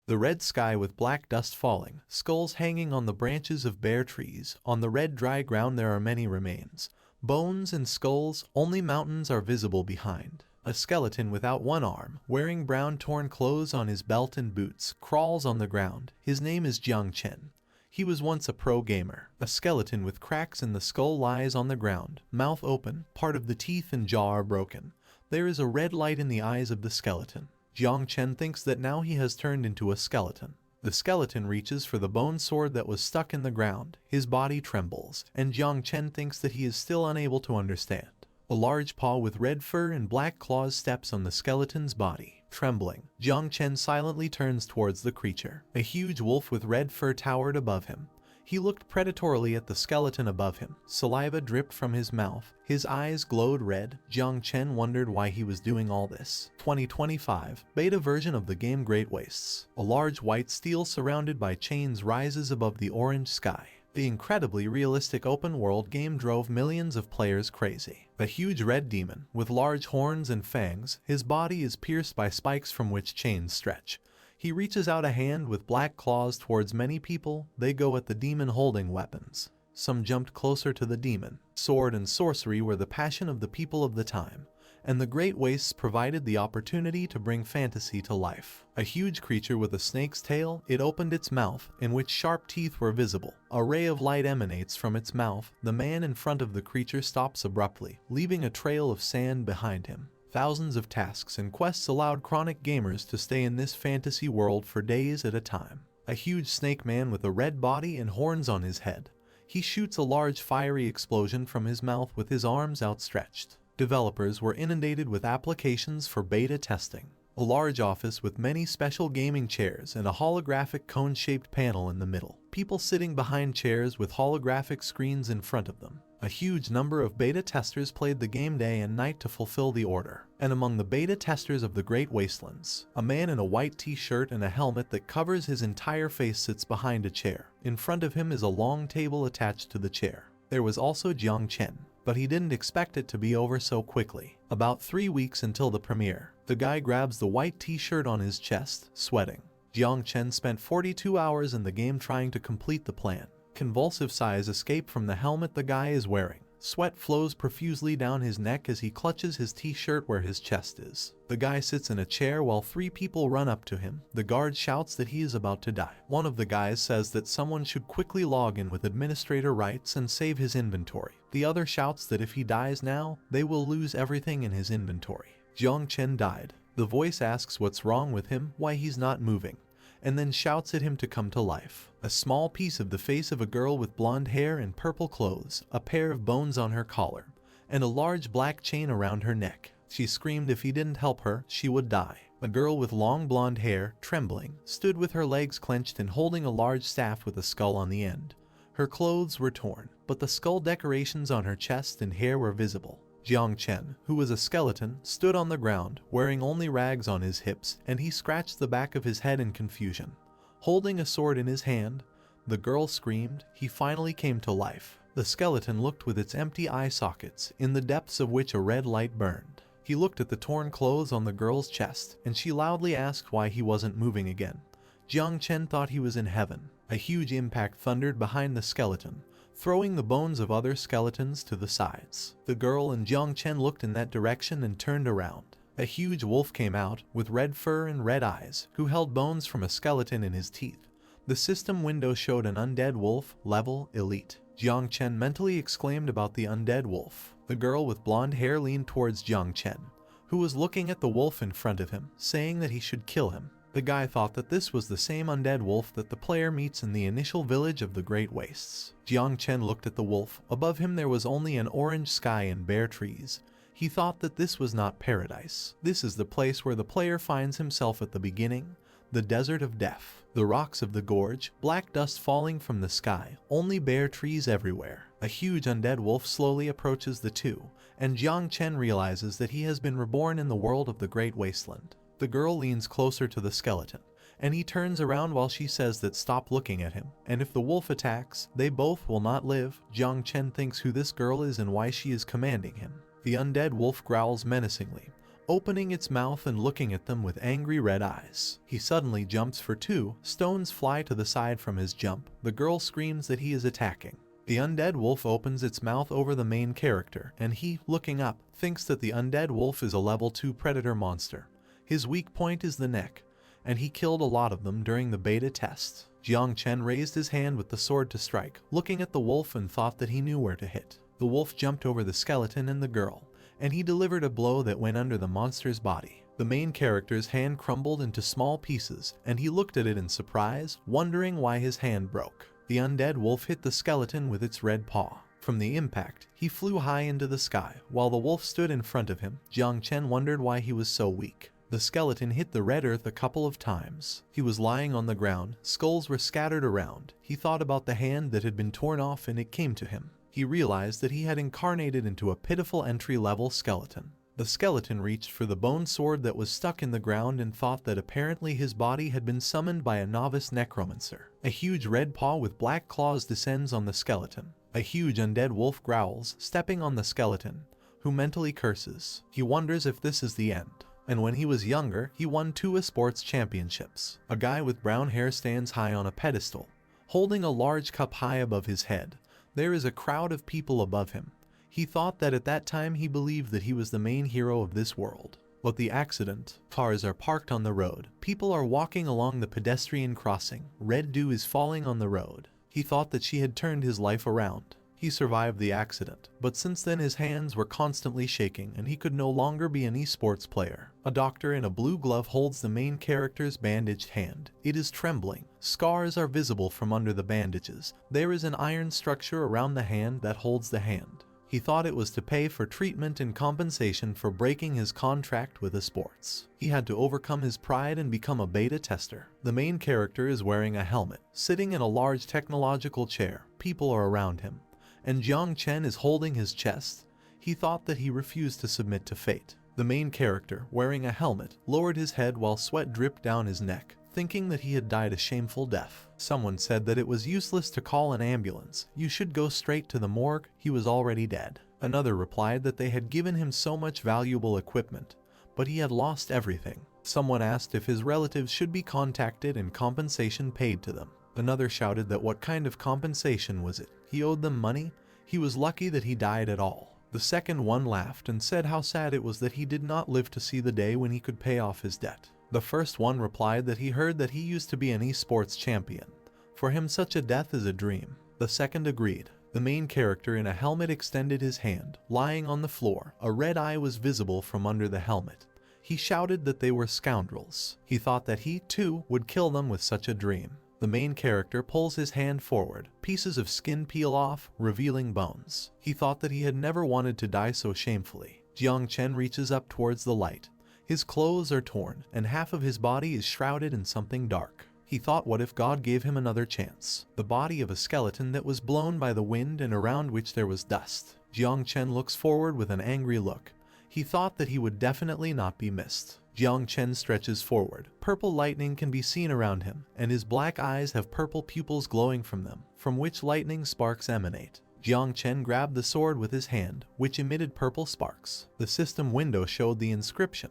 The red sky with black dust falling, skulls hanging on the branches of bare trees. On the red dry ground there are many remains. Bones and skulls, only mountains are visible behind. A skeleton without one arm, wearing brown torn clothes on his belt and boots, crawls on the ground. His name is Jiang Chen. He was once a pro gamer. A skeleton with cracks in the skull lies on the ground, mouth open, part of the teeth and jaw are broken. There is a red light in the eyes of the skeleton. Jiang Chen thinks that now he has turned into a skeleton. The skeleton reaches for the bone sword that was stuck in the ground. His body trembles, and Jiang Chen thinks that he is still unable to understand. A large paw with red fur and black claws steps on the skeleton's body. Trembling, Jiang Chen silently turns towards the creature. A huge wolf with red fur towered above him. He looked predatorily at the skeleton above him. Saliva dripped from his mouth. His eyes glowed red. Jiang Chen wondered why he was doing all this. 2025 beta version of the game Great Wastes. A large white steel surrounded by chains rises above the orange sky. The incredibly realistic open-world game drove millions of players crazy. A huge red demon, with large horns and fangs, his body is pierced by spikes from which chains stretch. He reaches out a hand with black claws towards many people. They go at the demon holding weapons. Some jumped closer to the demon. Sword and sorcery were the passion of the people of the time, and the Great Wastes provided the opportunity to bring fantasy to life. A huge creature with a snake's tail, it opened its mouth, in which sharp teeth were visible. A ray of light emanates from its mouth. The man in front of the creature stops abruptly, leaving a trail of sand behind him. Thousands of tasks and quests allowed chronic gamers to stay in this fantasy world for days at a time. A huge snake man with a red body and horns on his head. He shoots a large fiery explosion from his mouth with his arms outstretched. Developers were inundated with applications for beta testing. A large office with many special gaming chairs and a holographic cone-shaped panel in the middle. People sitting behind chairs with holographic screens in front of them. A huge number of beta testers played the game day and night to fulfill the order. And among the beta testers of the Great Wastelands, a man in a white t-shirt and a helmet that covers his entire face sits behind a chair. In front of him is a long table attached to the chair. There was also Jiang Chen, but he didn't expect it to be over so quickly. About 3 weeks until the premiere, the guy grabs the white t-shirt on his chest, sweating. Jiang Chen spent 42 hours in the game trying to complete the plan. Convulsive sighs escape from the helmet the guy is wearing. Sweat flows profusely down his neck as he clutches his t-shirt where his chest is. The guy sits in a chair while 3 people run up to him. The guard shouts that he is about to die. One of the guys says that someone should quickly log in with administrator rights and save his inventory. The other shouts that if he dies now, they will lose everything in his inventory. Jiang Chen died. The voice asks what's wrong with him, why he's not moving, and then shouts at him to come to life. A small piece of the face of a girl with blonde hair and purple clothes, a pair of bones on her collar, and a large black chain around her neck. She screamed if he didn't help her, she would die. A girl with long blonde hair, trembling, stood with her legs clenched and holding a large staff with a skull on the end. Her clothes were torn, but the skull decorations on her chest and hair were visible. Jiang Chen, who was a skeleton, stood on the ground, wearing only rags on his hips, and he scratched the back of his head in confusion. Holding a sword in his hand, the girl screamed. He finally came to life. The skeleton looked with its empty eye sockets, in the depths of which a red light burned. He looked at the torn clothes on the girl's chest, and she loudly asked why he wasn't moving again. Jiang Chen thought he was in heaven. A huge impact thundered behind the skeleton, throwing the bones of other skeletons to the sides. The girl and Jiang Chen looked in that direction and turned around. A huge wolf came out, with red fur and red eyes, who held bones from a skeleton in his teeth. The system window showed an undead wolf, level elite. Jiang Chen mentally exclaimed about the undead wolf. The girl with blonde hair leaned towards Jiang Chen, who was looking at the wolf in front of him, saying that he should kill him. The guy thought that this was the same undead wolf that the player meets in the initial village of the Great Wastes. Jiang Chen looked at the wolf. Above him there was only an orange sky and bare trees. He thought that this was not paradise. This is the place where the player finds himself at the beginning, the desert of death. The rocks of the gorge, black dust falling from the sky, only bare trees everywhere. A huge undead wolf slowly approaches the two, and Jiang Chen realizes that he has been reborn in the world of the Great Wasteland. The girl leans closer to the skeleton, and he turns around while she says that stop looking at him, and if the wolf attacks, they both will not live. Jiang Chen thinks who this girl is and why she is commanding him. The undead wolf growls menacingly. opening its mouth and looking at them with angry red eyes. He suddenly jumps for 2, stones fly to the side from his jump. The girl screams that he is attacking. The undead wolf opens its mouth over the main character, and he, looking up, thinks that the undead wolf is a level 2 predator monster. His weak point is the neck, and he killed a lot of them during the beta test. Jiang Chen raised his hand with the sword to strike, looking at the wolf and thought that he knew where to hit. The wolf jumped over the skeleton and the girl, and he delivered a blow that went under the monster's body. The main character's hand crumbled into small pieces, and he looked at it in surprise, wondering why his hand broke. The undead wolf hit the skeleton with its red paw. From the impact, he flew high into the sky, while the wolf stood in front of him. Jiang Chen wondered why he was so weak. The skeleton hit the red earth a couple of times. He was lying on the ground, skulls were scattered around. He thought about the hand that had been torn off and it came to him. He realized that he had incarnated into a pitiful entry-level skeleton. The skeleton reached for the bone sword that was stuck in the ground and thought that apparently his body had been summoned by a novice necromancer. A huge red paw with black claws descends on the skeleton. A huge undead wolf growls, stepping on the skeleton, who mentally curses. He wonders if this is the end. And when he was younger, he won 2 sports championships. A guy with brown hair stands high on a pedestal, holding a large cup high above his head. There is a crowd of people above him. He thought that at that time he believed that he was the main hero of this world. But the accident. Cars are parked on the road. People are walking along the pedestrian crossing. Red dew is falling on the road. He thought that she had turned his life around. He survived the accident, but since then his hands were constantly shaking and he could no longer be an esports player. A doctor in a blue glove holds the main character's bandaged hand. It is trembling. Scars are visible from under the bandages. There is an iron structure around the hand that holds the hand. He thought it was to pay for treatment and compensation for breaking his contract with the sports. He had to overcome his pride and become a beta tester. The main character is wearing a helmet, sitting in a large technological chair. People are around him, and Jiang Chen is holding his chest. He thought that he refused to submit to fate. The main character, wearing a helmet, lowered his head while sweat dripped down his neck, thinking that he had died a shameful death. Someone said that it was useless to call an ambulance. You should go straight to the morgue. He was already dead. Another replied that they had given him so much valuable equipment, but he had lost everything. Someone asked if his relatives should be contacted and compensation paid to them. Another shouted that what kind of compensation was it? He owed them money? He was lucky that he died at all. The second one laughed and said how sad it was that he did not live to see the day when he could pay off his debt. The first one replied that he heard that he used to be an esports champion. For him such a death is a dream. The second agreed. The main character in a helmet extended his hand. Lying on the floor, a red eye was visible from under the helmet. He shouted that they were scoundrels. He thought that he, too, would kill them with such a dream. The main character pulls his hand forward. Pieces of skin peel off, revealing bones. He thought that he had never wanted to die so shamefully. Jiang Chen reaches up towards the light. His clothes are torn, and half of his body is shrouded in something dark. He thought, what if God gave him another chance? The body of a skeleton that was blown by the wind and around which there was dust. Jiang Chen looks forward with an angry look. He thought that he would definitely not be missed. Jiang Chen stretches forward. Purple lightning can be seen around him, and his black eyes have purple pupils glowing from them, from which lightning sparks emanate. Jiang Chen grabbed the sword with his hand, which emitted purple sparks. The system window showed the inscription.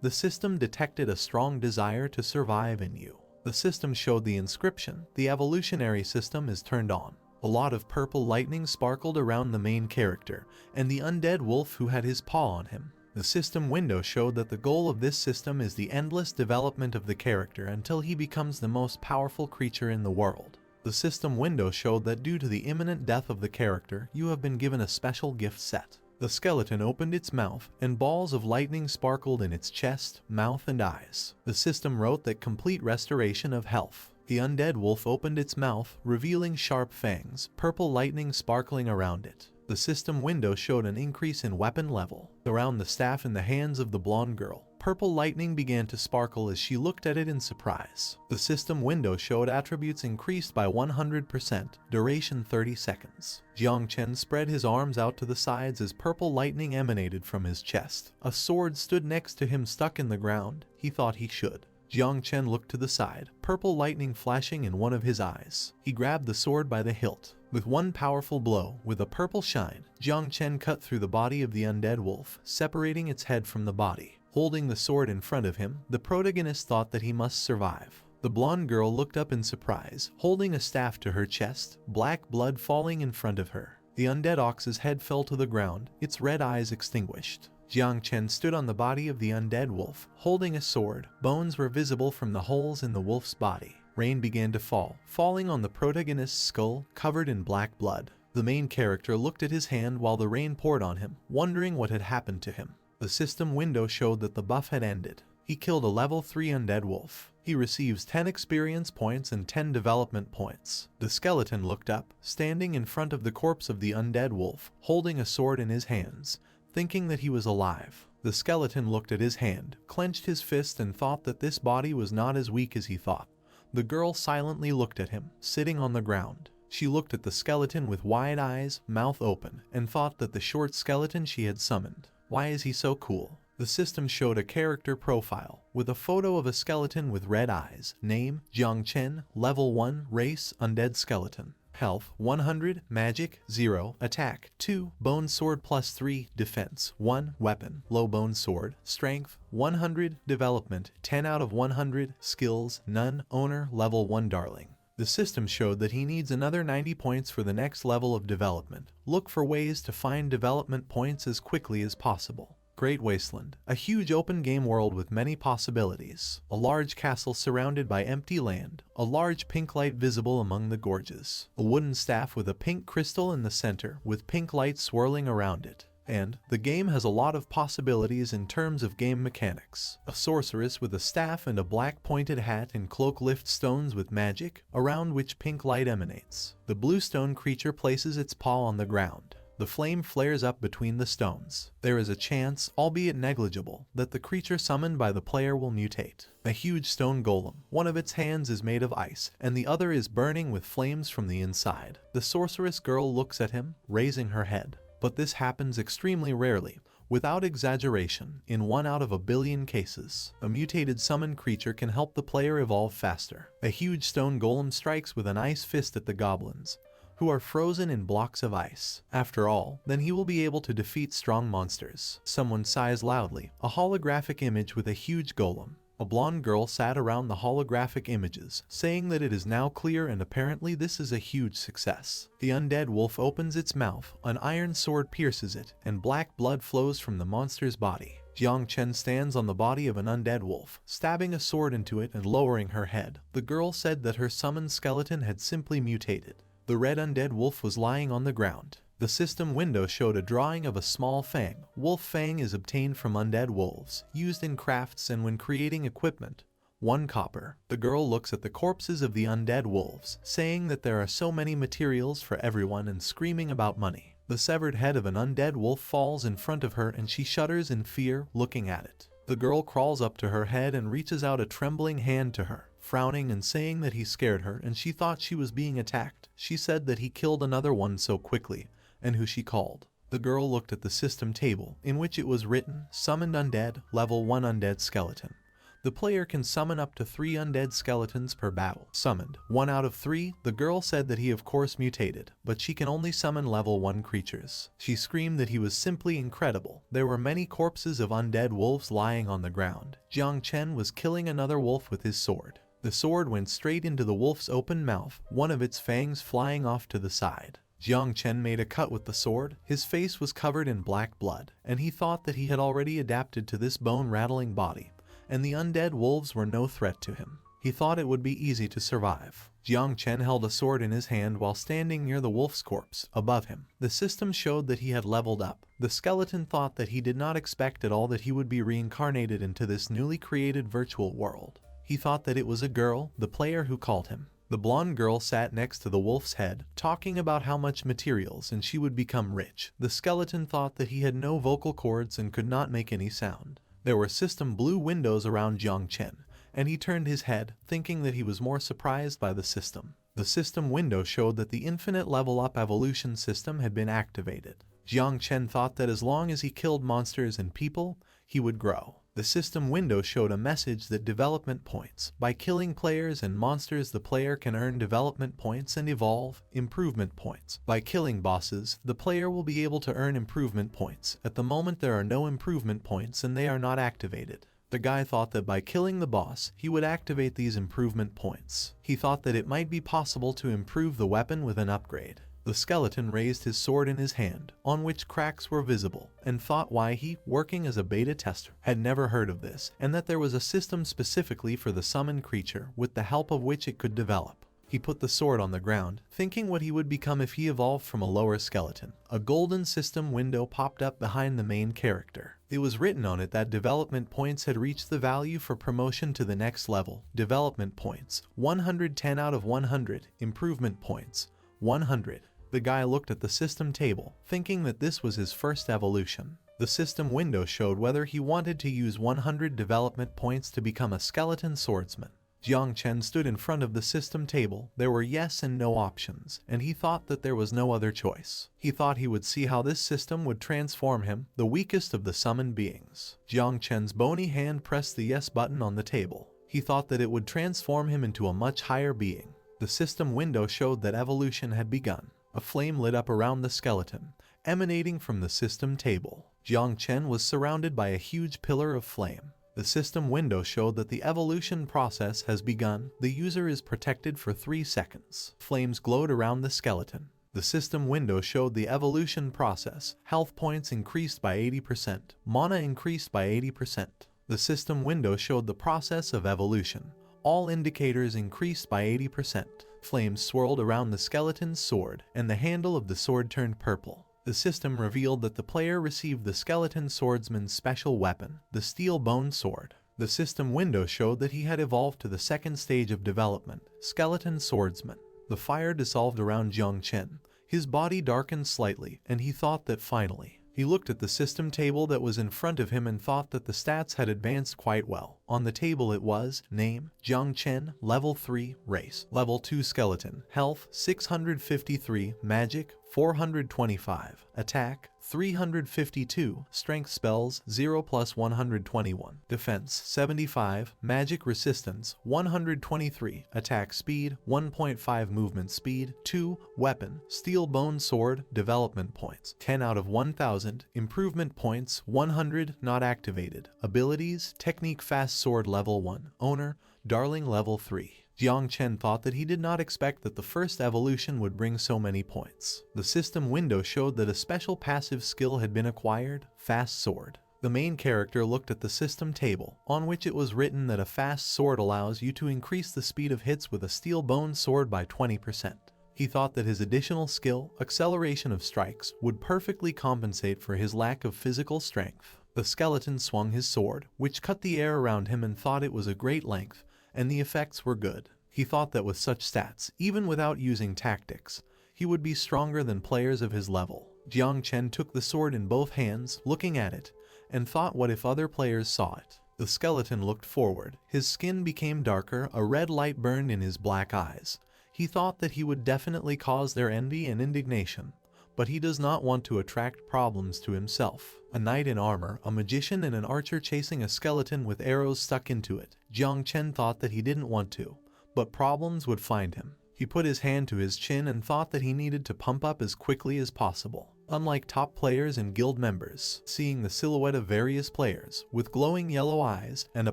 The system detected a strong desire to survive in you. The system showed the inscription. The evolutionary system is turned on. A lot of purple lightning sparkled around the main character, and the undead wolf who had his paw on him. The system window showed that the goal of this system is the endless development of the character until he becomes the most powerful creature in the world. The system window showed that due to the imminent death of the character, you have been given a special gift set. The skeleton opened its mouth, and balls of lightning sparkled in its chest, mouth, and eyes. The system wrote that complete restoration of health. The undead wolf opened its mouth, revealing sharp fangs, purple lightning sparkling around it. The system window showed an increase in weapon level. Around the staff in the hands of the blonde girl, purple lightning began to sparkle as she looked at it in surprise. The system window showed attributes increased by 100%, duration 30 seconds. Jiang Chen spread his arms out to the sides as purple lightning emanated from his chest. A sword stood next to him stuck in the ground. He thought he should. Jiang Chen looked to the side, purple lightning flashing in one of his eyes. He grabbed the sword by the hilt. With one powerful blow, with a purple shine, Jiang Chen cut through the body of the undead wolf, separating its head from the body. Holding the sword in front of him, the protagonist thought that he must survive. The blonde girl looked up in surprise, holding a staff to her chest, black blood falling in front of her. The undead ox's head fell to the ground, its red eyes extinguished. Jiang Chen stood on the body of the undead wolf, holding a sword. Bones were visible from the holes in the wolf's body. Rain began to fall, falling on the protagonist's skull, covered in black blood. The main character looked at his hand while the rain poured on him, wondering what had happened to him. The system window showed that the buff had ended. He killed a level 3 undead wolf. He receives 10 experience points and 10 development points. The skeleton looked up, standing in front of the corpse of the undead wolf, holding a sword in his hands, thinking that he was alive. The skeleton looked at his hand, clenched his fist, and thought that this body was not as weak as he thought. The girl silently looked at him, sitting on the ground. She looked at the skeleton with wide eyes, mouth open, and thought that the short skeleton she had summoned. Why is he so cool? The system showed a character profile, with a photo of a skeleton with red eyes. Name, Jiang Chen, level 1, race, undead skeleton. Health, 100, magic, 0, attack, 2, bone sword plus 3, defense, 1, weapon, low bone sword, strength, 100, development, 10 out of 100, skills, none, owner, level 1 darling. The system showed that he needs another 90 points for the next level of development. Look for ways to find development points as quickly as possible. Great Wasteland, a huge open game world with many possibilities. A large castle surrounded by empty land, a large pink light visible among the gorges. A wooden staff with a pink crystal in the center, with pink light swirling around it. And the game has a lot of possibilities in terms of game mechanics. A sorceress with a staff and a black pointed hat and cloak lifts stones with magic, around which pink light emanates. The blue stone creature places its paw on the ground. The flame flares up between the stones. There is a chance, albeit negligible, that the creature summoned by the player will mutate. A huge stone golem. One of its hands is made of ice, and the other is burning with flames from the inside. The sorceress girl looks at him, raising her head. But this happens extremely rarely. Without exaggeration, in 1 out of a billion cases, a mutated summoned creature can help the player evolve faster. A huge stone golem strikes with an ice fist at the goblins, who are frozen in blocks of ice. After all, then he will be able to defeat strong monsters. Someone sighs loudly, a holographic image with a huge golem. A blonde girl sat around the holographic images, saying that it is now clear and apparently this is a huge success. The undead wolf opens its mouth, an iron sword pierces it, and black blood flows from the monster's body. Jiang Chen stands on the body of an undead wolf, stabbing a sword into it and lowering her head. The girl said that her summoned skeleton had simply mutated. The red undead wolf was lying on the ground. The system window showed a drawing of a small fang. Wolf fang is obtained from undead wolves, used in crafts and when creating equipment. 1 copper. The girl looks at the corpses of the undead wolves, saying that there are so many materials for everyone and screaming about money. The severed head of an undead wolf falls in front of her and she shudders in fear, looking at it. The girl crawls up to her head and reaches out a trembling hand to her, frowning and saying that he scared her and she thought she was being attacked. She said that he killed another one so quickly, and who she called. The girl looked at the system table, in which it was written, Summoned Undead, Level 1 Undead Skeleton. The player can summon up to 3 undead skeletons per battle. Summoned 1 out of 3, the girl said that he of course mutated, but she can only summon level 1 creatures. She screamed that he was simply incredible. There were many corpses of undead wolves lying on the ground. Jiang Chen was killing another wolf with his sword. The sword went straight into the wolf's open mouth, one of its fangs flying off to the side. Jiang Chen made a cut with the sword. His face was covered in black blood, and he thought that he had already adapted to this bone-rattling body, and the undead wolves were no threat to him. He thought it would be easy to survive. Jiang Chen held a sword in his hand while standing near the wolf's corpse, above him. The system showed that he had leveled up. The skeleton thought that he did not expect at all that he would be reincarnated into this newly created virtual world. He thought that it was a girl, the player who called him. The blonde girl sat next to the wolf's head, talking about how much materials and she would become rich. The skeleton thought that he had no vocal cords and could not make any sound. There were system blue windows around Jiang Chen, and he turned his head, thinking that he was more surprised by the system. The system window showed that the infinite level up evolution system had been activated. Jiang Chen thought that as long as he killed monsters and people, he would grow. The system window showed a message that development points. By killing players and monsters, the player can earn development points and evolve improvement points. By killing bosses, the player will be able to earn improvement points. At the moment there are no improvement points and they are not activated. The guy thought that by killing the boss, he would activate these improvement points. He thought that it might be possible to improve the weapon with an upgrade. The skeleton raised his sword in his hand, on which cracks were visible, and thought why he, working as a beta tester, had never heard of this, and that there was a system specifically for the summoned creature with the help of which it could develop. He put the sword on the ground, thinking what he would become if he evolved from a lower skeleton. A golden system window popped up behind the main character. It was written on it that development points had reached the value for promotion to the next level. Development points, 110 out of 100. Improvement points, 100. The guy looked at the system table, thinking that this was his first evolution. The system window showed whether he wanted to use 100 development points to become a skeleton swordsman. Jiang Chen stood in front of the system table. There were yes and no options, and he thought that there was no other choice. He thought he would see how this system would transform him, the weakest of the summoned beings. Jiang Chen's bony hand pressed the yes button on the table. He thought that it would transform him into a much higher being. The system window showed that evolution had begun. A flame lit up around the skeleton, emanating from the system table. Jiang Chen was surrounded by a huge pillar of flame. The system window showed that the evolution process has begun. The user is protected for 3 seconds. Flames glowed around the skeleton. The system window showed the evolution process. Health points increased by 80%. Mana increased by 80%. The system window showed the process of evolution. All indicators increased by 80%. Flames swirled around the skeleton's sword, and the handle of the sword turned purple. The system revealed that the player received the skeleton swordsman's special weapon, the steel bone sword. The system window showed that he had evolved to the second stage of development, skeleton swordsman. The fire dissolved around Jiang Chen. His body darkened slightly, and he thought that finally. He looked at the system table that was in front of him and thought that the stats had advanced quite well. On the table it was, name, Jiang Chen, level 3, race, level 2 skeleton, health, 653, magic, 425, attack, 352, strength spells, 0 plus 121, defense, 75, magic resistance, 123, attack speed, 1.5 movement speed, 2, weapon, steel bone sword, development points, 10 out of 1000, improvement points, 100, not activated, abilities, technique fast sword level 1, owner, darling level 3. Jiang Chen thought that he did not expect that the first evolution would bring so many points. The system window showed that a special passive skill had been acquired, fast sword. The main character looked at the system table, on which it was written that a fast sword allows you to increase the speed of hits with a steel bone sword by 20%. He thought that his additional skill, acceleration of strikes, would perfectly compensate for his lack of physical strength. The skeleton swung his sword, which cut the air around him, and thought it was a great length, and the effects were good. He thought that with such stats, even without using tactics, he would be stronger than players of his level. Jiang Chen took the sword in both hands, looking at it, and thought what if other players saw it. The skeleton looked forward. His skin became darker, a red light burned in his black eyes. He thought that he would definitely cause their envy and indignation, but he does not want to attract problems to himself. A knight in armor, a magician and an archer chasing a skeleton with arrows stuck into it. Jiang Chen thought that he didn't want to, but problems would find him. He put his hand to his chin and thought that he needed to pump up as quickly as possible. Unlike top players and guild members, seeing the silhouette of various players with glowing yellow eyes and a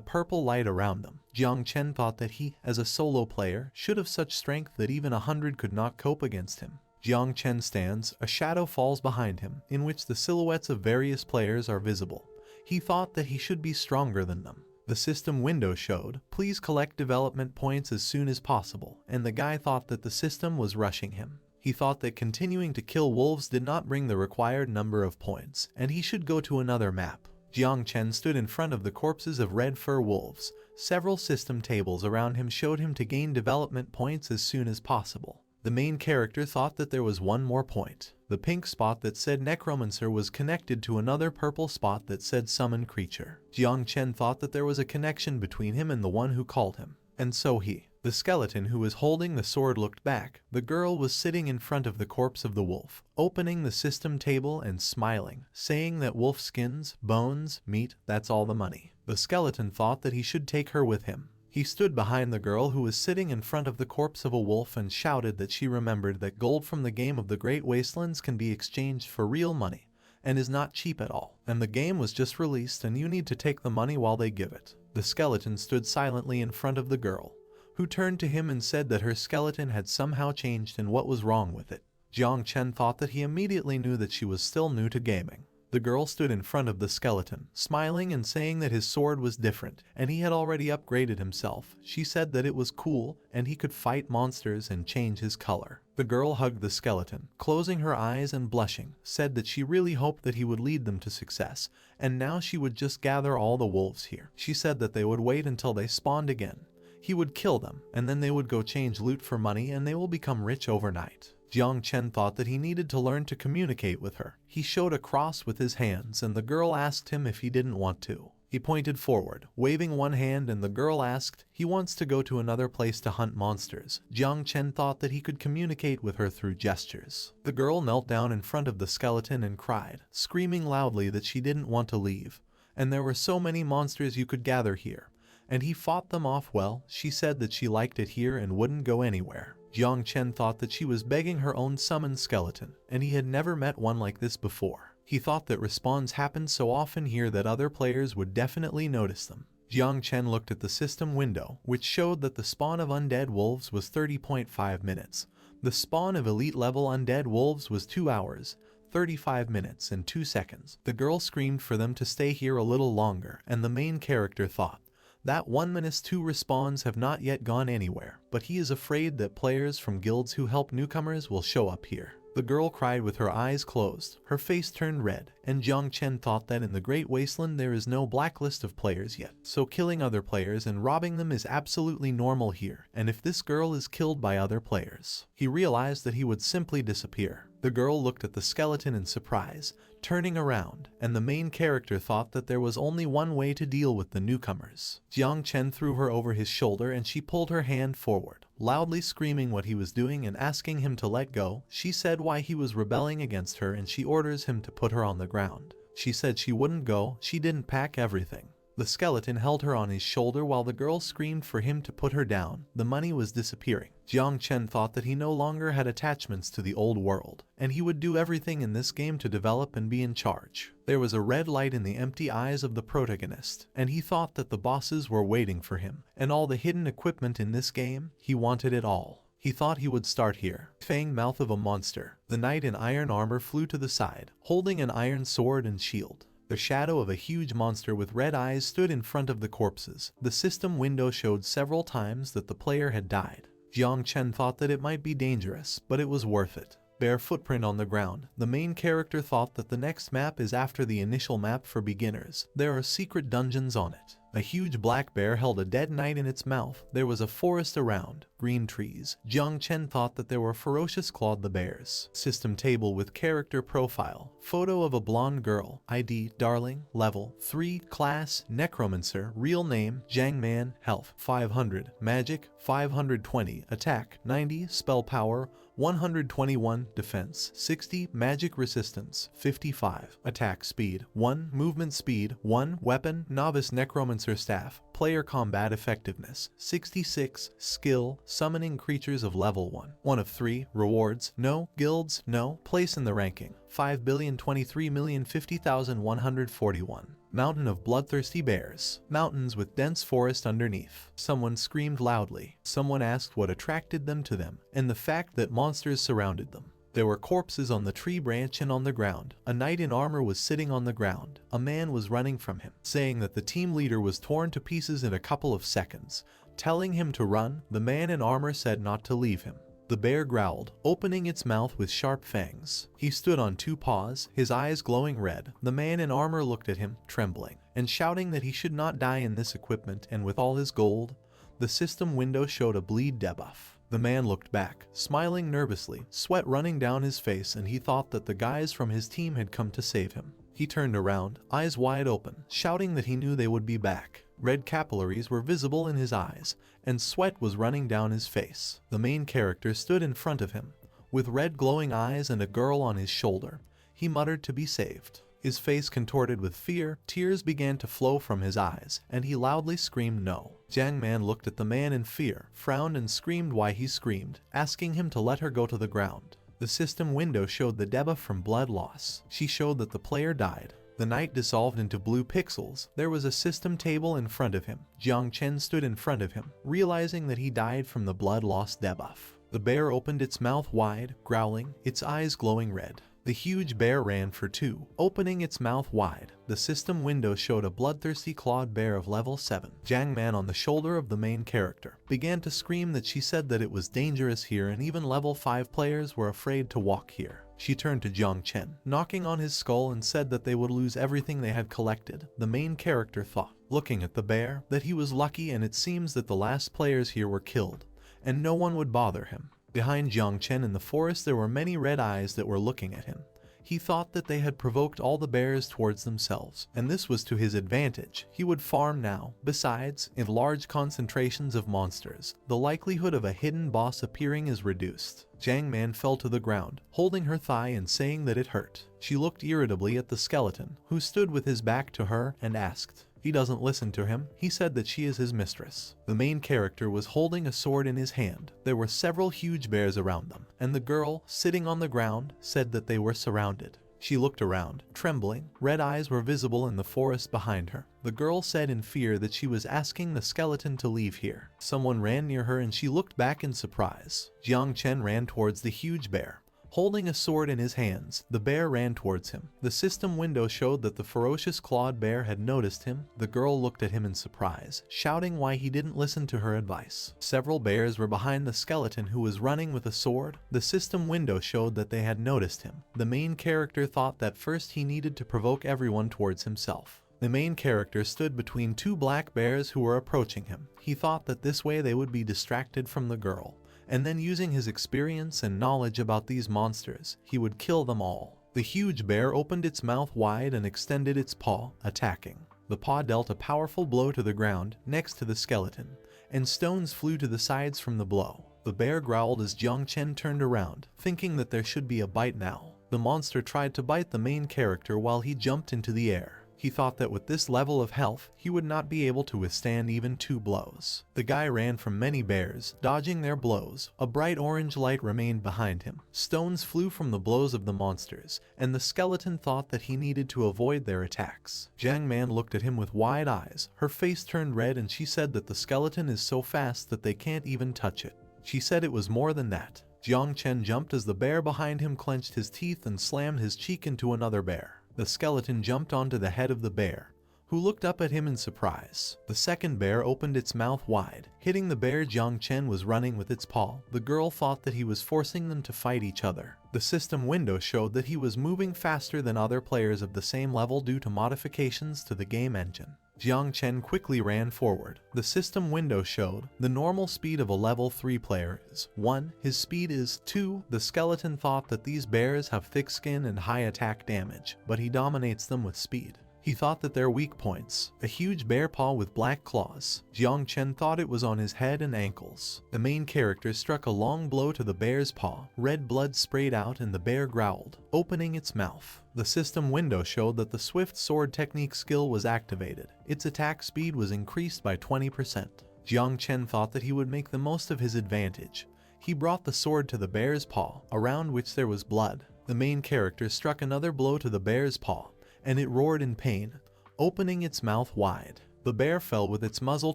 purple light around them, Jiang Chen thought that he, as a solo player, should have such strength that even 100 could not cope against him. Jiang Chen stands, a shadow falls behind him, in which the silhouettes of various players are visible. He thought that he should be stronger than them. The system window showed, please collect development points as soon as possible, and the guy thought that the system was rushing him. He thought that continuing to kill wolves did not bring the required number of points, and he should go to another map. Jiang Chen stood in front of the corpses of red fur wolves. Several system tables around him showed him to gain development points as soon as possible. The main character thought that there was one more point. The pink spot that said Necromancer was connected to another purple spot that said Summoned Creature. Jiang Chen thought that there was a connection between him and the one who called him. And so the skeleton who was holding the sword looked back. The girl was sitting in front of the corpse of the wolf, opening the system table and smiling, saying that wolf skins, bones, meat, that's all the money. The skeleton thought that he should take her with him. He stood behind the girl who was sitting in front of the corpse of a wolf and shouted that she remembered that gold from the game of the Great Wastelands can be exchanged for real money, and is not cheap at all. And the game was just released and you need to take the money while they give it. The skeleton stood silently in front of the girl, who turned to him and said that her skeleton had somehow changed and what was wrong with it. Jiang Chen thought that he immediately knew that she was still new to gaming. The girl stood in front of the skeleton, smiling and saying that his sword was different, and he had already upgraded himself. She said that it was cool, and he could fight monsters and change his color. The girl hugged the skeleton, closing her eyes and blushing, said that she really hoped that he would lead them to success, and now she would just gather all the wolves here. She said that they would wait until they spawned again. He would kill them, and then they would go change loot for money and they will become rich overnight. Jiang Chen thought that he needed to learn to communicate with her. He showed a cross with his hands and the girl asked him if he didn't want to. He pointed forward, waving one hand, and the girl asked, he wants to go to another place to hunt monsters. Jiang Chen thought that he could communicate with her through gestures. The girl knelt down in front of the skeleton and cried, screaming loudly that she didn't want to leave. And there were so many monsters you could gather here. And he fought them off well. She said that she liked it here and wouldn't go anywhere. Jiang Chen thought that she was begging her own summoned skeleton, and he had never met one like this before. He thought that respawns happened so often here that other players would definitely notice them. Jiang Chen looked at the system window, which showed that the spawn of undead wolves was 30.5 minutes. The spawn of elite level undead wolves was 2 hours, 35 minutes and 2 seconds. The girl screamed for them to stay here a little longer, and the main character thought that 1-2 respawns have not yet gone anywhere, but he is afraid that players from guilds who help newcomers will show up here. The girl cried with her eyes closed, her face turned red, and Jiang Chen thought that in the Great Wasteland there is no blacklist of players yet, so killing other players and robbing them is absolutely normal here, and if this girl is killed by other players, he realized that he would simply disappear. The girl looked at the skeleton in surprise, turning around, and the main character thought that there was only one way to deal with the newcomers. Jiang Chen threw her over his shoulder and she pulled her hand forward, loudly screaming what he was doing and asking him to let go. She said why he was rebelling against her and she orders him to put her on the ground. She said she wouldn't go, she didn't pack everything. The skeleton held her on his shoulder while the girl screamed for him to put her down. The money was disappearing. Jiang Chen thought that he no longer had attachments to the old world, and he would do everything in this game to develop and be in charge. There was a red light in the empty eyes of the protagonist, and he thought that the bosses were waiting for him, and all the hidden equipment in this game, he wanted it all. He thought he would start here. Fang mouth of a monster. The knight in iron armor flew to the side, holding an iron sword and shield. The shadow of a huge monster with red eyes stood in front of the corpses. The system window showed several times that the player had died. Jiang Chen thought that it might be dangerous, but it was worth it. Bare footprint on the ground. The main character thought that the next map is after the initial map for beginners. There are secret dungeons on it. A huge black bear held a dead knight in its mouth. There was a forest around, green trees. Jiang Chen thought that there were ferocious clawed the bears. System table with character profile. Photo of a blonde girl. ID, darling. Level 3. Class, Necromancer. Real name, Jiang Man. Health, 500. Magic, 520. Attack, 90. Spell power, 121. Defense, 60. Magic resistance, 55. Attack speed, 1. Movement speed, 1. Weapon, novice necromancer staff. Player combat effectiveness, 66. Skill, summoning creatures of level 1. 1 of 3. Rewards, no. Guilds, no. Place in the ranking, 5,023,050,141. Mountain of bloodthirsty bears. Mountains with dense forest underneath. Someone screamed loudly. Someone asked what attracted them to them, and the fact that monsters surrounded them. There were corpses on the tree branch and on the ground. A knight in armor was sitting on the ground. A man was running from him, saying that the team leader was torn to pieces in a couple of seconds. Telling him to run, the man in armor said not to leave him. The bear growled, opening its mouth with sharp fangs. He stood on 2 paws, his eyes glowing red. The man in armor looked at him, trembling, and shouting that he should not die in this equipment and with all his gold. The system window showed a bleed debuff. The man looked back, smiling nervously, sweat running down his face, and he thought that the guys from his team had come to save him. He turned around, eyes wide open, shouting that he knew they would be back. Red capillaries were visible in his eyes, and sweat was running down his face. The main character stood in front of him, with red glowing eyes and a girl on his shoulder. He muttered to be saved. His face contorted with fear, tears began to flow from his eyes, and he loudly screamed no. Jiang Man looked at the man in fear, frowned and screamed why he screamed, asking him to let her go to the ground. The system window showed the debuff from blood loss. She showed that the player died. The night dissolved into blue pixels. There was a system table in front of him. Jiang Chen stood in front of him, realizing that he died from the blood loss debuff. The bear opened its mouth wide, growling, its eyes glowing red. The huge bear ran for 2, opening its mouth wide. The system window showed a bloodthirsty clawed bear of level 7. Jiang Man on the shoulder of the main character began to scream that she said that it was dangerous here and even level 5 players were afraid to walk here. She turned to Jiang Chen, knocking on his skull and said that they would lose everything they had collected. The main character thought, looking at the bear, that he was lucky and it seems that the last players here were killed, and no one would bother him. Behind Jiang Chen in the forest there were many red eyes that were looking at him. He thought that they had provoked all the bears towards themselves, and this was to his advantage. He would farm now. Besides, in large concentrations of monsters, the likelihood of a hidden boss appearing is reduced. Jiang Man fell to the ground, holding her thigh and saying that it hurt. She looked irritably at the skeleton, who stood with his back to her, and asked. He doesn't listen to him. He said that she is his mistress. The main character was holding a sword in his hand. There were several huge bears around them, and the girl, sitting on the ground, said that they were surrounded. She looked around, trembling. Red eyes were visible in the forest behind her. The girl said in fear that she was asking the skeleton to leave here. Someone ran near her and she looked back in surprise. Jiang Chen ran towards the huge bear. Holding a sword in his hands, the bear ran towards him. The system window showed that the ferocious clawed bear had noticed him. The girl looked at him in surprise, shouting why he didn't listen to her advice. Several bears were behind the skeleton who was running with a sword. The system window showed that they had noticed him. The main character thought that first he needed to provoke everyone towards himself. The main character stood between 2 black bears who were approaching him. He thought that this way they would be distracted from the girl, and then using his experience and knowledge about these monsters, he would kill them all. The huge bear opened its mouth wide and extended its paw, attacking. The paw dealt a powerful blow to the ground next to the skeleton, and stones flew to the sides from the blow. The bear growled as Jiang Chen turned around, thinking that there should be a bite now. The monster tried to bite the main character while he jumped into the air. He thought that with this level of health, he would not be able to withstand even 2 blows. The guy ran from many bears, dodging their blows. A bright orange light remained behind him. Stones flew from the blows of the monsters, and the skeleton thought that he needed to avoid their attacks. Jiang Man looked at him with wide eyes. Her face turned red and she said that the skeleton is so fast that they can't even touch it. She said it was more than that. Jiang Chen jumped as the bear behind him clenched his teeth and slammed his cheek into another bear. The skeleton jumped onto the head of the bear, who looked up at him in surprise. The second bear opened its mouth wide, hitting the bear Jiang Chen was running with its paw. The girl thought that he was forcing them to fight each other. The system window showed that he was moving faster than other players of the same level due to modifications to the game engine. Jiang Chen quickly ran forward. The system window showed the normal speed of a level 3 player is 1, his speed is 2. The skeleton thought that these bears have thick skin and high attack damage, but he dominates them with speed. He thought that their weak points, a huge bear paw with black claws. Jiang Chen thought it was on his head and ankles. The main character struck a long blow to the bear's paw. Red blood sprayed out and the bear growled, opening its mouth. The system window showed that the swift sword technique skill was activated. Its attack speed was increased by 20%. Jiang Chen thought that he would make the most of his advantage. He brought the sword to the bear's paw, around which there was blood. The main character struck another blow to the bear's paw, and it roared in pain, opening its mouth wide. The bear fell with its muzzle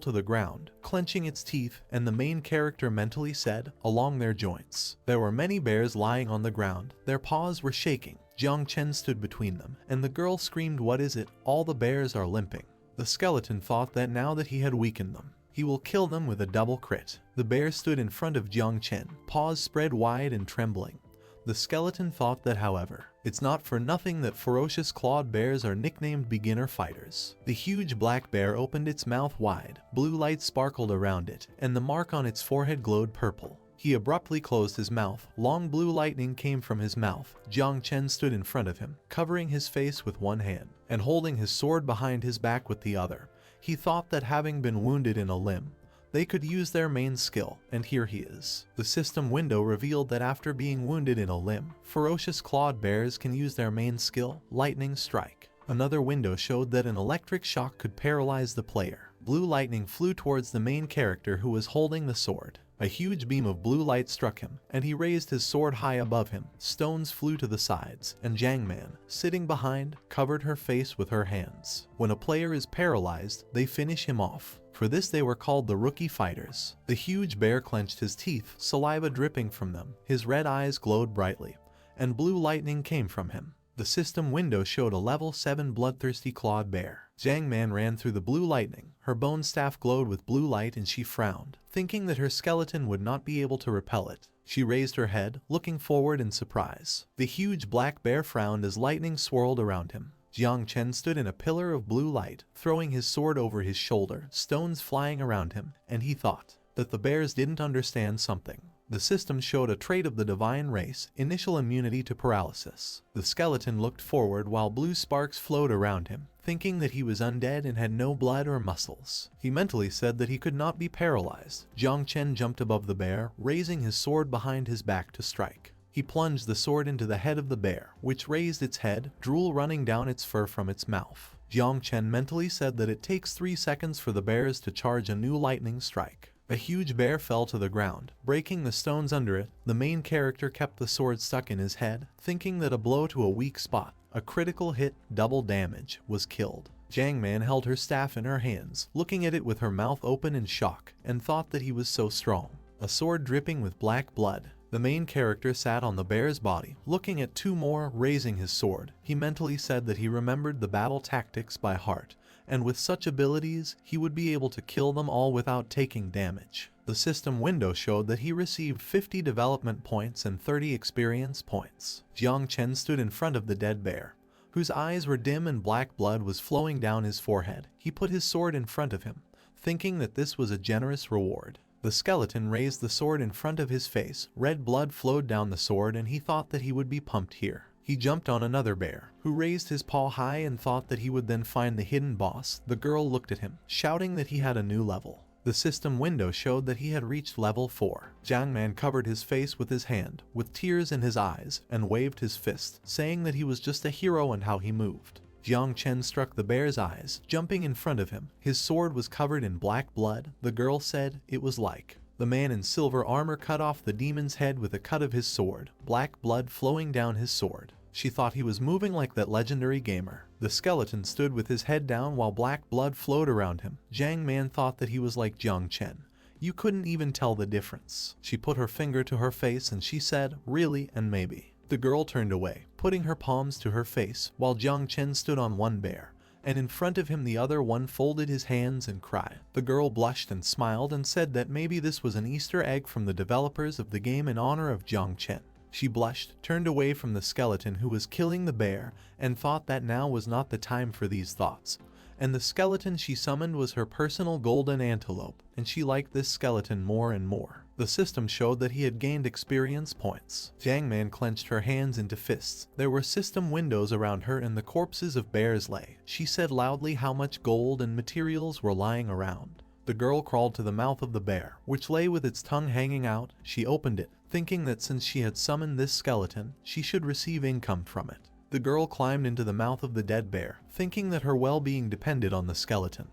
to the ground, clenching its teeth, and the main character mentally said, along their joints. There were many bears lying on the ground. Their paws were shaking. Jiang Chen stood between them, and the girl screamed, "What is it? All the bears are limping." The skeleton thought that now that he had weakened them, he will kill them with a double crit. The bear stood in front of Jiang Chen, paws spread wide and trembling. The skeleton thought that, however, it's not for nothing that ferocious clawed bears are nicknamed beginner fighters. The huge black bear opened its mouth wide. Blue light sparkled around it, and the mark on its forehead glowed purple. He abruptly closed his mouth. Long blue lightning came from his mouth. Jiang Chen stood in front of him, covering his face with one hand, and holding his sword behind his back with the other. He thought that having been wounded in a limb, they could use their main skill, and here he is. The system window revealed that after being wounded in a limb, ferocious clawed bears can use their main skill, Lightning Strike. Another window showed that an electric shock could paralyze the player. Blue lightning flew towards the main character who was holding the sword. A huge beam of blue light struck him, and he raised his sword high above him. Stones flew to the sides, and Jangman, sitting behind, covered her face with her hands. When a player is paralyzed, they finish him off. For this they were called the Rookie Fighters. The huge bear clenched his teeth, saliva dripping from them. His red eyes glowed brightly, and blue lightning came from him. The system window showed a level 7 bloodthirsty clawed bear. Jangman ran through the blue lightning. Her bone staff glowed with blue light and she frowned, thinking that her skeleton would not be able to repel it. She raised her head, looking forward in surprise. The huge black bear frowned as lightning swirled around him. Jiang Chen stood in a pillar of blue light, throwing his sword over his shoulder, stones flying around him, and he thought that the bears didn't understand something. The system showed a trait of the divine race, initial immunity to paralysis. The skeleton looked forward while blue sparks flowed around him, thinking that he was undead and had no blood or muscles. He mentally said that he could not be paralyzed. Jiang Chen jumped above the bear, raising his sword behind his back to strike. He plunged the sword into the head of the bear, which raised its head, drool running down its fur from its mouth. Jiang Chen mentally said that it takes 3 seconds for the bears to charge a new lightning strike. A huge bear fell to the ground, breaking the stones under it. The main character kept the sword stuck in his head, thinking that a blow to a weak spot, a critical hit, double damage, was killed. Jangman held her staff in her hands, looking at it with her mouth open in shock, and thought that he was so strong. A sword dripping with black blood. The main character sat on the bear's body, looking at 2 more, raising his sword. He mentally said that he remembered the battle tactics by heart, and with such abilities, he would be able to kill them all without taking damage. The system window showed that he received 50 development points and 30 experience points. Jiang Chen stood in front of the dead bear, whose eyes were dim and black blood was flowing down his forehead. He put his sword in front of him, thinking that this was a generous reward. The skeleton raised the sword in front of his face. Red blood flowed down the sword and he thought that he would be pumped here. He jumped on another bear, who raised his paw high and thought that he would then find the hidden boss. The girl looked at him, shouting that he had a new level. The system window showed that he had reached level 4. Jangman covered his face with his hand, with tears in his eyes, and waved his fist, saying that he was just a hero and how he moved. Jiang Chen struck the bear's eyes, jumping in front of him. His sword was covered in black blood. The girl said it was like the man in silver armor cut off the demon's head with a cut of his sword, black blood flowing down his sword. She thought he was moving like that legendary gamer. The skeleton stood with his head down while black blood flowed around him. Jangman thought that he was like Jiang Chen. You couldn't even tell the difference. She put her finger to her face and she said, really and maybe. The girl turned away, putting her palms to her face, while Jiang Chen stood on one bear, and in front of him the other one folded his hands and cried. The girl blushed and smiled and said that maybe this was an Easter egg from the developers of the game in honor of Jiang Chen. She blushed, turned away from the skeleton who was killing the bear, and thought that now was not the time for these thoughts. And the skeleton she summoned was her personal golden antelope, and she liked this skeleton more and more. The system showed that he had gained experience points. Jangman clenched her hands into fists. There were system windows around her and the corpses of bears lay. She said loudly how much gold and materials were lying around. The girl crawled to the mouth of the bear, which lay with its tongue hanging out. She opened it, thinking that since she had summoned this skeleton, she should receive income from it. The girl climbed into the mouth of the dead bear, thinking that her well-being depended on the skeleton.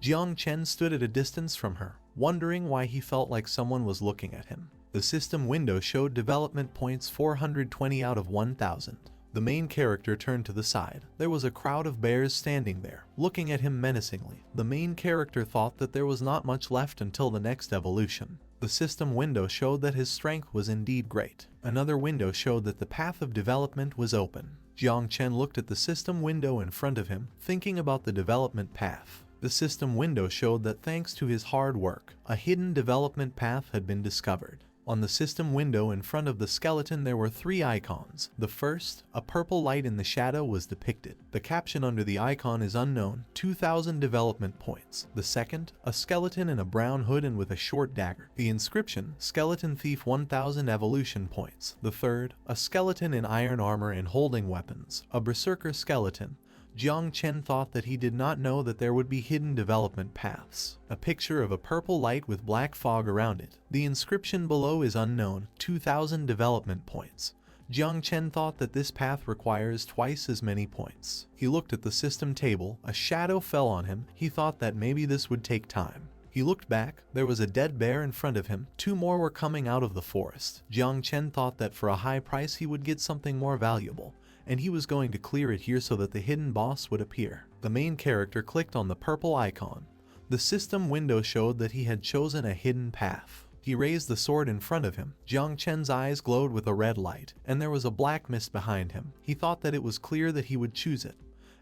Jiang Chen stood at a distance from her, wondering why he felt like someone was looking at him. The system window showed development points 420 out of 1000. The main character turned to the side. There was a crowd of bears standing there, looking at him menacingly. The main character thought that there was not much left until the next evolution. The system window showed that his strength was indeed great. Another window showed that the path of development was open. Jiang Chen looked at the system window in front of him, thinking about the development path. The system window showed that thanks to his hard work, a hidden development path had been discovered. On the system window in front of the skeleton there were 3 icons. The first, a purple light in the shadow, was depicted. The caption under the icon is unknown, 2000 development points. The second, a skeleton in a brown hood and with a short dagger. The inscription, skeleton thief 1000 evolution points. The third, a skeleton in iron armor and holding weapons. A berserker skeleton. Jiang Chen thought that he did not know that there would be hidden development paths. A picture of a purple light with black fog around it. The inscription below is unknown, 2,000 development points. Jiang Chen thought that this path requires twice as many points. He looked at the system table, a shadow fell on him, he thought that maybe this would take time. He looked back, there was a dead bear in front of him, 2 more were coming out of the forest. Jiang Chen thought that for a high price he would get something more valuable, and he was going to clear it here so that the hidden boss would appear. The main character clicked on the purple icon. The system window showed that he had chosen a hidden path. He raised the sword in front of him. Jiang Chen's eyes glowed with a red light, and there was a black mist behind him. He thought that it was clear that he would choose it,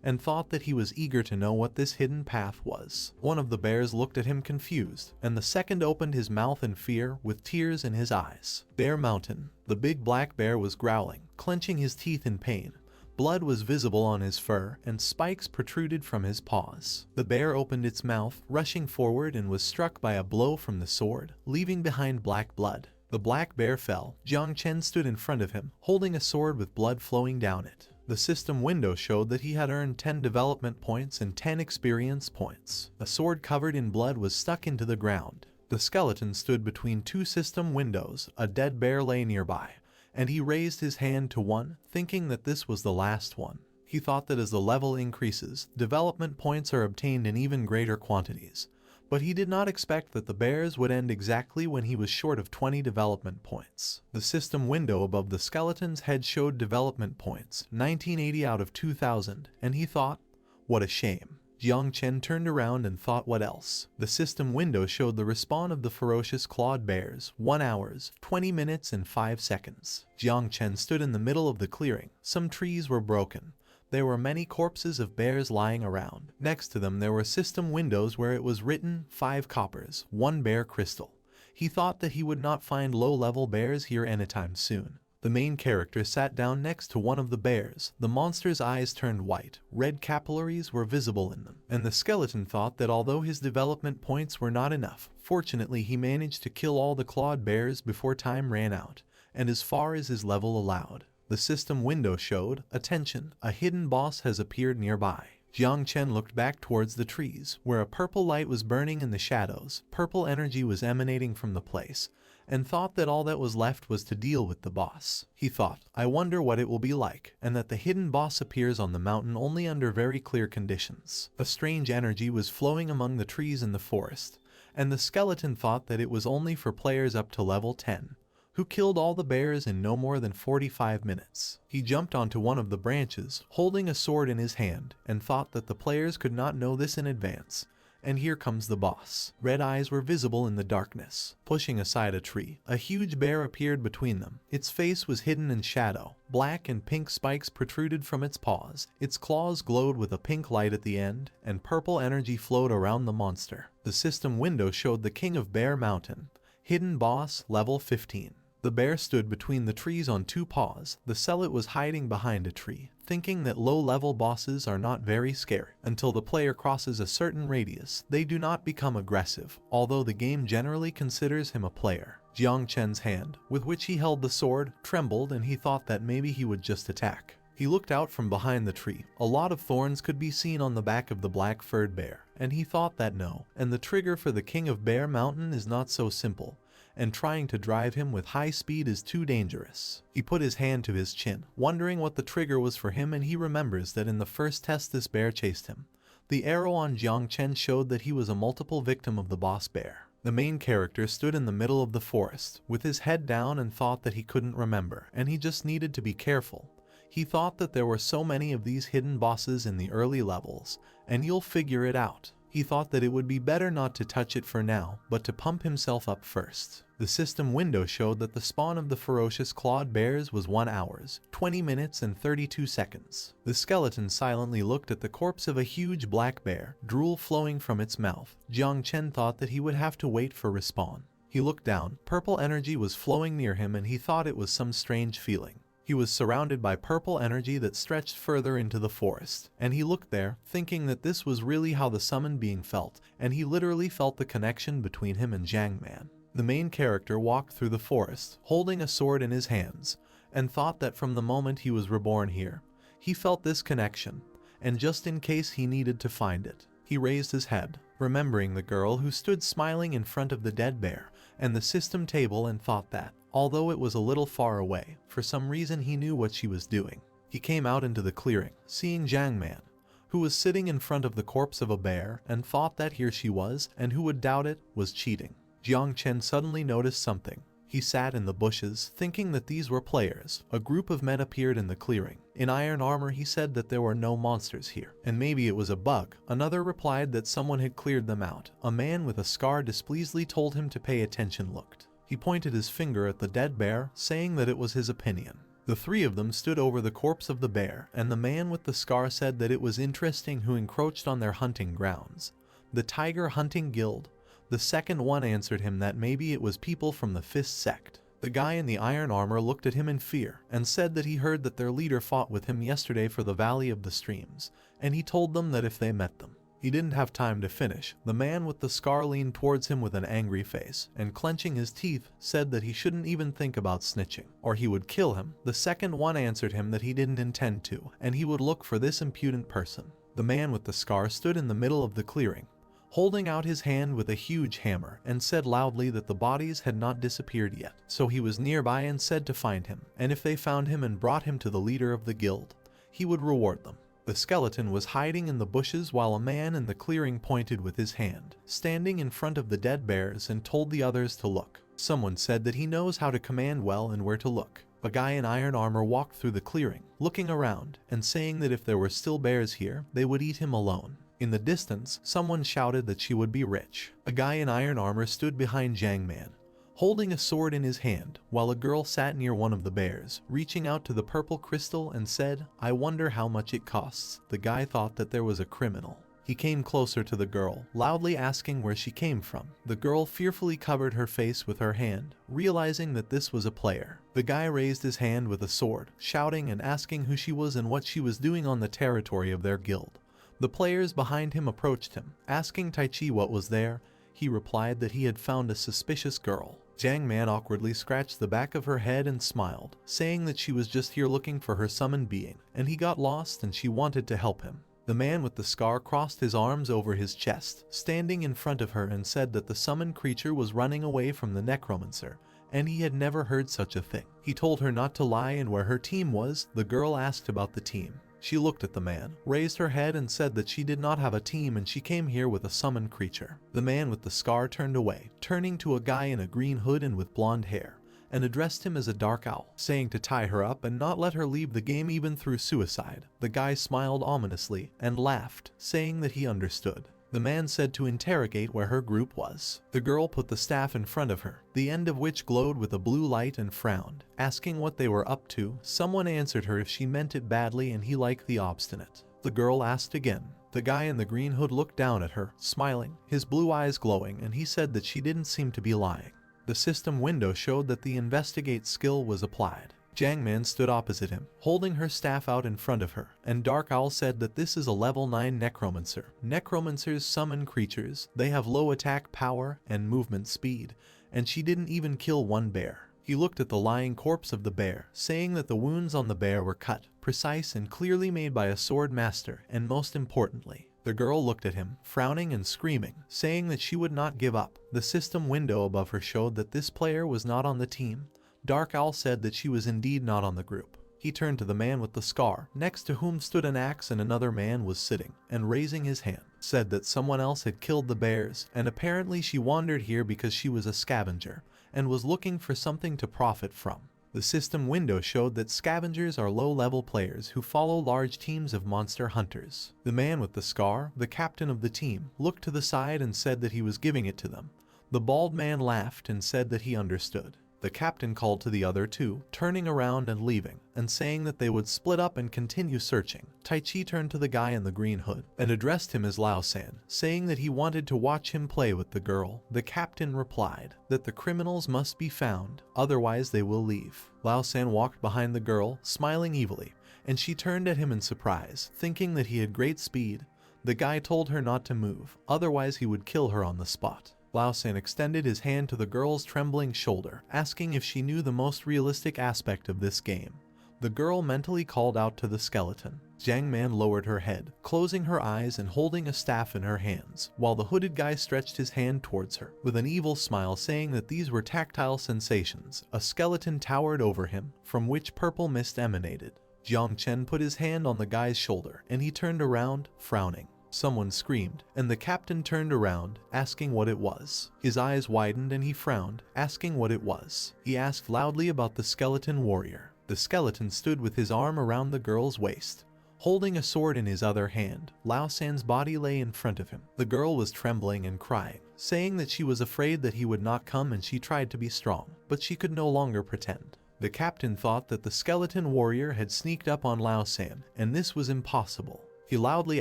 and thought that he was eager to know what this hidden path was. One of the bears looked at him confused, and the second opened his mouth in fear with tears in his eyes. Bear Mountain. The big black bear was growling, clenching his teeth in pain. Blood was visible on his fur, and spikes protruded from his paws. The bear opened its mouth, rushing forward, and was struck by a blow from the sword, leaving behind black blood. The black bear fell. Jiang Chen stood in front of him, holding a sword with blood flowing down it. The system window showed that he had earned 10 development points and 10 experience points. A sword covered in blood was stuck into the ground. The skeleton stood between 2 system windows. A dead bear lay nearby, and he raised his hand to one, thinking that this was the last one. He thought that as the level increases, development points are obtained in even greater quantities. But he did not expect that the bears would end exactly when he was short of 20 development points. The system window above the skeleton's head showed development points, 1980 out of 2000, and he thought, what a shame. Jiang Chen turned around and thought, what else? The system window showed the respawn of the ferocious clawed bears, 1 hour, 20 minutes and 5 seconds. Jiang Chen stood in the middle of the clearing. Some trees were broken. There were many corpses of bears lying around. Next to them there were system windows where it was written 5 coppers, 1 bear crystal. He thought that he would not find low-level bears here anytime soon. The main character sat down next to one of the bears. The monster's eyes turned white, red capillaries were visible in them, and the skeleton thought that although his development points were not enough, fortunately he managed to kill all the clawed bears before time ran out, and as far as his level allowed. The system window showed, attention, a hidden boss has appeared nearby. Jiang Chen looked back towards the trees, where a purple light was burning in the shadows. Purple energy was emanating from the place, and thought that all that was left was to deal with the boss. He thought, I wonder what it will be like, and that the hidden boss appears on the mountain only under very clear conditions. A strange energy was flowing among the trees in the forest, and the skeleton thought that it was only for players up to level 10. Who killed all the bears in no more than 45 minutes. He jumped onto one of the branches, holding a sword in his hand, and thought that the players could not know this in advance. And here comes the boss. Red eyes were visible in the darkness. Pushing aside a tree, a huge bear appeared between them. Its face was hidden in shadow. Black and pink spikes protruded from its paws. Its claws glowed with a pink light at the end, and purple energy flowed around the monster. The system window showed the King of Bear Mountain. Hidden boss, level 15. The bear stood between the trees on 2 paws. The zealot was hiding behind a tree, thinking that low-level bosses are not very scary. Until the player crosses a certain radius, they do not become aggressive, although the game generally considers him a player. Jiang Chen's hand, with which he held the sword, trembled, and he thought that maybe he would just attack. He looked out from behind the tree. A lot of thorns could be seen on the back of the black-furred bear, and he thought that no, and the trigger for the King of Bear Mountain is not so simple, and trying to drive him with high speed is too dangerous. He put his hand to his chin, wondering what the trigger was for him, and he remembers that in the first test this bear chased him. The arrow on Jiang Chen showed that he was a multiple victim of the boss bear. The main character stood in the middle of the forest, with his head down, and thought that he couldn't remember, and he just needed to be careful. He thought that there were so many of these hidden bosses in the early levels, and you'll figure it out. He thought that it would be better not to touch it for now, but to pump himself up first. The system window showed that the spawn of the ferocious clawed bears was 1 hour, 20 minutes and 32 seconds. The skeleton silently looked at the corpse of a huge black bear, drool flowing from its mouth. Jiang Chen thought that he would have to wait for respawn. He looked down. Purple energy was flowing near him, and he thought it was some strange feeling. He was surrounded by purple energy that stretched further into the forest, and he looked there, thinking that this was really how the summoned being felt, and he literally felt the connection between him and Jiang Man. The main character walked through the forest, holding a sword in his hands, and thought that from the moment he was reborn here, he felt this connection, and just in case he needed to find it. He raised his head, remembering the girl who stood smiling in front of the dead bear and the system table, and thought that, although it was a little far away, for some reason he knew what she was doing. He came out into the clearing, seeing Jiang Man, who was sitting in front of the corpse of a bear, and thought that here she was, and who would doubt it, was cheating. Jiang Chen suddenly noticed something. He sat in the bushes, thinking that these were players. A group of men appeared in the clearing. In iron armor, he said that there were no monsters here, and maybe it was a bug. Another replied that someone had cleared them out. A man with a scar displeasantly told him to pay attention. Looked. He pointed his finger at the dead bear, saying that it was his opinion. The three of them stood over the corpse of the bear, and the man with the scar said that it was interesting who encroached on their hunting grounds. The Tiger Hunting Guild. The second one answered him that maybe it was people from the Fist sect. The guy in the iron armor looked at him in fear, and said that he heard that their leader fought with him yesterday for the Valley of the Streams, and he told them that if they met them. He didn't have time to finish. The man with the scar leaned towards him with an angry face, and clenching his teeth, said that he shouldn't even think about snitching, or he would kill him. The second one answered him that he didn't intend to, and he would look for this impudent person. The man with the scar stood in the middle of the clearing, holding out his hand with a huge hammer, and said loudly that the bodies had not disappeared yet. So he was nearby and said to find him, and if they found him and brought him to the leader of the guild, he would reward them. The skeleton was hiding in the bushes while a man in the clearing pointed with his hand, standing in front of the dead bears, and told the others to look. Someone said that he knows how to command well and where to look. A guy in iron armor walked through the clearing, looking around, and saying that if there were still bears here, they would eat him alone. In the distance, someone shouted that she would be rich. A guy in iron armor stood behind Jiang Man, holding a sword in his hand, while a girl sat near one of the bears, reaching out to the purple crystal and said, "I wonder how much it costs." The guy thought that there was a criminal. He came closer to the girl, loudly asking where she came from. The girl fearfully covered her face with her hand, realizing that this was a player. The guy raised his hand with a sword, shouting and asking who she was and what she was doing on the territory of their guild. The players behind him approached him, asking Tai Chi what was there. He replied that he had found a suspicious girl. Jiang Man awkwardly scratched the back of her head and smiled, saying that she was just here looking for her summoned being, and he got lost and she wanted to help him. The man with the scar crossed his arms over his chest, standing in front of her, and said that the summoned creature was running away from the Necromancer, and he had never heard such a thing. He told her not to lie and where her team was. The girl asked about the team. She looked at the man, raised her head, and said that she did not have a team and she came here with a summoned creature. The man with the scar turned away, turning to a guy in a green hood and with blonde hair, and addressed him as a dark owl, saying to tie her up and not let her leave the game even through suicide. The guy smiled ominously and laughed, saying that he understood. The man said to interrogate where her group was. The girl put the staff in front of her, the end of which glowed with a blue light, and frowned, asking what they were up to. Someone answered her if she meant it badly, and he liked the obstinate. The girl asked again. The guy in the green hood looked down at her, smiling, his blue eyes glowing, and he said that she didn't seem to be lying. The system window showed that the investigate skill was applied. Jiang Man stood opposite him, holding her staff out in front of her, and Dark Owl said that this is a level 9 Necromancer. Necromancers summon creatures, they have low attack power and movement speed, and she didn't even kill one bear. He looked at the lying corpse of the bear, saying that the wounds on the bear were cut, precise and clearly made by a sword master, and most importantly, the girl looked at him, frowning and screaming, saying that she would not give up. The system window above her showed that this player was not on the team. Dark Owl said that she was indeed not on the group. He turned to the man with the scar, next to whom stood an axe, and another man was sitting, and raising his hand, said that someone else had killed the bears, and apparently she wandered here because she was a scavenger, and was looking for something to profit from. The system window showed that scavengers are low-level players who follow large teams of monster hunters. The man with the scar, the captain of the team, looked to the side and said that he was giving it to them. The bald man laughed and said that he understood. The captain called to the other two, turning around and leaving, and saying that they would split up and continue searching. Tai Chi turned to the guy in the green hood, and addressed him as Lao San, saying that he wanted to watch him play with the girl. The captain replied that the criminals must be found, otherwise they will leave. Lao San walked behind the girl, smiling evilly, and she turned at him in surprise, thinking that he had great speed. The guy told her not to move, otherwise he would kill her on the spot. Lao San extended his hand to the girl's trembling shoulder, asking if she knew the most realistic aspect of this game. The girl mentally called out to the skeleton, Jiang Man lowered her head, closing her eyes and holding a staff in her hands, while the hooded guy stretched his hand towards her, with an evil smile saying that these were tactile sensations. A skeleton towered over him, from which purple mist emanated. Jiang Chen put his hand on the guy's shoulder, and he turned around, frowning. Someone screamed, and the captain turned around, asking what it was. His eyes widened and he frowned, asking what it was. He asked loudly about the skeleton warrior. The skeleton stood with his arm around the girl's waist. Holding a sword in his other hand, Lao San's body lay in front of him. The girl was trembling and crying, saying that she was afraid that he would not come, and she tried to be strong, but she could no longer pretend. The captain thought that the skeleton warrior had sneaked up on Lao San, and this was impossible. He loudly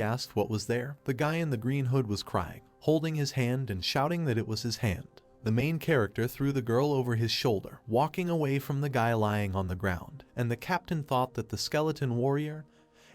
asked what was there. The guy in the green hood was crying, holding his hand and shouting that it was his hand. The main character threw the girl over his shoulder, walking away from the guy lying on the ground, and the captain thought that the skeleton warrior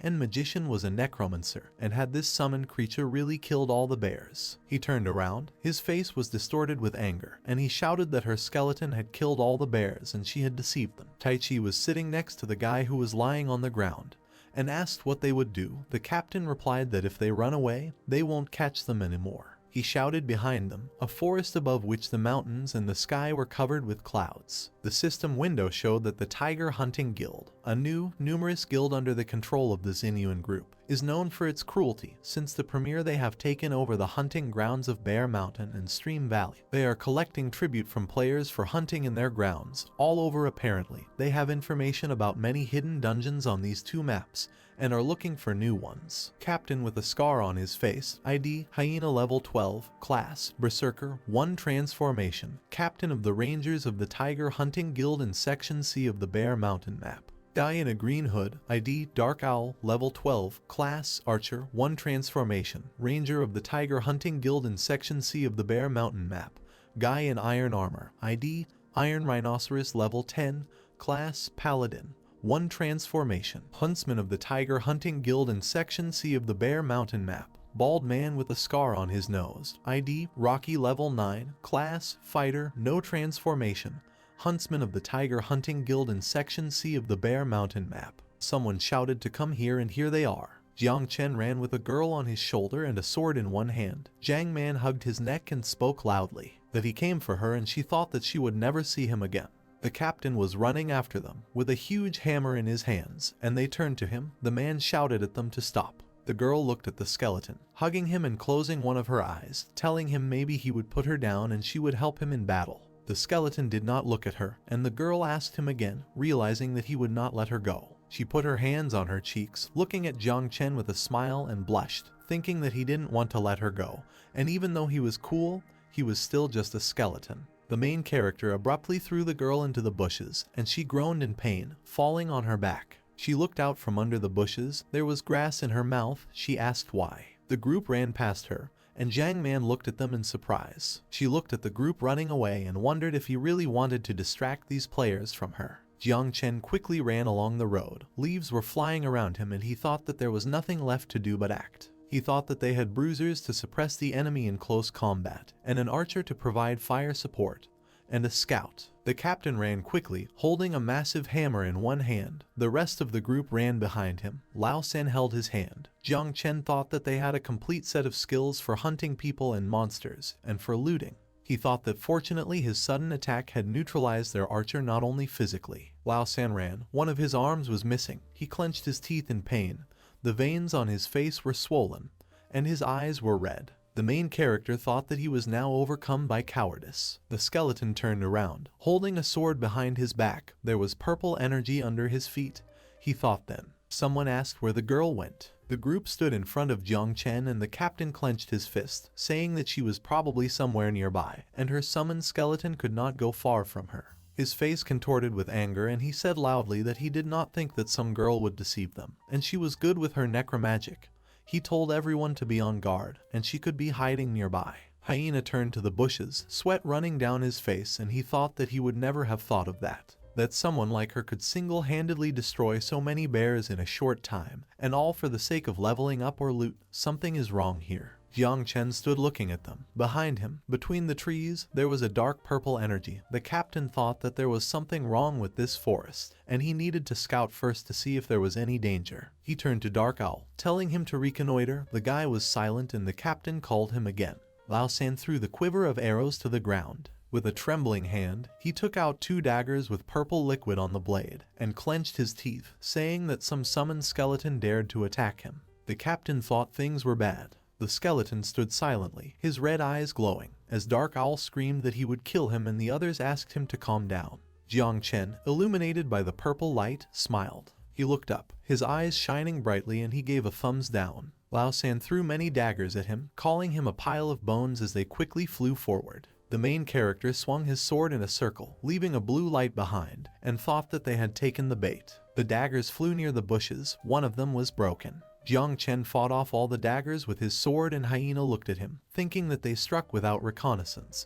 and magician was a necromancer, and had this summoned creature really killed all the bears. He turned around, his face was distorted with anger, and he shouted that her skeleton had killed all the bears and she had deceived them. Tai Chi was sitting next to the guy who was lying on the ground, and asked what they would do. The captain replied that if they run away, they won't catch them anymore. He shouted behind them, a forest above which the mountains and the sky were covered with clouds. The system window showed that the Tiger Hunting Guild, a new, numerous guild under the control of the Xinyuan group, is known for its cruelty. Since the premiere, they have taken over the hunting grounds of Bear Mountain and Stream Valley. They are collecting tribute from players for hunting in their grounds, all over apparently. They have information about many hidden dungeons on these two maps, and are looking for new ones. Captain with a scar on his face, ID, Hyena level 12, class, Berserker, 1 transformation, captain of the Rangers of the Tiger Hunting Guild in Section C of the Bear Mountain map. Guy in a green hood, ID, Dark Owl, level 12, class, Archer, 1 transformation, Ranger of the Tiger Hunting Guild in Section C of the Bear Mountain map. Guy in iron armor, ID, Iron Rhinoceros, level 10, class, Paladin, 1 transformation, Huntsman of the Tiger Hunting Guild in Section C of the Bear Mountain map. Bald man with a scar on his nose, ID, Rocky level 9, class, Fighter, no transformation, Huntsman of the Tiger Hunting Guild in Section C of the Bear Mountain map. Someone shouted to come here, and here they are. Jiang Chen ran with a girl on his shoulder and a sword in one hand. Jiang Man hugged his neck and spoke loudly that he came for her, and she thought that she would never see him again. The captain was running after them, with a huge hammer in his hands, and they turned to him. The man shouted at them to stop. The girl looked at the skeleton, hugging him and closing one of her eyes, telling him maybe he would put her down and she would help him in battle. The skeleton did not look at her, and the girl asked him again, realizing that he would not let her go. She put her hands on her cheeks, looking at Jiang Chen with a smile, and blushed, thinking that he didn't want to let her go, and even though he was cool, he was still just a skeleton. The main character abruptly threw the girl into the bushes, and she groaned in pain, falling on her back. She looked out from under the bushes. There was grass in her mouth. She asked why. The group ran past her, and Jiang Man looked at them in surprise. She looked at the group running away and wondered if he really wanted to distract these players from her. Jiang Chen quickly ran along the road. Leaves were flying around him, and he thought that there was nothing left to do but act. He thought that they had bruisers to suppress the enemy in close combat, and an archer to provide fire support, and a scout. The captain ran quickly, holding a massive hammer in one hand. The rest of the group ran behind him. Lao San held his hand. Jiang Chen thought that they had a complete set of skills for hunting people and monsters, and for looting. He thought that fortunately his sudden attack had neutralized their archer not only physically. Lao San ran. One of his arms was missing. He clenched his teeth in pain. The veins on his face were swollen, and his eyes were red. The main character thought that he was now overcome by cowardice. The skeleton turned around, holding a sword behind his back. There was purple energy under his feet. He thought then. Someone asked where the girl went. The group stood in front of Jiang Chen, and the captain clenched his fist, saying that she was probably somewhere nearby, and her summoned skeleton could not go far from her. His face contorted with anger, and he said loudly that he did not think that some girl would deceive them, and she was good with her necromagic. He told everyone to be on guard, and she could be hiding nearby. Hyena turned to the bushes, sweat running down his face, and he thought that he would never have thought of that. That someone like her could single-handedly destroy so many bears in a short time, and all for the sake of leveling up or loot. Something is wrong here. Jiang Chen stood looking at them. Behind him, between the trees, there was a dark purple energy. The captain thought that there was something wrong with this forest, and he needed to scout first to see if there was any danger. He turned to Dark Owl, telling him to reconnoiter. The guy was silent and the captain called him again. Lao San threw the quiver of arrows to the ground. With a trembling hand, he took out 2 daggers with purple liquid on the blade, and clenched his teeth, saying that some summoned skeleton dared to attack him. The captain thought things were bad. The skeleton stood silently, his red eyes glowing, as Dark Owl screamed that he would kill him and the others asked him to calm down. Jiang Chen, illuminated by the purple light, smiled. He looked up, his eyes shining brightly, and he gave a thumbs down. Lao San threw many daggers at him, calling him a pile of bones as they quickly flew forward. The main character swung his sword in a circle, leaving a blue light behind, and thought that they had taken the bait. The daggers flew near the bushes, one of them was broken. Jiang Chen fought off all the daggers with his sword and Hyena looked at him, thinking that they struck without reconnaissance.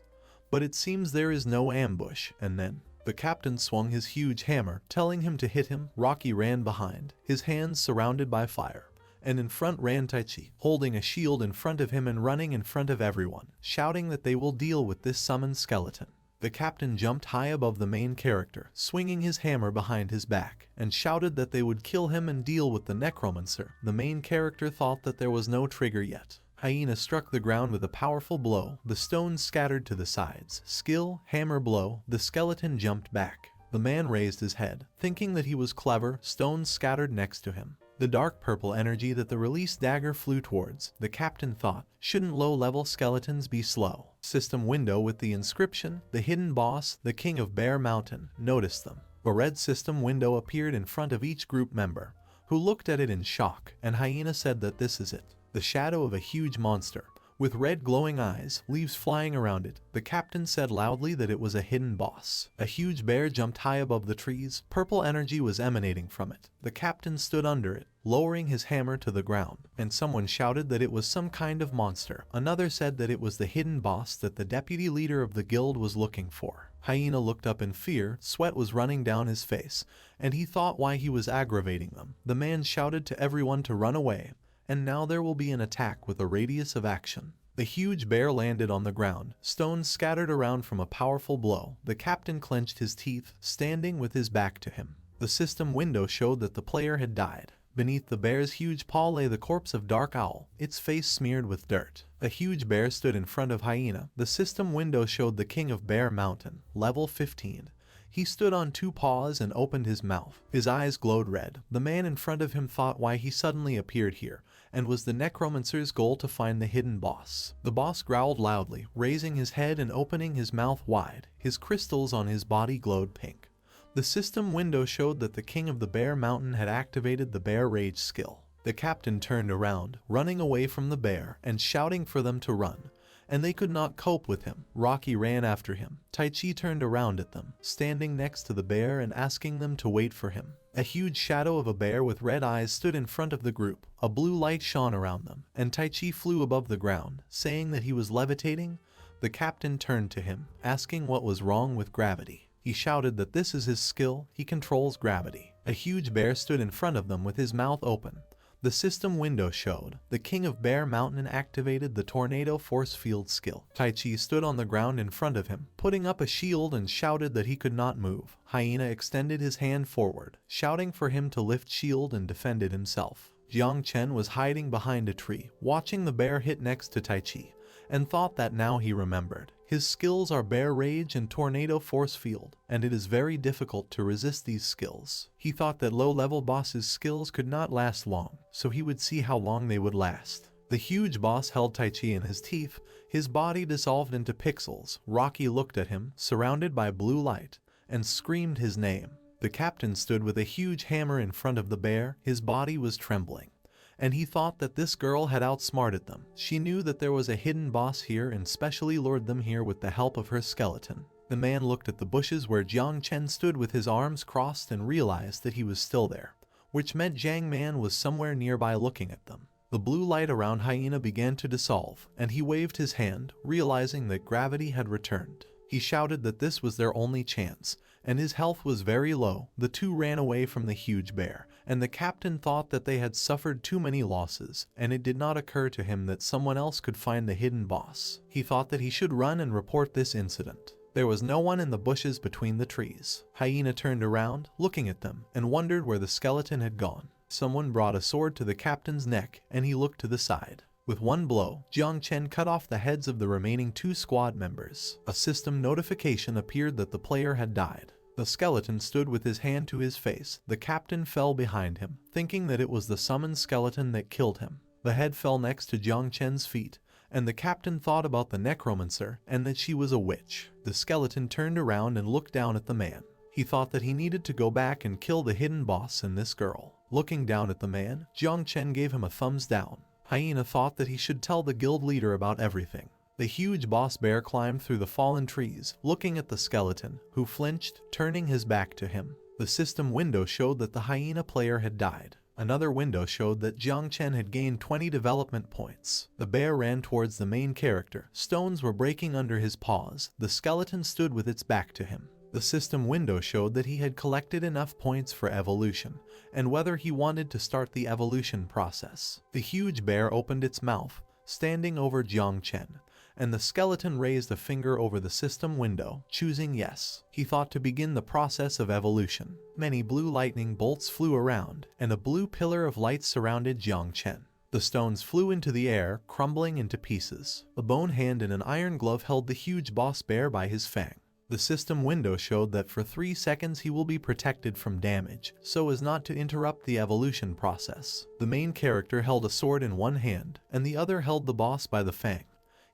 But it seems there is no ambush, and then the captain swung his huge hammer, telling him to hit him. Rocky ran behind, his hands surrounded by fire. And in front ran Taichi, holding a shield in front of him and running in front of everyone, shouting that they will deal with this summoned skeleton. The captain jumped high above the main character, swinging his hammer behind his back, and shouted that they would kill him and deal with the Necromancer. The main character thought that there was no trigger yet. Hyena struck the ground with a powerful blow. The stones scattered to the sides. Skill, hammer blow, the skeleton jumped back. The man raised his head, thinking that he was clever. Stones scattered next to him. The dark purple energy that the released dagger flew towards, the captain thought, shouldn't low-level skeletons be slow? System window with the inscription, the hidden boss, the king of Bear Mountain, noticed them. A red system window appeared in front of each group member, who looked at it in shock, and Hyena said that this is it. The shadow of a huge monster, with red glowing eyes, leaves flying around it. The captain said loudly that it was a hidden boss. A huge bear jumped high above the trees. Purple energy was emanating from it. The captain stood under it, lowering his hammer to the ground, and someone shouted that it was some kind of monster. Another said that it was the hidden boss that the deputy leader of the guild was looking for. Hyena looked up in fear. Sweat was running down his face, and he thought why he was aggravating them. The man shouted to everyone to run away. And now there will be an attack with a radius of action. The huge bear landed on the ground, stones scattered around from a powerful blow. The captain clenched his teeth, standing with his back to him. The system window showed that the player had died. Beneath the bear's huge paw lay the corpse of Dark Owl, its face smeared with dirt. A huge bear stood in front of Hyena. The system window showed the king of Bear Mountain, level 15. He stood on 2 paws and opened his mouth. His eyes glowed red. The man in front of him thought why he suddenly appeared here, and was the Necromancer's goal to find the hidden boss. The boss growled loudly, raising his head and opening his mouth wide. His crystals on his body glowed pink. The system window showed that the king of the Bear Mountain had activated the Bear Rage skill. The captain turned around, running away from the bear, and shouting for them to run. And they could not cope with him. Rocky ran after him. Taichi turned around at them, standing next to the bear and asking them to wait for him. A huge shadow of a bear with red eyes stood in front of the group. A blue light shone around them, and Taichi flew above the ground, saying that he was levitating. The captain turned to him, asking what was wrong with gravity. He shouted that this is his skill, he controls gravity. A huge bear stood in front of them with his mouth open. The system window showed the king of Bear Mountain activated the tornado force field skill. Taichi stood on the ground in front of him, putting up a shield, and shouted that he could not move. Hyena extended his hand forward, shouting for him to lift shield and defended himself. Jiang Chen was hiding behind a tree, watching the bear hit next to Taichi, and thought that now he remembered. His skills are Bear Rage and Tornado Force Field, and it is very difficult to resist these skills. He thought that low-level boss's skills could not last long, so he would see how long they would last. The huge boss held Taichi in his teeth, his body dissolved into pixels. Rocky looked at him, surrounded by blue light, and screamed his name. The captain stood with a huge hammer in front of the bear, his body was trembling. And he thought that this girl had outsmarted them. She knew that there was a hidden boss here and specially lured them here with the help of her skeleton. The man looked at the bushes where Jiang Chen stood with his arms crossed and realized that he was still there, which meant Jiang Man was somewhere nearby looking at them. The blue light around Hyena began to dissolve, and he waved his hand, realizing that gravity had returned. He shouted that this was their only chance, and his health was very low. The two ran away from the huge bear, and the captain thought that they had suffered too many losses, and it did not occur to him that someone else could find the hidden boss. He thought that he should run and report this incident. There was no one in the bushes between the trees. Hyena turned around, looking at them, and wondered where the skeleton had gone. Someone brought a sword to the captain's neck, and he looked to the side. With one blow, Jiang Chen cut off the heads of the remaining 2 squad members. A system notification appeared that the player had died. The skeleton stood with his hand to his face. The captain fell behind him, thinking that it was the summoned skeleton that killed him. The head fell next to Jiang Chen's feet, and the captain thought about the Necromancer and that she was a witch. The skeleton turned around and looked down at the man. He thought that he needed to go back and kill the hidden boss and this girl. Looking down at the man, Jiang Chen gave him a thumbs down. Hyena thought that he should tell the guild leader about everything. The huge boss bear climbed through the fallen trees, looking at the skeleton, who flinched, turning his back to him. The system window showed that the hyena player had died. Another window showed that Jiang Chen had gained 20 development points. The bear ran towards the main character. Stones were breaking under his paws. The skeleton stood with its back to him. The system window showed that he had collected enough points for evolution, and whether he wanted to start the evolution process. The huge bear opened its mouth, standing over Jiang Chen, and the skeleton raised a finger over the system window, choosing yes. He thought to begin the process of evolution. Many blue lightning bolts flew around, and a blue pillar of light surrounded Jiang Chen. The stones flew into the air, crumbling into pieces. A bone hand and an iron glove held the huge boss bear by his fang. The system window showed that for 3 seconds he will be protected from damage, so as not to interrupt the evolution process. The main character held a sword in one hand, and the other held the boss by the fang.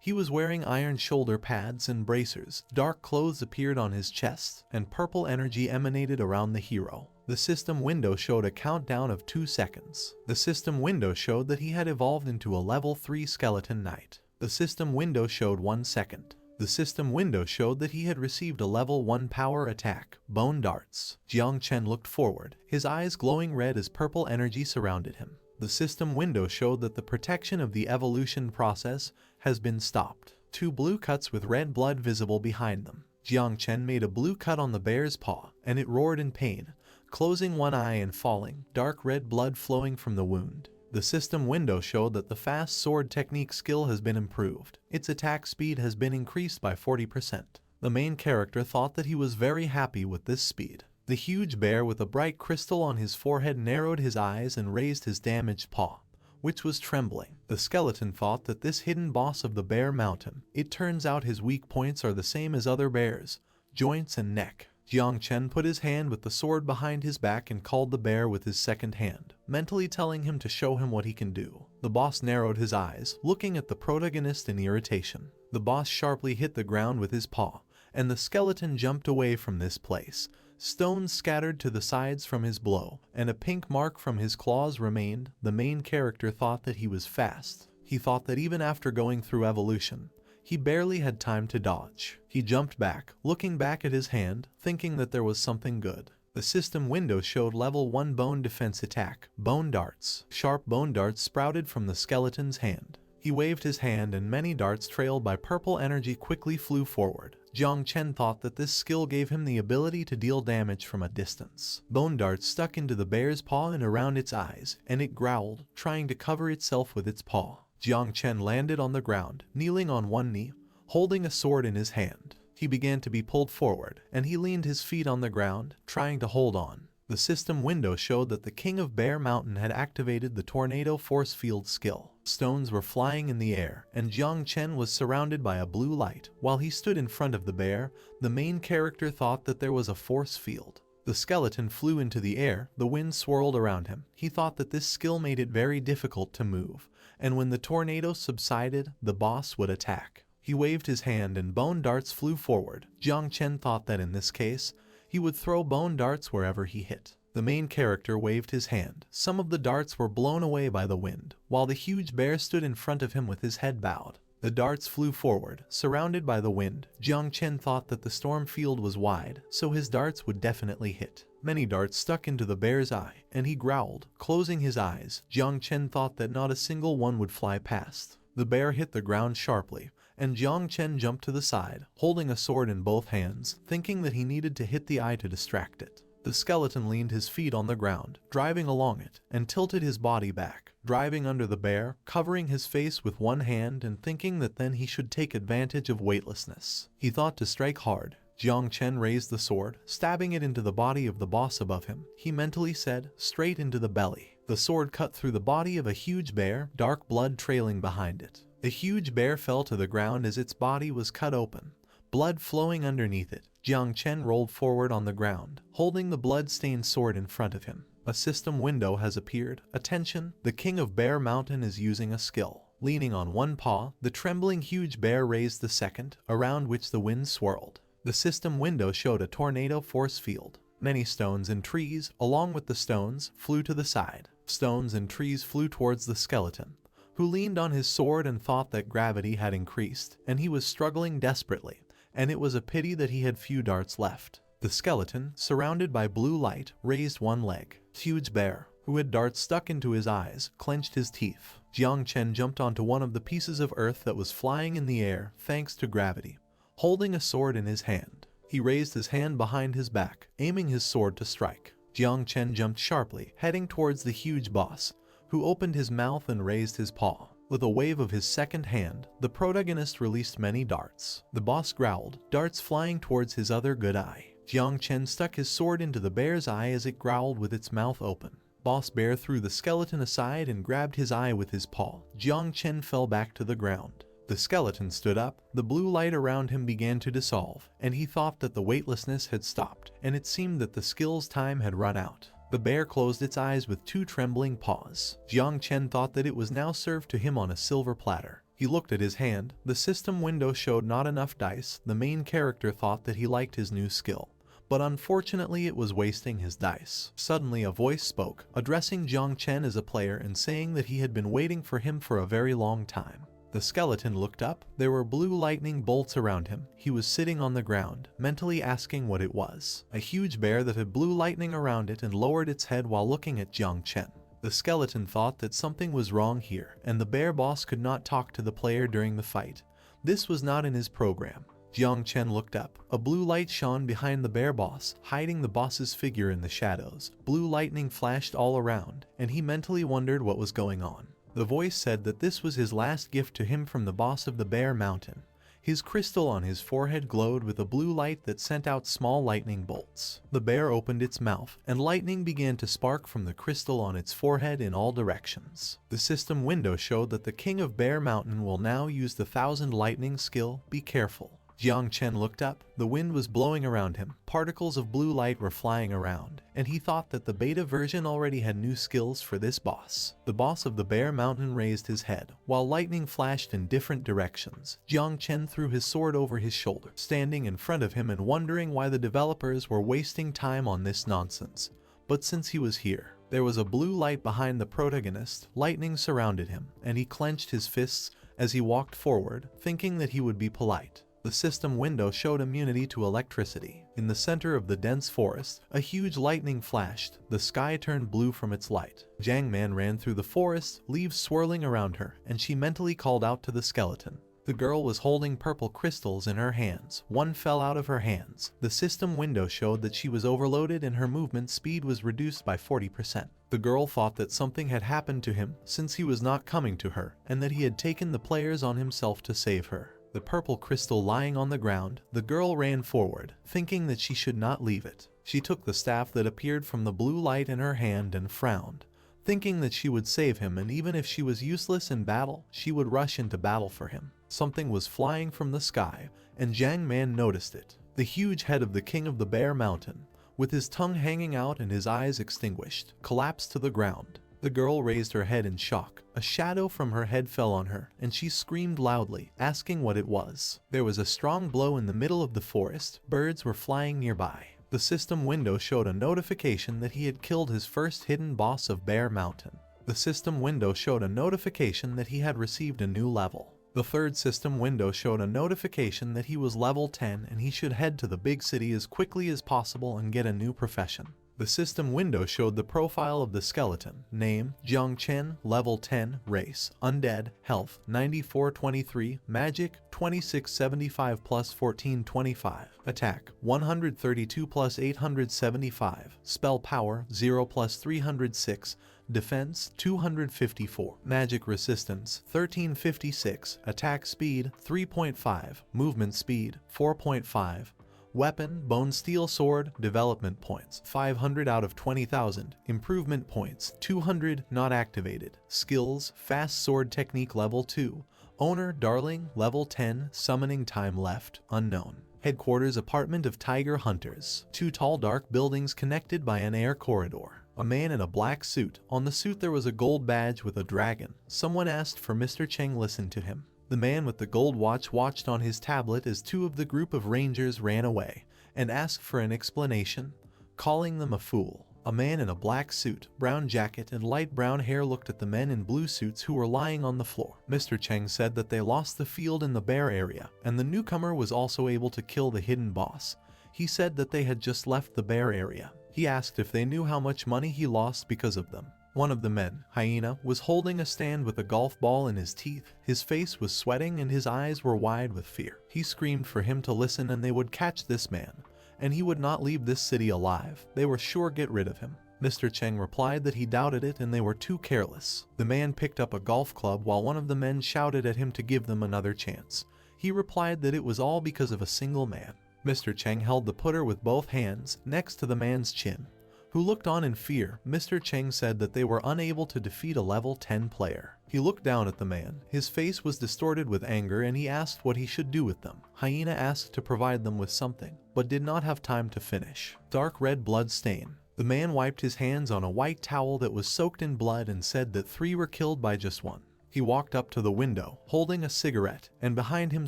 He was wearing iron shoulder pads and bracers. Dark clothes appeared on his chest, and purple energy emanated around the hero. The system window showed a countdown of 2 seconds. The system window showed that he had evolved into a level 3 skeleton knight. The system window showed 1 second. The system window showed that he had received a level 1 power attack, Bone Darts. Jiang Chen looked forward, his eyes glowing red as purple energy surrounded him. The system window showed that the protection of the evolution process has been stopped. 2 blue cuts with red blood visible behind them. Jiang Chen made a blue cut on the bear's paw, and it roared in pain, closing one eye and falling, dark red blood flowing from the wound. The system window showed that the fast sword technique skill has been improved. Its attack speed has been increased by 40%. The main character thought that he was very happy with this speed. The huge bear with a bright crystal on his forehead narrowed his eyes and raised his damaged paw, which was trembling. The skeleton thought that this hidden boss of the bear mountain. It turns out his weak points are the same as other bears, joints and neck. Jiang Chen put his hand with the sword behind his back and called the bear with his second hand, mentally telling him to show him what he can do. The boss narrowed his eyes, looking at the protagonist in irritation. The boss sharply hit the ground with his paw, and the skeleton jumped away from this place. Stones scattered to the sides from his blow, and a pink mark from his claws remained. The main character thought that he was fast. He thought that even after going through evolution, he barely had time to dodge. He jumped back, looking back at his hand, thinking that there was something good. The system window showed level 1 bone defense attack, Bone Darts. Sharp bone darts sprouted from the skeleton's hand. He waved his hand and many darts trailed by purple energy quickly flew forward. Jiang Chen thought that this skill gave him the ability to deal damage from a distance. Bone darts stuck into the bear's paw and around its eyes, and it growled, trying to cover itself with its paw. Jiang Chen landed on the ground, kneeling on one knee, holding a sword in his hand. He began to be pulled forward, and he leaned his feet on the ground, trying to hold on. The system window showed that the King of Bear Mountain had activated the Tornado Force Field skill. Stones were flying in the air, and Jiang Chen was surrounded by a blue light. While he stood in front of the bear, the main character thought that there was a force field. The skeleton flew into the air, the wind swirled around him. He thought that this skill made it very difficult to move, and when the tornado subsided, the boss would attack. He waved his hand and bone darts flew forward. Jiang Chen thought that in this case, he would throw bone darts wherever he hit. The main character waved his hand. Some of the darts were blown away by the wind, while the huge bear stood in front of him with his head bowed. The darts flew forward, surrounded by the wind. Jiang Chen thought that the storm field was wide, so his darts would definitely hit. Many darts stuck into the bear's eye, and he growled, closing his eyes. Jiang Chen thought that not a single one would fly past. The bear hit the ground sharply, and Jiang Chen jumped to the side, holding a sword in both hands, thinking that he needed to hit the eye to distract it. The skeleton leaned his feet on the ground, driving along it, and tilted his body back, driving under the bear, covering his face with one hand and thinking that then he should take advantage of weightlessness. He thought to strike hard. Jiang Chen raised the sword, stabbing it into the body of the boss above him. He mentally said, straight into the belly. The sword cut through the body of a huge bear, dark blood trailing behind it. The huge bear fell to the ground as its body was cut open, blood flowing underneath it. Jiang Chen rolled forward on the ground, holding the blood-stained sword in front of him. A system window has appeared. Attention, the King of Bear Mountain is using a skill. Leaning on one paw, the trembling huge bear raised the second, around which the wind swirled. The system window showed a tornado force field. Many stones and trees, along with the stones, flew to the side. Stones and trees flew towards the skeleton, who leaned on his sword and thought that gravity had increased, and he was struggling desperately, and it was a pity that he had few darts left. The skeleton, surrounded by blue light, raised one leg. Huge bear, who had darts stuck into his eyes, clenched his teeth. Jiang Chen jumped onto one of the pieces of earth that was flying in the air thanks to gravity, holding a sword in his hand. He raised his hand behind his back, aiming his sword to strike. Jiang Chen jumped sharply, heading towards the huge boss, who opened his mouth and raised his paw. With a wave of his second hand, the protagonist released many darts. The boss growled, darts flying towards his other good eye. Jiang Chen stuck his sword into the bear's eye as it growled with its mouth open. Boss bear threw the skeleton aside and grabbed his eye with his paw. Jiang Chen fell back to the ground. The skeleton stood up, the blue light around him began to dissolve, and he thought that the weightlessness had stopped, and it seemed that the skill's time had run out. The bear closed its eyes with two trembling paws. Jiang Chen thought that it was now served to him on a silver platter. He looked at his hand. The system window showed not enough dice. The main character thought that he liked his new skill, but unfortunately it was wasting his dice. Suddenly a voice spoke, addressing Jiang Chen as a player and saying that he had been waiting for him for a very long time. The skeleton looked up. There were blue lightning bolts around him. He was sitting on the ground, mentally asking what it was. A huge bear that had blue lightning around it and lowered its head while looking at Jiang Chen. The skeleton thought that something was wrong here, and the bear boss could not talk to the player during the fight. This was not in his program. Jiang Chen looked up. A blue light shone behind the bear boss, hiding the boss's figure in the shadows. Blue lightning flashed all around, and he mentally wondered what was going on. The voice said that this was his last gift to him from the boss of the Bear Mountain. His crystal on his forehead glowed with a blue light that sent out small lightning bolts. The bear opened its mouth, and lightning began to spark from the crystal on its forehead in all directions. The system window showed that the King of Bear Mountain will now use the 1000 lightning skill. Be careful. Jiang Chen looked up. The wind was blowing around him. Particles of blue light were flying around, and he thought that the beta version already had new skills for this boss. The boss of the Bear Mountain raised his head, while lightning flashed in different directions. Jiang Chen threw his sword over his shoulder, standing in front of him and wondering why the developers were wasting time on this nonsense. But since he was here, there was a blue light behind the protagonist. Lightning surrounded him, and he clenched his fists as he walked forward, thinking that he would be polite. The system window showed immunity to electricity. In the center of the dense forest, a huge lightning flashed. The sky turned blue from its light. Jiang Man ran through the forest, leaves swirling around her, and she mentally called out to the skeleton. The girl was holding purple crystals in her hands. One fell out of her hands. The system window showed that she was overloaded and her movement speed was reduced by 40%. The girl thought that something had happened to him since he was not coming to her, and that he had taken the players on himself to save her. The purple crystal lying on the ground, the girl ran forward, thinking that she should not leave it. She took the staff that appeared from the blue light in her hand and frowned, thinking that she would save him, and even if she was useless in battle, she would rush into battle for him. Something was flying from the sky, and Jiang Man noticed it. The huge head of the King of the Bear Mountain, with his tongue hanging out and his eyes extinguished, collapsed to the ground. The girl raised her head in shock. A shadow from her head fell on her, and she screamed loudly, asking what it was. There was a strong blow in the middle of the forest. Birds were flying nearby. The system window showed a notification that he had killed his first hidden boss of Bear Mountain. The system window showed a notification that he had received a new level. The third system window showed a notification that he was level 10 and he should head to the big city as quickly as possible and get a new profession. The system window showed the profile of the skeleton. Name, Jiang Chen, level 10, race, undead, health, 9423, magic, 2675 plus 1425, attack, 132 plus 875, spell power, 0 plus 306, defense, 254, magic resistance, 1356, attack speed, 3.5, movement speed, 4.5, weapon, bone steel sword, development points, 500 out of 20,000, improvement points, 200, not activated, skills, fast sword technique level 2, owner, darling, level 10, summoning time left, unknown. Headquarters apartment of Tiger Hunters, 2 tall dark buildings connected by an air corridor. A man in a black suit. On the suit there was a gold badge with a dragon. Someone asked for Mr. Cheng listened to him. The man with the gold watch watched on his tablet as 2 of the group of rangers ran away and asked for an explanation, calling them a fool. A man in a black suit, brown jacket and light brown hair looked at the men in blue suits who were lying on the floor. Mr. Cheng said that they lost the field in the bear area and the newcomer was also able to kill the hidden boss. He said that they had just left the bear area. He asked if they knew how much money he lost because of them. One of the men, Hyena, was holding a stand with a golf ball in his teeth. His face was sweating and his eyes were wide with fear. He screamed for him to listen and they would catch this man, and he would not leave this city alive. They were sure get rid of him. Mr. Cheng replied that he doubted it and they were too careless. The man picked up a golf club while one of the men shouted at him to give them another chance. He replied that it was all because of a single man. Mr. Cheng held the putter with both hands next to the man's chin, who looked on in fear. Mr. Cheng said that they were unable to defeat a level 10 player. He looked down at the man. His face was distorted with anger and he asked what he should do with them. Hyena asked to provide them with something, but did not have time to finish. Dark red blood stain. The man wiped his hands on a white towel that was soaked in blood and said that 3 were killed by just 1. He walked up to the window, holding a cigarette, and behind him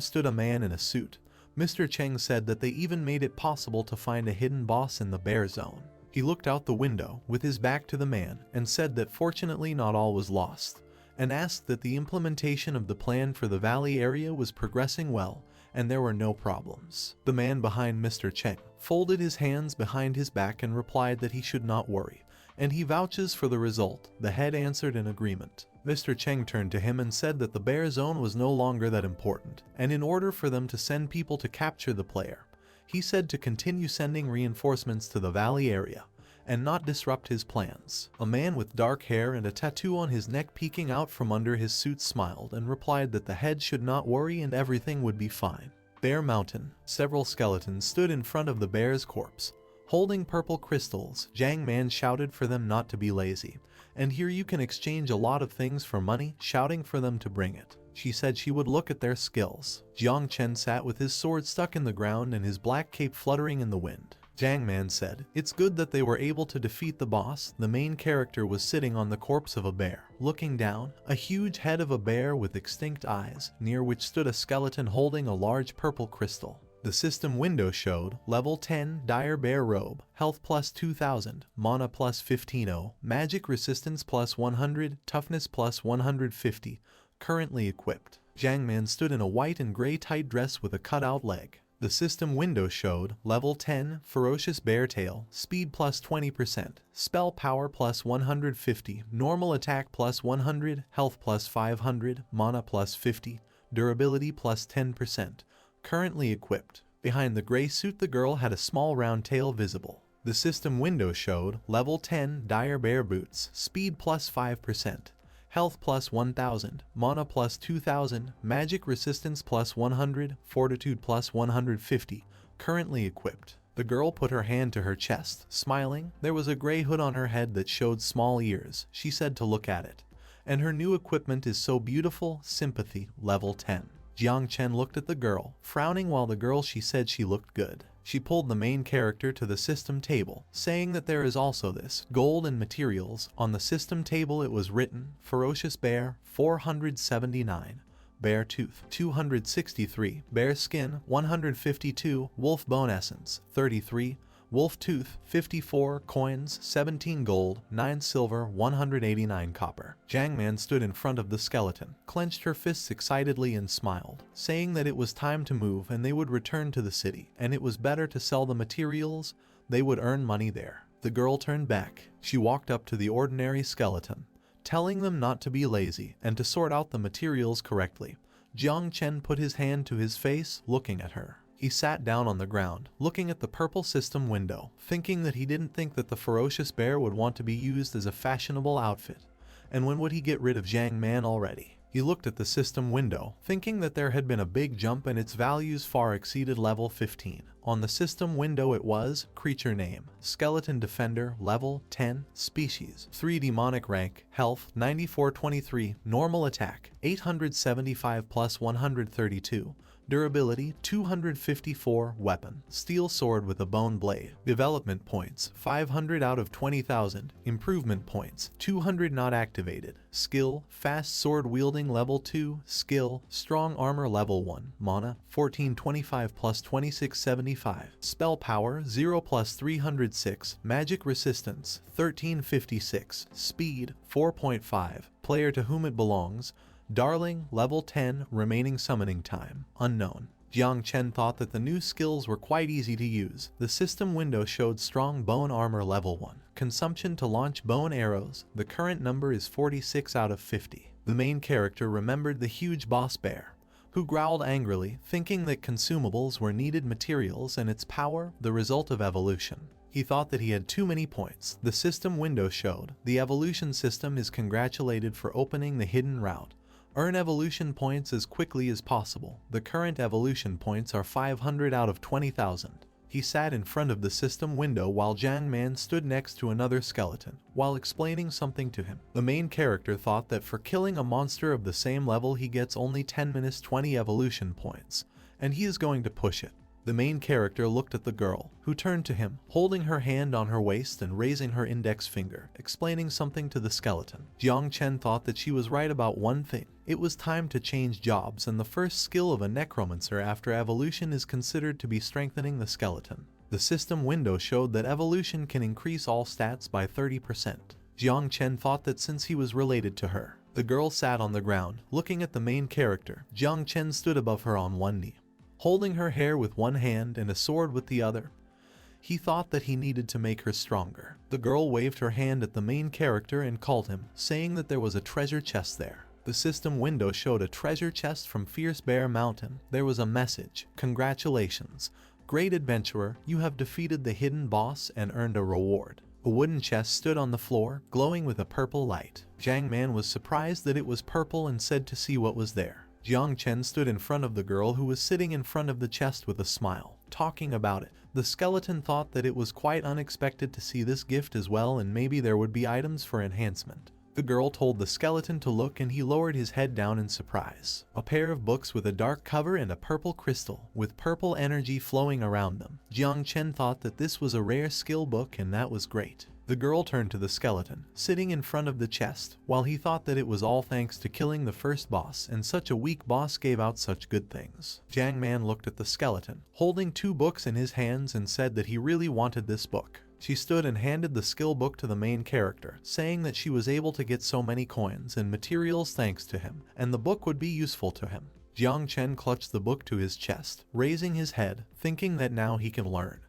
stood a man in a suit. Mr. Cheng said that they even made it possible to find a hidden boss in the bear zone. He looked out the window with his back to the man and said that fortunately not all was lost, and asked that the implementation of the plan for the valley area was progressing well and there were no problems. The man behind Mr. Cheng folded his hands behind his back and replied that he should not worry, and he vouches for the result. The head answered in agreement. Mr. Cheng turned to him and said that the bear zone was no longer that important, and in order for them to send people to capture the player, he said to continue sending reinforcements to the valley area and not disrupt his plans. A man with dark hair and a tattoo on his neck peeking out from under his suit smiled and replied that the head should not worry and everything would be fine. Bear Mountain. Several skeletons stood in front of the bear's corpse, holding purple crystals. Jiang Man shouted for them not to be lazy, and here you can exchange a lot of things for money, shouting for them to bring it. She said she would look at their skills. Jiang Chen sat with his sword stuck in the ground and his black cape fluttering in the wind. Jiang Man said, "It's good that they were able to defeat the boss." The main character was sitting on the corpse of a bear, looking down, a huge head of a bear with extinct eyes, near which stood a skeleton holding a large purple crystal. The system window showed level 10 dire bear robe, health plus 2000, mana plus 15, magic resistance plus 100, toughness plus 150, currently equipped. Jiang Man stood in a white and gray tight dress with a cutout leg. The system window showed level 10 ferocious bear tail, speed plus 20%, spell power plus 150, normal attack plus 100, health plus 500, mana plus 50, durability plus 10%. Currently equipped. Behind the gray suit the girl had a small round tail visible. The system window showed level 10 dire bear boots, speed plus 5%, health plus 1000, mana plus 2000, magic resistance plus 100, fortitude plus 150, currently equipped. The girl put her hand to her chest, smiling. There was a gray hood on her head that showed small ears. She said to look at it. And her new equipment is so beautiful. Sympathy, level 10. Jiang Chen looked at the girl, frowning while the girl she said she looked good. She pulled the main character to the system table, saying that there is also this, gold and materials. On the system table it was written, ferocious bear, 479, bear tooth, 263, bear skin, 152, wolf bone essence, 33, wolf tooth, 54, coins, 17 gold, 9 silver, 189 copper. Jiang Man stood in front of the skeleton, clenched her fists excitedly and smiled, saying that it was time to move and they would return to the city, and it was better to sell the materials. They would earn money there. The girl turned back. She walked up to the ordinary skeleton, telling them not to be lazy and to sort out the materials correctly. Jiang Chen put his hand to his face, looking at her. He sat down on the ground, looking at the purple system window, thinking that he didn't think that the ferocious bear would want to be used as a fashionable outfit. And when would he get rid of Jiang Man already? He looked at the system window, thinking that there had been a big jump and its values far exceeded level 15. On the system window it was, creature name, skeleton defender, level 10, species, 3 demonic rank, health, 9423, normal attack, 875 plus 132, durability, 254, weapon, steel sword with a bone blade, development points, 500 out of 20,000, improvement points, 200 not activated, skill, fast sword wielding level 2, skill, strong armor level 1, mana, 1425 plus 2675, spell power, 0 plus 306, magic resistance, 1356, speed, 4.5, player to whom it belongs, Darling, level 10, remaining summoning time, unknown. Jiang Chen thought that the new skills were quite easy to use. The system window showed strong bone armor level 1. Consumption to launch bone arrows, the current number is 46 out of 50. The main character remembered the huge boss bear, who growled angrily, thinking that consumables were needed materials and its power, the result of evolution. He thought that he had too many points. The system window showed, the evolution system is congratulated for opening the hidden route. Earn evolution points as quickly as possible. The current evolution points are 500 out of 20,000. He sat in front of the system window while Jiang Man stood next to another skeleton, while explaining something to him. The main character thought that for killing a monster of the same level he gets only 10 minutes 20 evolution points, and he is going to push it. The main character looked at the girl, who turned to him, holding her hand on her waist and raising her index finger, explaining something to the skeleton. Jiang Chen thought that she was right about one thing. It was time to change jobs, and the first skill of a Necromancer after evolution is considered to be strengthening the skeleton. The system window showed that evolution can increase all stats by 30%. Jiang Chen thought that since he was related to her. The girl sat on the ground, looking at the main character. Jiang Chen stood above her on one knee, holding her hair with one hand and a sword with the other. He thought that he needed to make her stronger. The girl waved her hand at the main character and called him, saying that there was a treasure chest there. The system window showed a treasure chest from Fierce Bear Mountain. There was a message. Congratulations, great adventurer, you have defeated the hidden boss and earned a reward. A wooden chest stood on the floor, glowing with a purple light. Jiang Man was surprised that it was purple and said to see what was there. Jiang Chen stood in front of the girl who was sitting in front of the chest with a smile, talking about it. The skeleton thought that it was quite unexpected to see this gift as well, and maybe there would be items for enhancement. The girl told the skeleton to look, and he lowered his head down in surprise. A pair of books with a dark cover and a purple crystal, with purple energy flowing around them. Jiang Chen thought that this was a rare skill book, and that was great. The girl turned to the skeleton, sitting in front of the chest, while he thought that it was all thanks to killing the first boss, and such a weak boss gave out such good things. Jiang Man looked at the skeleton, holding 2 books in his hands, and said that he really wanted this book. She stood and handed the skill book to the main character, saying that she was able to get so many coins and materials thanks to him, and the book would be useful to him. Jiang Chen clutched the book to his chest, raising his head, thinking that now he can learn.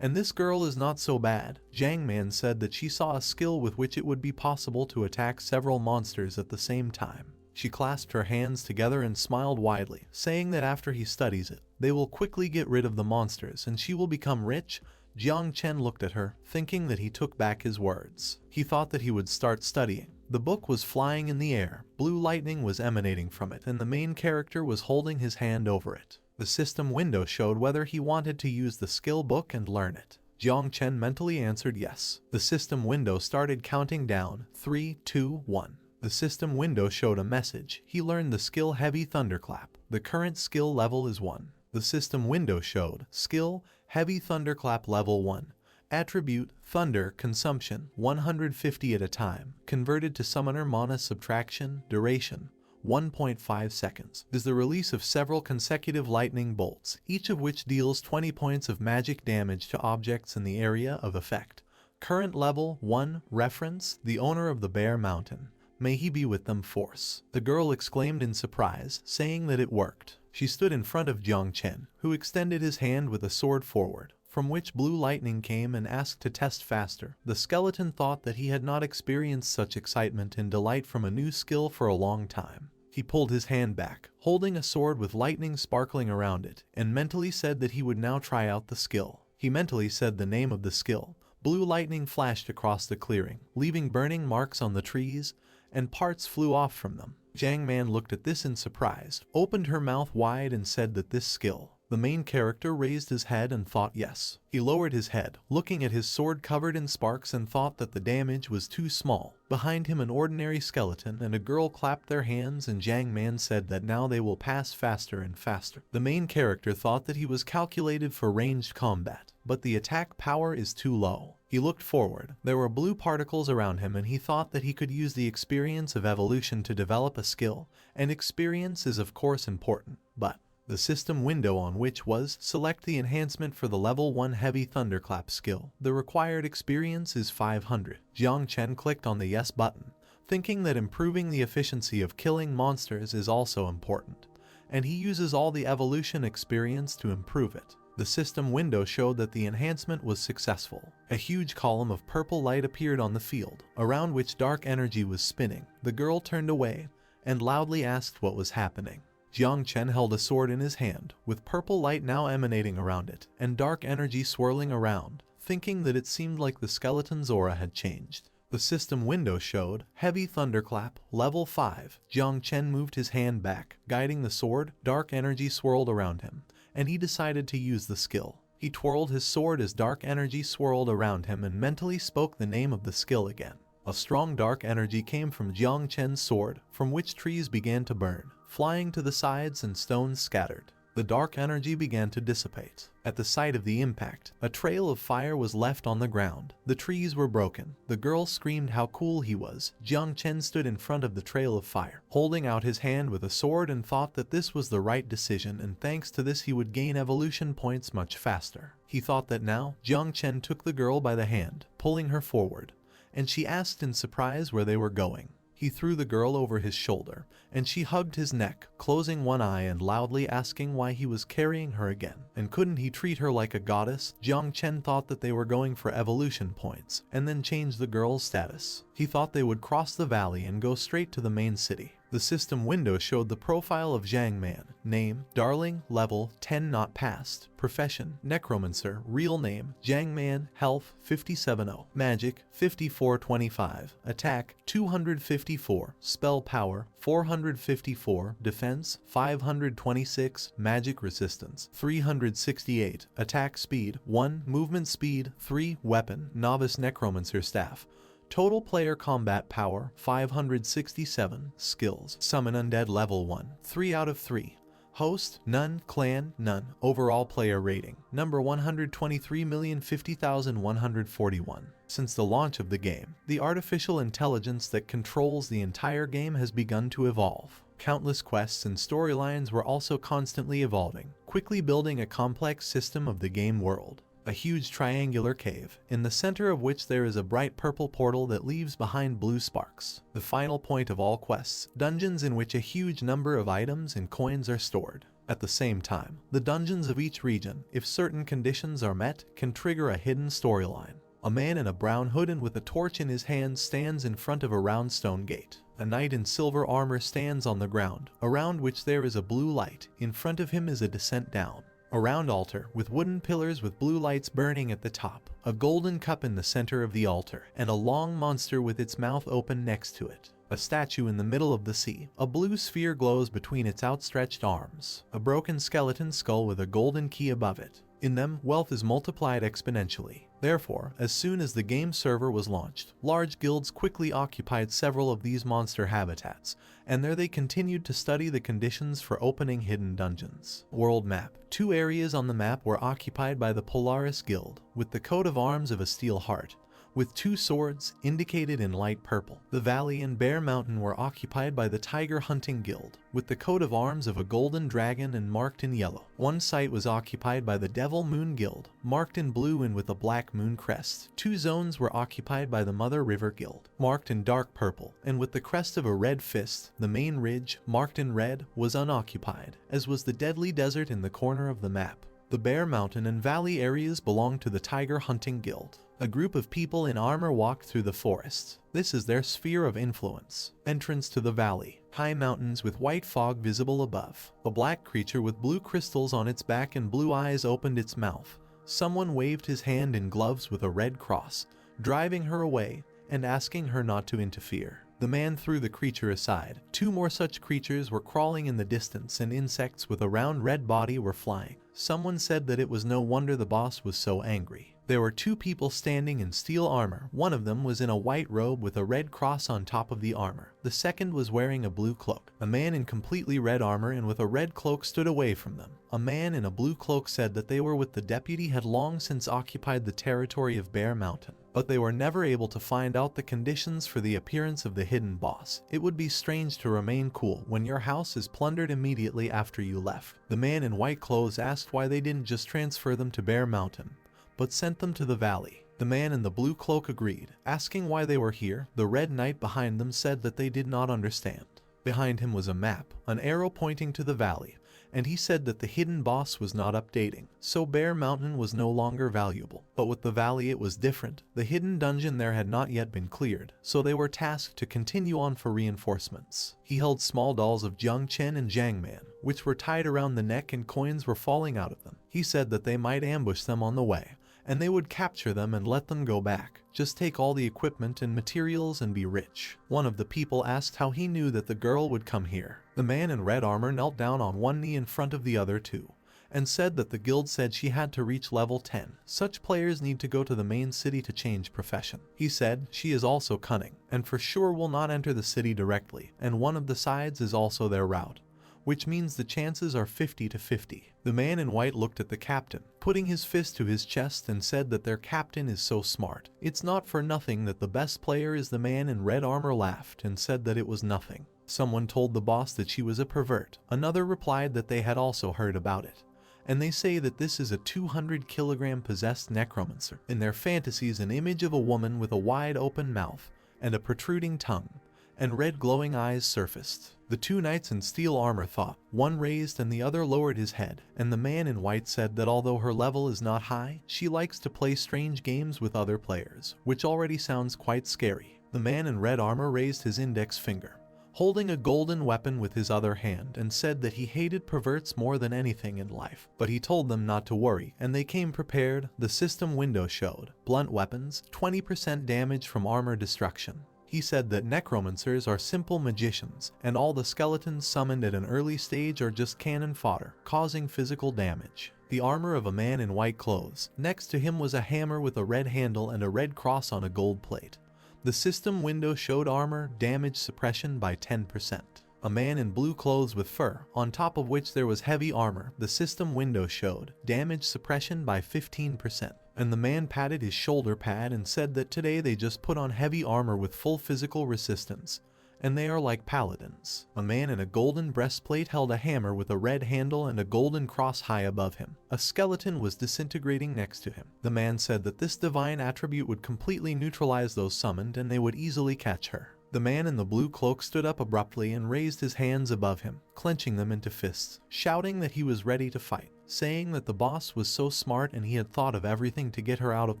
And this girl is not so bad. Jiang Man said that she saw a skill with which it would be possible to attack several monsters at the same time. She clasped her hands together and smiled widely, saying that after he studies it, they will quickly get rid of the monsters and she will become rich. Jiang Chen looked at her, thinking that he took back his words. He thought that he would start studying. The book was flying in the air, blue lightning was emanating from it, and the main character was holding his hand over it. The system window showed whether he wanted to use the skill book and learn it. Jiang Chen mentally answered yes. The system window started counting down, 3, 2, 1. The system window showed a message. He learned the skill Heavy Thunderclap. The current skill level is 1. The system window showed skill Heavy Thunderclap level 1. Attribute Thunder Consumption 150 at a time. Converted to Summoner Mana Subtraction Duration 1.5 seconds. Is the release of several consecutive lightning bolts, each of which deals 20 points of magic damage to objects in the area of effect. Current level 1. Reference the owner of the Bear Mountain. May he be with them force. The girl exclaimed in surprise, saying that it worked. She stood in front of Jiang Chen, who extended his hand with a sword forward, from which blue lightning came and asked to test faster. The skeleton thought that he had not experienced such excitement and delight from a new skill for a long time. He pulled his hand back, holding a sword with lightning sparkling around it, and mentally said that he would now try out the skill. He mentally said the name of the skill. Blue lightning flashed across the clearing, leaving burning marks on the trees, and parts flew off from them. Jiang Man looked at this in surprise, opened her mouth wide and said that this skill. The main character raised his head and thought yes. He lowered his head, looking at his sword covered in sparks, and thought that the damage was too small. Behind him an ordinary skeleton and a girl clapped their hands, and Jiang Man said that now they will pass faster and faster. The main character thought that he was calculated for ranged combat, but the attack power is too low. He looked forward. There were blue particles around him, and he thought that he could use the experience of evolution to develop a skill, and experience is of course important, but the system window on which was select the enhancement for the level 1 heavy thunderclap skill. The required experience is 500. Jiang Chen clicked on the yes button, thinking that improving the efficiency of killing monsters is also important, and he uses all the evolution experience to improve it. The system window showed that the enhancement was successful. A huge column of purple light appeared on the field, around which dark energy was spinning. The girl turned away and loudly asked what was happening. Jiang Chen held a sword in his hand, with purple light now emanating around it, and dark energy swirling around, thinking that it seemed like the skeleton's aura had changed. The system window showed Heavy Thunderclap, level 5. Jiang Chen moved his hand back, guiding the sword. Dark energy swirled around him, and he decided to use the skill. He twirled his sword as dark energy swirled around him and mentally spoke the name of the skill again. A strong dark energy came from Jiang Chen's sword, from which trees began to burn, flying to the sides and stones scattered. The dark energy began to dissipate. At the sight of the impact, a trail of fire was left on the ground. The trees were broken. The girl screamed how cool he was. Jiang Chen stood in front of the trail of fire, holding out his hand with a sword, and thought that this was the right decision, and thanks to this he would gain evolution points much faster. He thought that now. Jiang Chen took the girl by the hand, pulling her forward, and she asked in surprise where they were going. He threw the girl over his shoulder, and she hugged his neck, closing one eye and loudly asking why he was carrying her again, and couldn't he treat her like a goddess? Jiang Chen thought that they were going for evolution points, and then change the girl's status. He thought they would cross the valley and go straight to the main city. The system window showed the profile of Jiang Man. Name, Darling, level 10 not passed. Profession, Necromancer. Real name, Jiang Man. Health, 57-0. Magic, 54-25. Attack, 254. Spell power, 454. Defense, 526. Magic resistance, 368. Attack speed, 1. Movement speed, 3. Weapon, Novice Necromancer Staff. Total player combat power, 567. Skills, Summon Undead level 1, 3 out of 3. Host, none. Clan, none. Overall player rating, number 123,050,141. Since the launch of the game, the artificial intelligence that controls the entire game has begun to evolve. Countless quests and storylines were also constantly evolving, quickly building a complex system of the game world. A huge triangular cave, in the center of which there is a bright purple portal that leaves behind blue sparks. The final point of all quests, dungeons in which a huge number of items and coins are stored. At the same time, the dungeons of each region, if certain conditions are met, can trigger a hidden storyline. A man in a brown hood and with a torch in his hand stands in front of a round stone gate. A knight in silver armor stands on the ground, around which there is a blue light. In front of him is a descent down. A round altar with wooden pillars with blue lights burning at the top, a golden cup in the center of the altar, and a long monster with its mouth open next to it. A statue in the middle of the sea. A blue sphere glows between its outstretched arms. A broken skeleton skull with a golden key above it. In them, wealth is multiplied exponentially. Therefore, as soon as the game server was launched, large guilds quickly occupied several of these monster habitats, and there they continued to study the conditions for opening hidden dungeons. World map. 2 areas on the map were occupied by the Polaris Guild, with the coat of arms of a steel heart, with 2 swords indicated in light purple. The Valley and Bear Mountain were occupied by the Tiger Hunting Guild, with the coat of arms of a golden dragon and marked in yellow. One site was occupied by the Devil Moon Guild, marked in blue and with a black moon crest. 2 zones were occupied by the Mother River Guild, marked in dark purple, and with the crest of a red fist. The main ridge, marked in red, was unoccupied, as was the Deadly Desert in the corner of the map. The Bear Mountain and Valley areas belong to the Tiger Hunting Guild. A group of people in armor walk through the forests. This is their sphere of influence. Entrance to the valley. High mountains with white fog visible above. A black creature with blue crystals on its back and blue eyes opened its mouth. Someone waved his hand in gloves with a red cross, driving her away and asking her not to interfere. The man threw the creature aside. Two more such creatures were crawling in the distance, and insects with a round red body were flying. Someone said that it was no wonder the boss was so angry. There were two people standing in steel armor. One of them was in a white robe with a red cross on top of the armor. The second was wearing a blue cloak. A man in completely red armor and with a red cloak stood away from them. A man in a blue cloak said that they were with the deputy, had long since occupied the territory of Bear Mountain, but they were never able to find out the conditions for the appearance of the hidden boss. It would be strange to remain cool when your house is plundered immediately after you left. The man in white clothes asked why they didn't just transfer them to Bear Mountain, but sent them to the valley. The man in the blue cloak agreed, asking why they were here. The red knight behind them said that they did not understand. Behind him was a map, an arrow pointing to the valley, and he said that the hidden boss was not updating, so Bear Mountain was no longer valuable. But with the valley it was different. The hidden dungeon there had not yet been cleared, so they were tasked to continue on for reinforcements. He held small dolls of Jiang Chen and Jiang Man, which were tied around the neck and coins were falling out of them. He said that they might ambush them on the way, and they would capture them and let them go back. Just take all the equipment and materials and be rich. One of the people asked how he knew that the girl would come here. The man in red armor knelt down on one knee in front of the other two, and said that the guild said she had to reach level 10. Such players need to go to the main city to change profession. He said she is also cunning, and for sure will not enter the city directly, and one of the sides is also their route, which means the chances are 50-50. The man in white looked at the captain, putting his fist to his chest, and said that their captain is so smart. It's not for nothing that the best player is. The man in red armor laughed and said that it was nothing. Someone told the boss that she was a pervert. Another replied that they had also heard about it, and they say that this is a 200-kilogram possessed necromancer. In their fantasies, an image of a woman with a wide open mouth and a protruding tongue and red glowing eyes surfaced. The two knights in steel armor thought. One raised and the other lowered his head, and the man in white said that although her level is not high, she likes to play strange games with other players, which already sounds quite scary. The man in red armor raised his index finger, holding a golden weapon with his other hand, and said that he hated perverts more than anything in life. But he told them not to worry, and they came prepared. The system window showed blunt weapons, 20% damage from armor destruction. He said that necromancers are simple magicians, and all the skeletons summoned at an early stage are just cannon fodder, causing physical damage. The armor of a man in white clothes. Next to him was a hammer with a red handle and a red cross on a gold plate. The system window showed armor damage suppression by 10%. A man in blue clothes with fur, on top of which there was heavy armor. The system window showed damage suppression by 15%. And the man patted his shoulder pad and said that today they just put on heavy armor with full physical resistance, and they are like paladins. A man in a golden breastplate held a hammer with a red handle and a golden cross high above him. A skeleton was disintegrating next to him. The man said that this divine attribute would completely neutralize those summoned and they would easily catch her. The man in the blue cloak stood up abruptly and raised his hands above him, clenching them into fists, shouting that he was ready to fight, saying that the boss was so smart and he had thought of everything to get her out of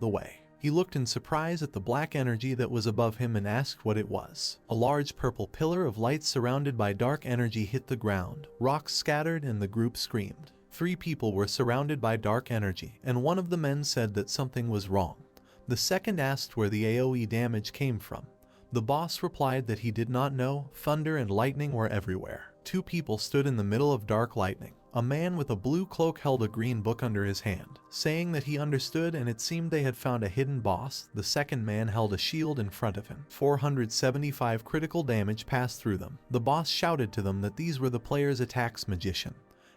the way. He looked in surprise at the black energy that was above him and asked what it was. A large purple pillar of light surrounded by dark energy hit the ground. Rocks scattered and the group screamed. 3 people were surrounded by dark energy, and one of the men said that something was wrong. The second asked where the AoE damage came from. The boss replied that he did not know. Thunder and lightning were everywhere. 2 people stood in the middle of dark lightning. A man with a blue cloak held a green book under his hand, saying that he understood, and it seemed they had found a hidden boss. The second man held a shield in front of him. 475 critical damage passed through them. The boss shouted to them that these were the player's attacks magician,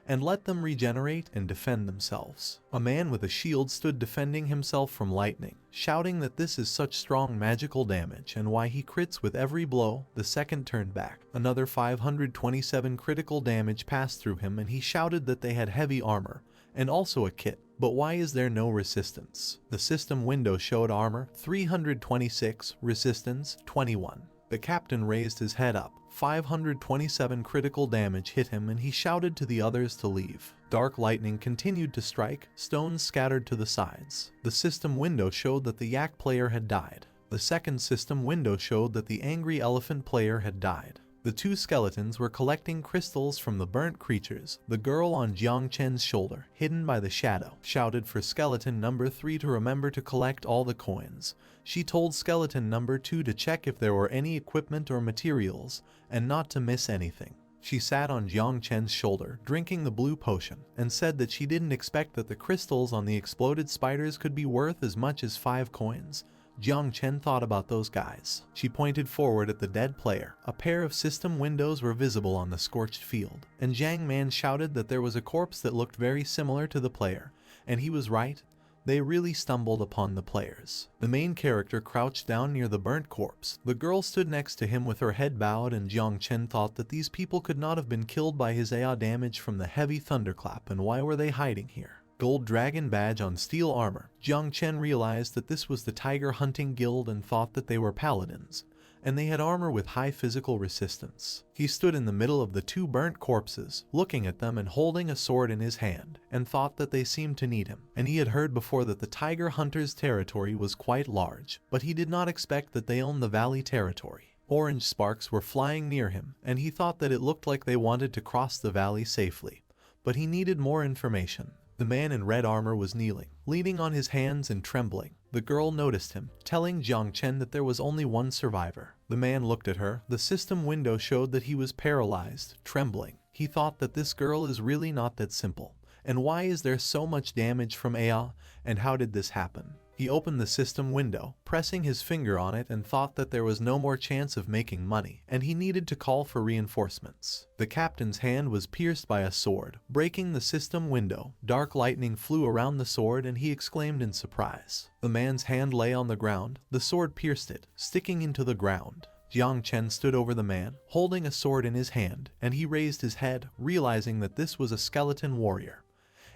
and let them regenerate and defend themselves. A man with a shield stood defending himself from lightning, shouting that this is such strong magical damage and why he crits with every blow. The second turned back. Another 527 critical damage passed through him, and he shouted that they had heavy armor and also a kit. But why is there no resistance? The system window showed armor 326, resistance 21. The captain raised his head up. 527 critical damage hit him and he shouted to the others to leave. Dark lightning continued to strike, stones scattered to the sides. The system window showed that the yak player had died. The second system window showed that the angry elephant player had died. The two skeletons were collecting crystals from the burnt creatures. The girl on Jiang Chen's shoulder, hidden by the shadow, shouted for skeleton number 3 to remember to collect all the coins. She told skeleton number 2 to check if there were any equipment or materials, and not to miss anything. She sat on Jiang Chen's shoulder, drinking the blue potion, and said that she didn't expect that the crystals on the exploded spiders could be worth as much as 5 coins. Jiang Chen thought about those guys. She pointed forward at the dead player. A pair of system windows were visible on the scorched field, and Jiang Man shouted that there was a corpse that looked very similar to the player, and he was right. They really stumbled upon the players. The main character crouched down near the burnt corpse. The girl stood next to him with her head bowed, and Jiang Chen thought that these people could not have been killed by his AI damage from the heavy thunderclap, and why were they hiding here? Gold dragon badge on steel armor. Jiang Chen realized that this was the tiger hunting guild and thought that they were paladins, and they had armor with high physical resistance. He stood in the middle of the two burnt corpses, looking at them and holding a sword in his hand, and thought that they seemed to need him. And he had heard before that the tiger hunters' territory was quite large, but he did not expect that they owned the valley territory. Orange sparks were flying near him, and he thought that it looked like they wanted to cross the valley safely, but he needed more information. The man in red armor was kneeling, leaning on his hands and trembling. The girl noticed him, telling Jiang Chen that there was only one survivor. The man looked at her. The system window showed that he was paralyzed, trembling. He thought that this girl is really not that simple. And why is there so much damage from AI, and how did this happen? He opened the system window, pressing his finger on it, and thought that there was no more chance of making money, and he needed to call for reinforcements. The captain's hand was pierced by a sword, breaking the system window. Dark lightning flew around the sword, and he exclaimed in surprise. The man's hand lay on the ground. The sword pierced it, sticking into the ground. Jiang Chen stood over the man, holding a sword in his hand, and he raised his head, realizing that this was a skeleton warrior.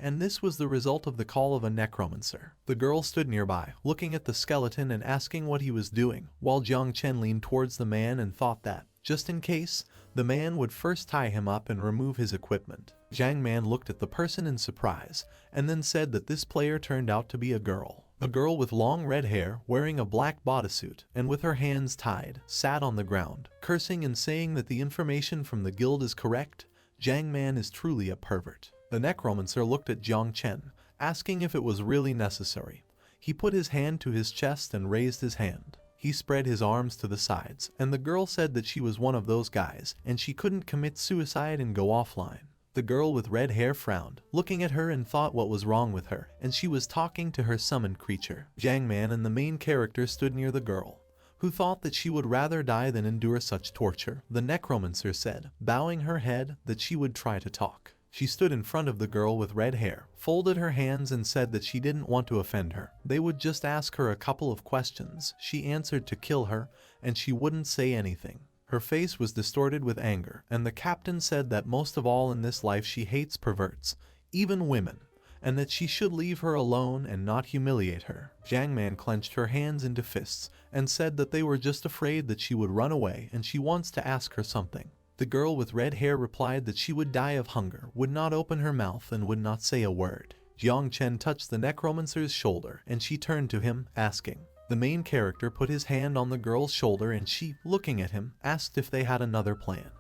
And this was the result of the call of a necromancer. The girl stood nearby, looking at the skeleton and asking what he was doing, while Jiang Chen leaned towards the man and thought that, just in case, the man would first tie him up and remove his equipment. Jiang Man looked at the person in surprise, and then said that this player turned out to be a girl. A girl with long red hair, wearing a black bodysuit, and with her hands tied, sat on the ground, cursing and saying that the information from the guild is correct. Jiang Man is truly a pervert. The necromancer looked at Jiang Chen, asking if it was really necessary. He put his hand to his chest and raised his hand. He spread his arms to the sides, and the girl said that she was one of those guys, and she couldn't commit suicide and go offline. The girl with red hair frowned, looking at her and thought what was wrong with her, and she was talking to her summoned creature. Jiang Man and the main character stood near the girl, who thought that she would rather die than endure such torture. The necromancer said, bowing her head, that she would try to talk. She stood in front of the girl with red hair, folded her hands and said that she didn't want to offend her. They would just ask her a couple of questions. She answered to kill her, and she wouldn't say anything. Her face was distorted with anger, and the captain said that most of all in this life she hates perverts, even women, and that she should leave her alone and not humiliate her. Jiang Man clenched her hands into fists and said that they were just afraid that she would run away and she wants to ask her something. The girl with red hair replied that she would die of hunger, would not open her mouth, and would not say a word. Jiang Chen touched the necromancer's shoulder, and she turned to him, asking. The main character put his hand on the girl's shoulder, and she, looking at him, asked if they had another plan.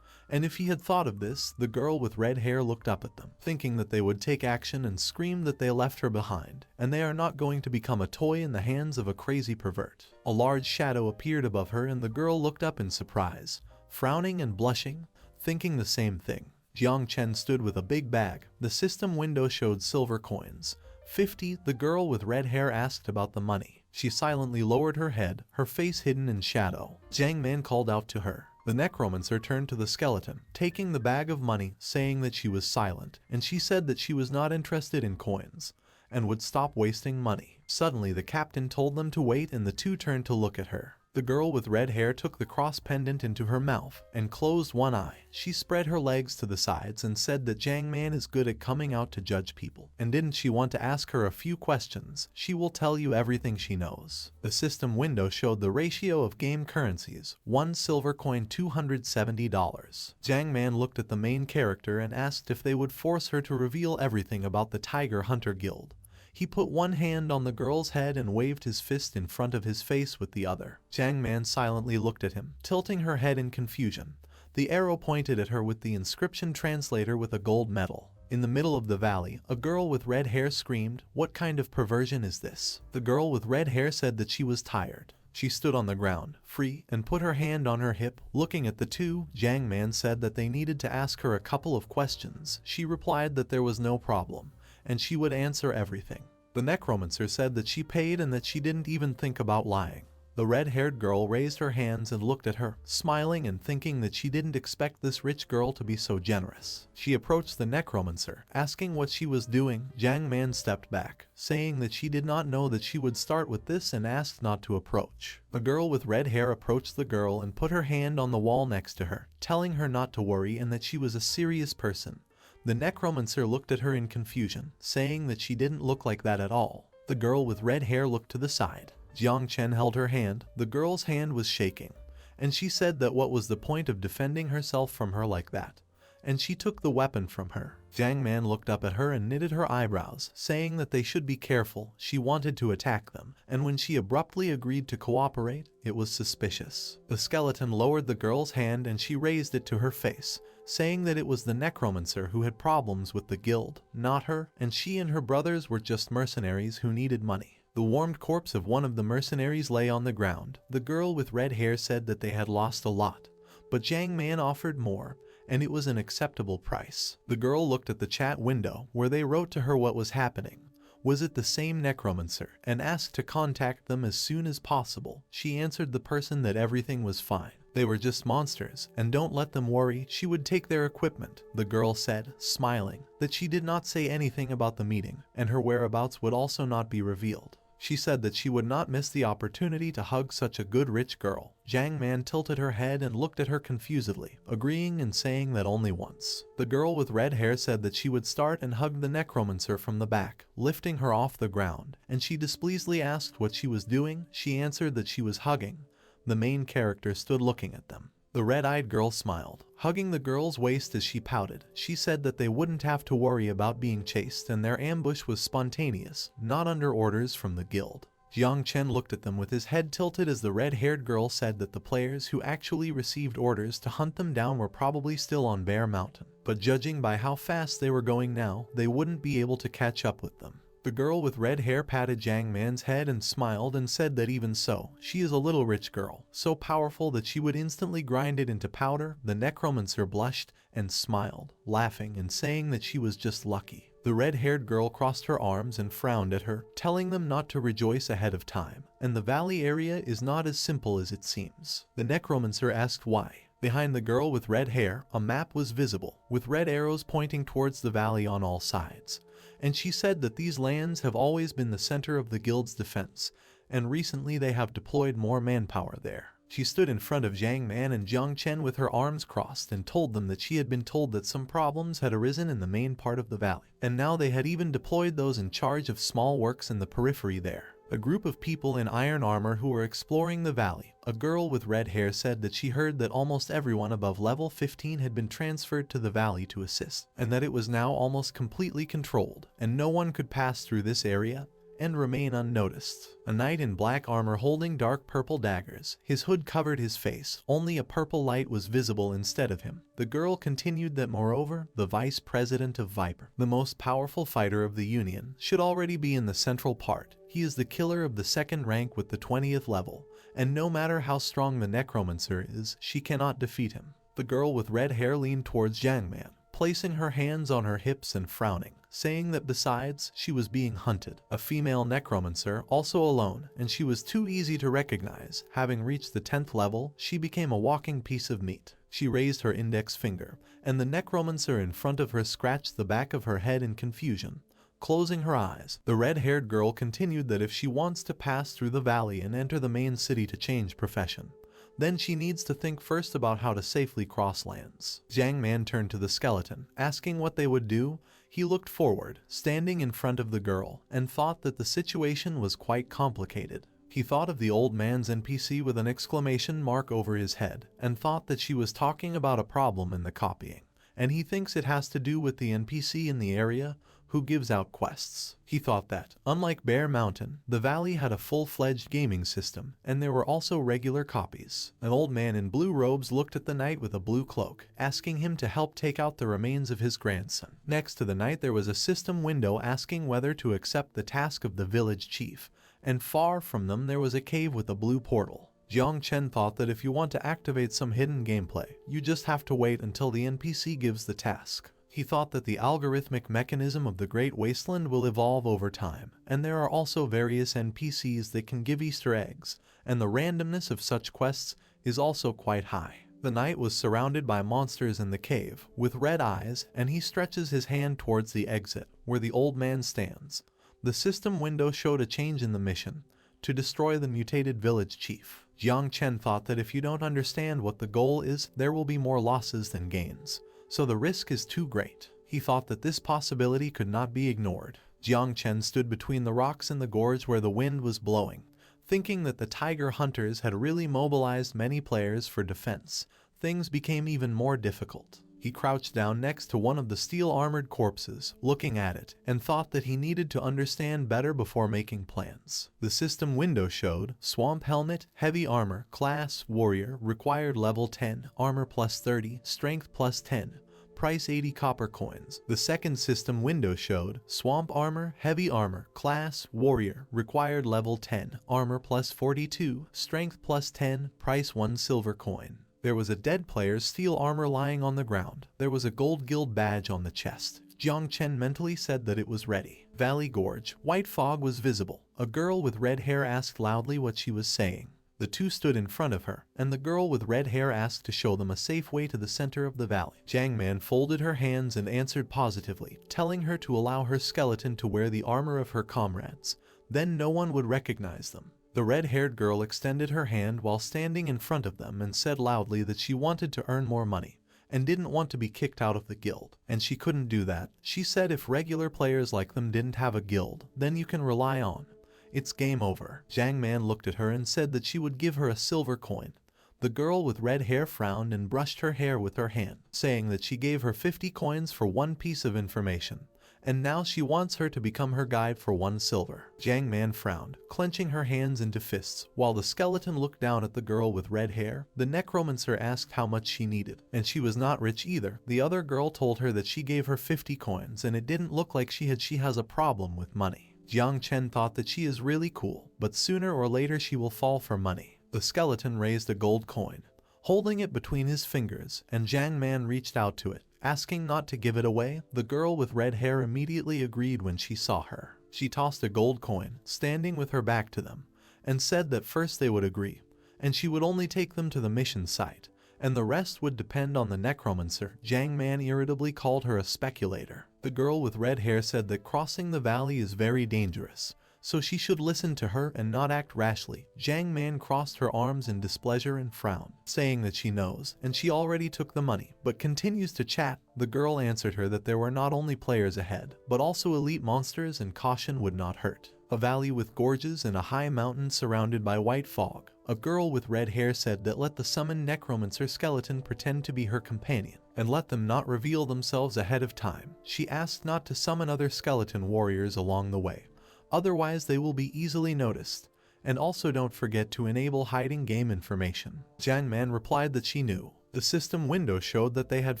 And if he had thought of this, the girl with red hair looked up at them, thinking that they would take action, and screamed that they left her behind, and they are not going to become a toy in the hands of a crazy pervert. A large shadow appeared above her, and the girl looked up in surprise, frowning and blushing, thinking the same thing. Jiang Chen stood with a big bag. The system window showed silver coins. 50. The girl with red hair asked about the money. She silently lowered her head, her face hidden in shadow. Jiang Man called out to her. The necromancer turned to the skeleton, taking the bag of money, saying that she was silent, and she said that she was not interested in coins, and would stop wasting money. Suddenly the captain told them to wait, and the two turned to look at her. The girl with red hair took the cross pendant into her mouth and closed one eye. She spread her legs to the sides and said that Jiang Man is good at coming out to judge people. And didn't she want to ask her a few questions? She will tell you everything she knows. The system window showed the ratio of game currencies, 1 silver coin $270. Jiang Man looked at the main character and asked if they would force her to reveal everything about the Tiger Hunter Guild. He put one hand on the girl's head and waved his fist in front of his face with the other. Jiang Man silently looked at him, tilting her head in confusion. The arrow pointed at her with the inscription translator with a gold medal. In the middle of the valley, a girl with red hair screamed, "What kind of perversion is this?" The girl with red hair said that she was tired. She stood on the ground, free, and put her hand on her hip. Looking at the two, Jiang Man said that they needed to ask her a couple of questions. She replied that there was no problem, and she would answer everything. The Necromancer said that she paid and that she didn't even think about lying. The red-haired girl raised her hands and looked at her, smiling and thinking that she didn't expect this rich girl to be so generous. She approached the Necromancer, asking what she was doing. Jiang Man stepped back, saying that she did not know that she would start with this and asked not to approach. The girl with red hair approached the girl and put her hand on the wall next to her, telling her not to worry and that she was a serious person. The Necromancer looked at her in confusion, saying that she didn't look like that at all. The girl with red hair looked to the side. Jiang Chen held her hand. The girl's hand was shaking, and she said that what was the point of defending herself from her like that? And she took the weapon from her. Jiang Man looked up at her and knitted her eyebrows, saying that they should be careful. She wanted to attack them, and when she abruptly agreed to cooperate, it was suspicious. The skeleton lowered the girl's hand and she raised it to her face, saying that it was the Necromancer who had problems with the guild, not her, and she and her brothers were just mercenaries who needed money. The warmed corpse of one of the mercenaries lay on the ground. The girl with red hair said that they had lost a lot, but Jiang Man offered more, and it was an acceptable price. The girl looked at the chat window, where they wrote to her what was happening. Was it the same Necromancer, and asked to contact them as soon as possible. She answered the person that everything was fine. They were just monsters, and don't let them worry, she would take their equipment. The girl said, smiling, that she did not say anything about the meeting, and her whereabouts would also not be revealed. She said that she would not miss the opportunity to hug such a good rich girl. Jiang Man tilted her head and looked at her confusedly, agreeing and saying that only once. The girl with red hair said that she would start and hug the Necromancer from the back, lifting her off the ground, and she displeasedly asked what she was doing. She answered that she was hugging. The main character stood looking at them. The red-eyed girl smiled, hugging the girl's waist as she pouted. She said that they wouldn't have to worry about being chased and their ambush was spontaneous, not under orders from the guild. Jiang Chen looked at them with his head tilted as the red-haired girl said that the players who actually received orders to hunt them down were probably still on Bear Mountain, but judging by how fast they were going now, they wouldn't be able to catch up with them. The girl with red hair patted Jiang Man's head and smiled and said that even so, she is a little rich girl, so powerful that she would instantly grind it into powder. The Necromancer blushed and smiled, laughing and saying that she was just lucky. The red-haired girl crossed her arms and frowned at her, telling them not to rejoice ahead of time, and the valley area is not as simple as it seems. The Necromancer asked why. Behind the girl with red hair, a map was visible, with red arrows pointing towards the valley on all sides. And she said that these lands have always been the center of the guild's defense, and recently they have deployed more manpower there. She stood in front of Jiang Man and Jiang Chen with her arms crossed and told them that she had been told that some problems had arisen in the main part of the valley, and now they had even deployed those in charge of small works in the periphery there. A group of people in iron armor who were exploring the valley. A girl with red hair said that she heard that almost everyone above level 15 had been transferred to the valley to assist, and that it was now almost completely controlled, and no one could pass through this area and remain unnoticed. A knight in black armor holding dark purple daggers. His hood covered his face. Only a purple light was visible instead of him. The girl continued that moreover, the vice president of Viper, the most powerful fighter of the Union, should already be in the central part. He is the killer of the second rank with the 20th level, and no matter how strong the Necromancer is, she cannot defeat him. The girl with red hair leaned towards Jiang Man, placing her hands on her hips and frowning, saying that besides, she was being hunted. A female Necromancer, also alone, and she was too easy to recognize. Having reached the 10th level, she became a walking piece of meat. She raised her index finger, and the Necromancer in front of her scratched the back of her head in confusion. closing her eyes. The red-haired girl continued that if she wants to pass through the valley and enter the main city to change profession, then she needs to think first about how to safely cross lands. Jiang Man turned to the skeleton, asking what they would do. He looked forward, standing in front of the girl, and thought that the situation was quite complicated. He thought of the old man's NPC with an exclamation mark over his head, and thought that she was talking about a problem in the copying, and he thinks it has to do with the NPC in the area who gives out quests. He thought that, unlike Bear Mountain, the valley had a full-fledged gaming system, and there were also regular copies. An old man in blue robes looked at the knight with a blue cloak, asking him to help take out the remains of his grandson. Next to the knight there was a system window asking whether to accept the task of the village chief, and far from them there was a cave with a blue portal. Jiang Chen thought that if you want to activate some hidden gameplay, you just have to wait until the NPC gives the task. He thought that the algorithmic mechanism of the Great Wasteland will evolve over time, and there are also various NPCs that can give Easter eggs, and the randomness of such quests is also quite high. The knight was surrounded by monsters in the cave, with red eyes, and he stretches his hand towards the exit, where the old man stands. The system window showed a change in the mission, to destroy the mutated village chief. Jiang Chen thought that if you don't understand what the goal is, there will be more losses than gains, so the risk is too great. He thought that this possibility could not be ignored. Jiang Chen stood between the rocks in the gorge where the wind was blowing, thinking that the tiger hunters had really mobilized many players for defense. Things became even more difficult. He crouched down next to one of the steel-armored corpses, looking at it, and thought that he needed to understand better before making plans. The system window showed Swamp Helmet, Heavy Armor, Class, Warrior, Required Level 10, Armor plus 30, Strength plus 10, Price 80 copper coins. The second system window showed Swamp Armor, Heavy Armor, Class, Warrior, Required Level 10, Armor plus 42, Strength plus 10, Price 1 silver coin. There was a dead player's steel armor lying on the ground. There was a gold guild badge on the chest. Jiang Chen mentally said that it was ready. Valley Gorge. White fog was visible. A girl with red hair asked loudly what she was saying. The two stood in front of her, and the girl with red hair asked to show them a safe way to the center of the valley. Jiang Man folded her hands and answered positively, telling her to allow her skeleton to wear the armor of her comrades. Then no one would recognize them. The red-haired girl extended her hand while standing in front of them and said loudly that she wanted to earn more money and didn't want to be kicked out of the guild. And she couldn't do that. She said if regular players like them didn't have a guild, then you can rely on. It's game over. Jiang Man looked at her and said that she would give her a silver coin. The girl with red hair frowned and brushed her hair with her hand, saying that she gave her 50 coins for one piece of information, and now she wants her to become her guide for 1 silver. Jiang Man frowned, clenching her hands into fists, while the skeleton looked down at the girl with red hair. The Necromancer asked how much she needed, and she was not rich either. The other girl told her that she gave her 50 coins, and it didn't look like she has a problem with money. Jiang Chen thought that she is really cool, but sooner or later she will fall for money. The skeleton raised a gold coin, holding it between his fingers, and Jiang Man reached out to it, asking not to give it away. The girl with red hair immediately agreed when she saw her. She tossed a gold coin, standing with her back to them, and said that first they would agree, and she would only take them to the mission site, and the rest would depend on the Necromancer. Jiang Man irritably called her a speculator. The girl with red hair said that crossing the valley is very dangerous, so she should listen to her and not act rashly. Jiang Man crossed her arms in displeasure and frowned, saying that she knows, and she already took the money, but continues to chat. The girl answered her that there were not only players ahead, but also elite monsters, and caution would not hurt. A valley with gorges and a high mountain surrounded by white fog. A girl with red hair said that let the summoned Necromancer skeleton pretend to be her companion, and let them not reveal themselves ahead of time. She asked not to summon other skeleton warriors along the way, otherwise they will be easily noticed, and also don't forget to enable hiding game information. Jiang Man replied that she knew. The system window showed that they had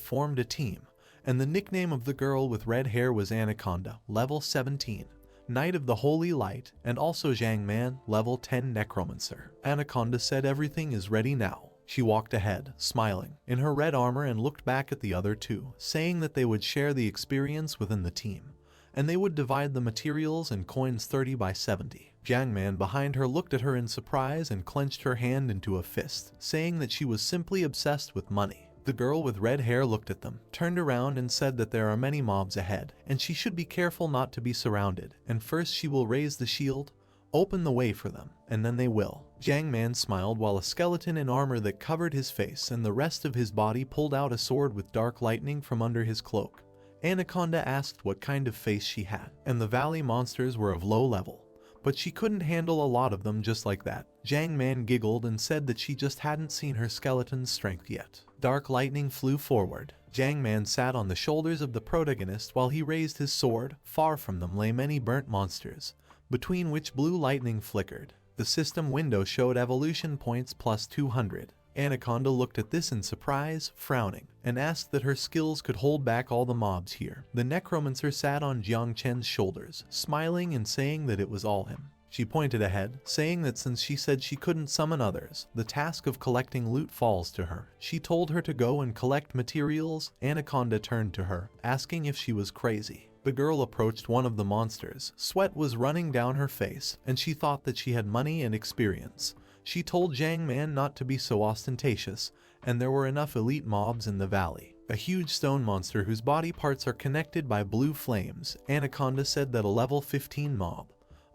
formed a team, and the nickname of the girl with red hair was Anaconda, level 17. Knight of the Holy Light, and also Jiang Man, level 10 Necromancer. Anaconda said everything is ready now. She walked ahead, smiling, in her red armor, and looked back at the other two, saying that they would share the experience within the team, and they would divide the materials and coins 30 by 70. Jiang Man behind her looked at her in surprise and clenched her hand into a fist, saying that she was simply obsessed with money. The girl with red hair looked at them, turned around and said that there are many mobs ahead, and she should be careful not to be surrounded, and first she will raise the shield, open the way for them, and then they will. Jiang Man smiled while a skeleton in armor that covered his face and the rest of his body pulled out a sword with dark lightning from under his cloak. Anaconda asked what kind of face she had, and the valley monsters were of low level, but she couldn't handle a lot of them just like that. Jiang Man giggled and said that she just hadn't seen her skeleton's strength yet. Dark lightning flew forward. Jiang Man sat on the shoulders of the protagonist while he raised his sword. Far from them lay many burnt monsters, between which blue lightning flickered. The system window showed evolution points plus 200. Anaconda looked at this in surprise, frowning, and asked that her skills could hold back all the mobs here. The Necromancer sat on Jiang Chen's shoulders, smiling and saying that it was all him. She pointed ahead, saying that since she said she couldn't summon others, the task of collecting loot falls to her. She told her to go and collect materials. Anaconda turned to her, asking if she was crazy. The girl approached one of the monsters. Sweat was running down her face, and she thought that she had money and experience. She told Jiang Man not to be so ostentatious, and there were enough elite mobs in the valley. A huge stone monster whose body parts are connected by blue flames. Anaconda said that a level 15 mob,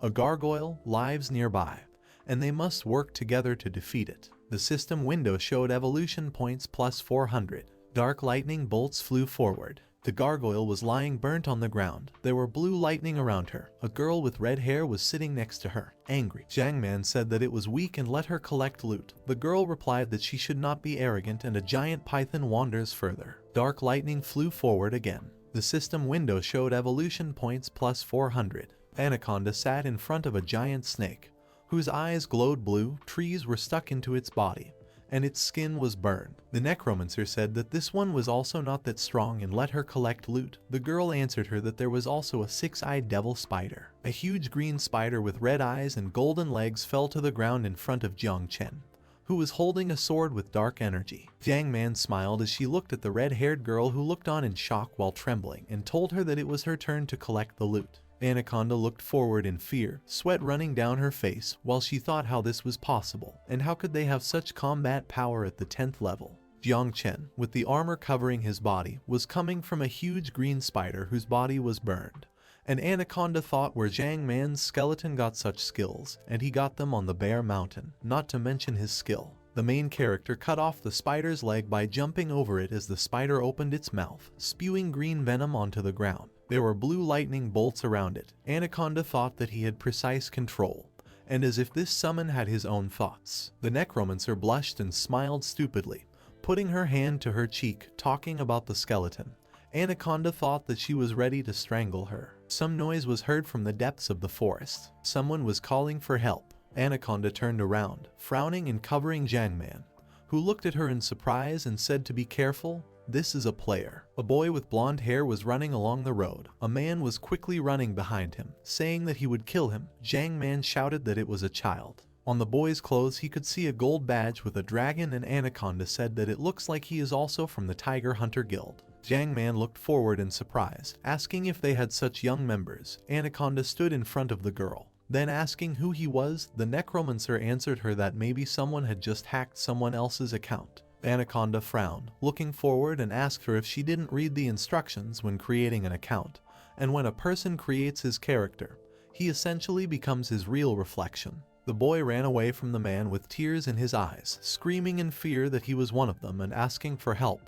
a gargoyle, lives nearby, and they must work together to defeat it. The system window showed evolution points plus 400. Dark lightning bolts flew forward. The gargoyle was lying burnt on the ground. There were blue lightning around her. A girl with red hair was sitting next to her, angry. Jiang Man said that it was weak and let her collect loot. The girl replied that she should not be arrogant, and a giant python wanders further. Dark lightning flew forward again. The system window showed evolution points plus 400. Anaconda sat in front of a giant snake, whose eyes glowed blue. Trees were stuck into its body, and its skin was burned. The Necromancer said that this one was also not that strong and let her collect loot. The girl answered her that there was also a 6-eyed devil spider. A huge green spider with red eyes and golden legs fell to the ground in front of Jiang Chen, who was holding a sword with dark energy. Jiang Man smiled as she looked at the red-haired girl, who looked on in shock while trembling, and told her that it was her turn to collect the loot. Anaconda looked forward in fear, sweat running down her face, while she thought how this was possible, and how could they have such combat power at the 10th level. Jiang Chen, with the armor covering his body, was coming from a huge green spider whose body was burned, and Anaconda thought where Jiang Man's skeleton got such skills, and he got them on the Bear Mountain, not to mention his skill. The main character cut off the spider's leg by jumping over it as the spider opened its mouth, spewing green venom onto the ground. There were blue lightning bolts around it. Anaconda thought that he had precise control, and as if this summon had his own thoughts. The Necromancer blushed and smiled stupidly, putting her hand to her cheek, talking about the skeleton. Anaconda thought that she was ready to strangle her. Some noise was heard from the depths of the forest. Someone was calling for help. Anaconda turned around, frowning and covering Jiang Man, who looked at her in surprise and said to be careful. This is a player. A boy with blonde hair was running along the road. A man was quickly running behind him, saying that he would kill him. Jiang Man shouted that it was a child. On the boy's clothes he could see a gold badge with a dragon, and Anaconda said that it looks like he is also from the Tiger Hunter Guild. Jiang Man looked forward in surprise, asking if they had such young members. Anaconda stood in front of the girl. Then asking who he was, the Necromancer answered her that maybe someone had just hacked someone else's account. Anaconda frowned, looking forward, and asked her if she didn't read the instructions when creating an account, and when a person creates his character, he essentially becomes his real reflection. The boy ran away from the man with tears in his eyes, screaming in fear that he was one of them and asking for help.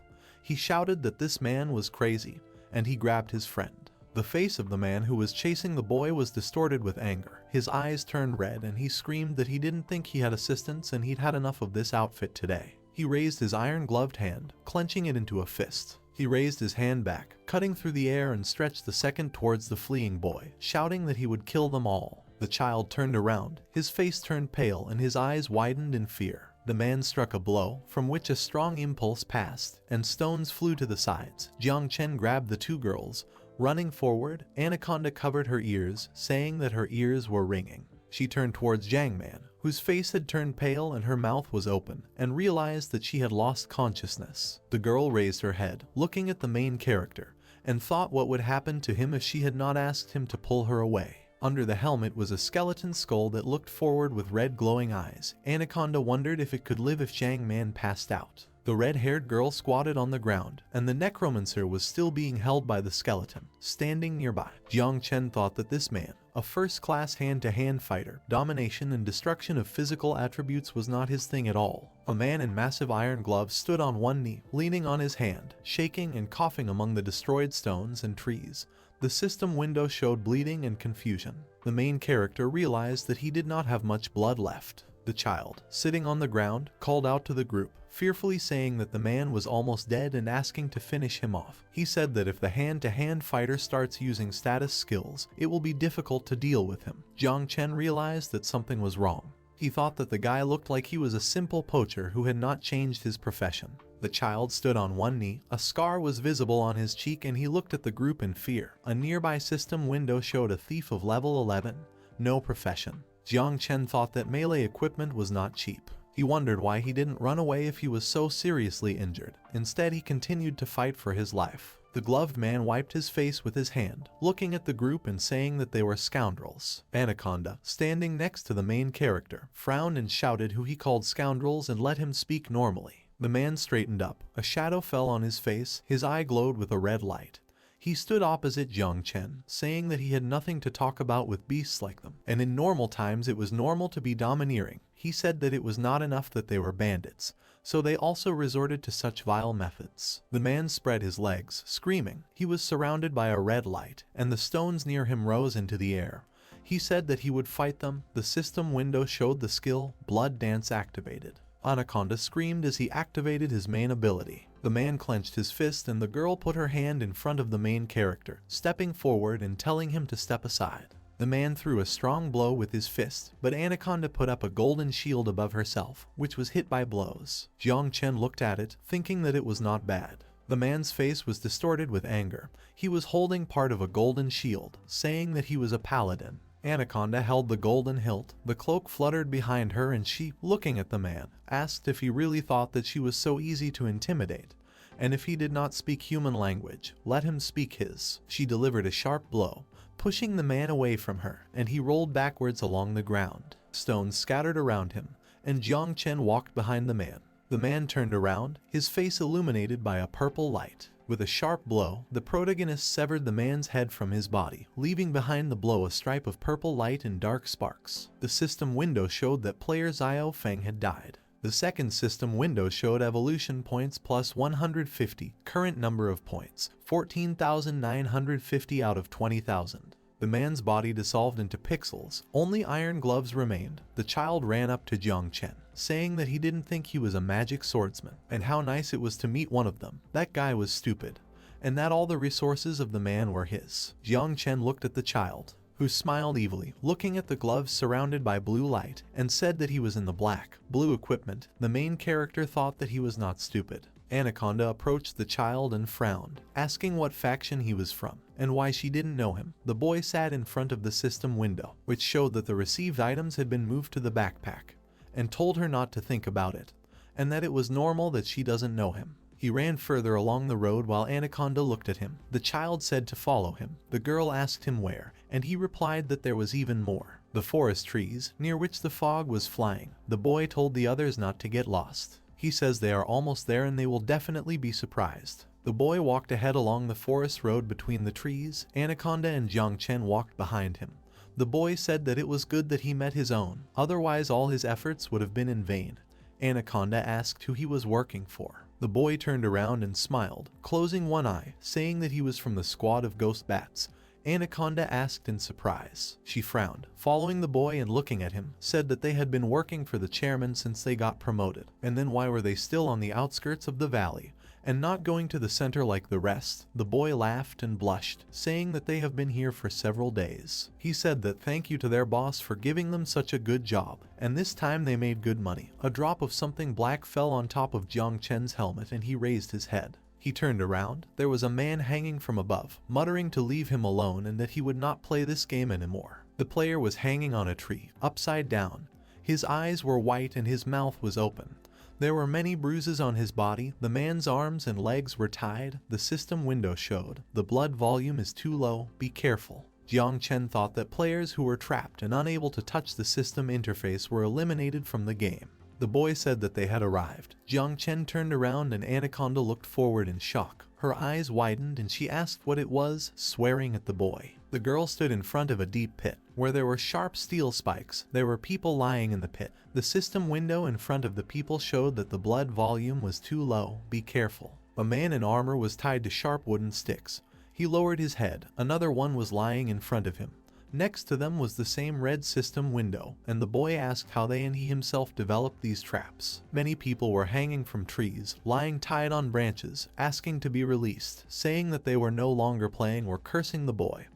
He shouted that this man was crazy, and he grabbed his friend. The face of the man who was chasing the boy was distorted with anger. His eyes turned red, and he screamed that he didn't think he had assistance and he'd had enough of this outfit today. He raised his iron-gloved hand, clenching it into a fist. He raised his hand back, cutting through the air, and stretched the second towards the fleeing boy, shouting that he would kill them all. The child turned around, his face turned pale and his eyes widened in fear. The man struck a blow, from which a strong impulse passed, and stones flew to the sides. Jiang Chen grabbed the two girls. Running forward, Anaconda covered her ears, saying that her ears were ringing. She turned towards Jiang Man, whose face had turned pale and her mouth was open, and realized that she had lost consciousness. The girl raised her head, looking at the main character, and thought what would happen to him if she had not asked him to pull her away. Under the helmet was a skeleton skull that looked forward with red glowing eyes. Anaconda wondered if it could live if Jiang Man passed out. The red-haired girl squatted on the ground, and the Necromancer was still being held by the skeleton, standing nearby. Jiang Chen thought that this man, a first-class hand-to-hand fighter, domination and destruction of physical attributes was not his thing at all. A man in massive iron gloves stood on one knee, leaning on his hand, shaking and coughing among the destroyed stones and trees. The system window showed bleeding and confusion. The main character realized that he did not have much blood left. The child, sitting on the ground, called out to the group, fearfully saying that the man was almost dead and asking to finish him off. He said that if the hand-to-hand fighter starts using status skills, it will be difficult to deal with him. Jiang Chen realized that something was wrong. He thought that the guy looked like he was a simple poacher who had not changed his profession. The child stood on one knee, a scar was visible on his cheek, and he looked at the group in fear. A nearby system window showed a thief of level 11, no profession. Jiang Chen thought that melee equipment was not cheap. He wondered why he didn't run away if he was so seriously injured. Instead, he continued to fight for his life. The gloved man wiped his face with his hand, looking at the group and saying that they were scoundrels. Anaconda, standing next to the main character, frowned and shouted who he called scoundrels and let him speak normally. The man straightened up. A shadow fell on his face, his eye glowed with a red light. He stood opposite Jiang Chen, saying that he had nothing to talk about with beasts like them, and in normal times it was normal to be domineering. He said that it was not enough that they were bandits, so they also resorted to such vile methods. The man spread his legs, screaming. He was surrounded by a red light, and the stones near him rose into the air. He said that he would fight them. The system window showed the skill, Blood Dance activated. Anaconda screamed as he activated his main ability. The man clenched his fist and the girl put her hand in front of the main character, stepping forward and telling him to step aside. The man threw a strong blow with his fist, but Anaconda put up a golden shield above herself, which was hit by blows. Jiang Chen looked at it, thinking that it was not bad. The man's face was distorted with anger. He was holding part of a golden shield, saying that he was a paladin. Anaconda held the golden hilt. The cloak fluttered behind her and she, looking at the man, asked if he really thought that she was so easy to intimidate, and if he did not speak human language, let him speak his. She delivered a sharp blow, pushing the man away from her, and he rolled backwards along the ground. Stones scattered around him, and Jiang Chen walked behind the man. The man turned around, his face illuminated by a purple light. With a sharp blow, the protagonist severed the man's head from his body, leaving behind the blow a stripe of purple light and dark sparks. The system window showed that player Xiao Feng had died. The second system window showed evolution points plus 150, current number of points, 14,950 out of 20,000. The man's body dissolved into pixels, only iron gloves remained. The child ran up to Jiang Chen, saying that he didn't think he was a magic swordsman, and how nice it was to meet one of them. That guy was stupid, and that all the resources of the man were his. Jiang Chen looked at the child, who smiled evilly, looking at the gloves surrounded by blue light, and said that he was in the black, blue equipment. The main character thought that he was not stupid. Anaconda approached the child and frowned, asking what faction he was from, and why she didn't know him. The boy sat in front of the system window, which showed that the received items had been moved to the backpack, and told her not to think about it, and that it was normal that she doesn't know him. He ran further along the road while Anaconda looked at him. The child said to follow him. The girl asked him where, and he replied that there was even more. The forest trees, near which the fog was flying. The boy told the others not to get lost. He says they are almost there and they will definitely be surprised. The boy walked ahead along the forest road between the trees. Anaconda and Jiang Chen walked behind him. The boy said that it was good that he met his own, otherwise all his efforts would have been in vain. Anaconda asked who he was working for. The boy turned around and smiled, closing one eye, saying that he was from the squad of ghost bats. Anaconda asked in surprise. She frowned, following the boy and looking at him, said that they had been working for the chairman since they got promoted. And then why were they still on the outskirts of the valley, and not going to the center like the rest? The boy laughed and blushed, saying that they have been here for several days. He said that thank you to their boss for giving them such a good job, and this time they made good money. A drop of something black fell on top of Jiang Chen's helmet and he raised his head. He turned around. There was a man hanging from above, muttering to leave him alone and that he would not play this game anymore. The player was hanging on a tree, upside down. His eyes were white and his mouth was open. There were many bruises on his body. The man's arms and legs were tied. The system window showed. The blood volume is too low. Be careful. Jiang Chen thought that players who were trapped and unable to touch the system interface were eliminated from the game. The boy said that they had arrived. Jiang Chen turned around and Anaconda looked forward in shock. Her eyes widened and she asked what it was, swearing at the boy. The girl stood in front of a deep pit, where there were sharp steel spikes. There were people lying in the pit. The system window in front of the people showed that the blood volume was too low. Be careful. A man in armor was tied to sharp wooden sticks. He lowered his head. Another one was lying in front of him. Next to them was the same red system window, and the boy asked how they and he himself developed these traps. Many people were hanging from trees, lying tied on branches, asking to be released, saying that they were no longer playing or cursing the boy,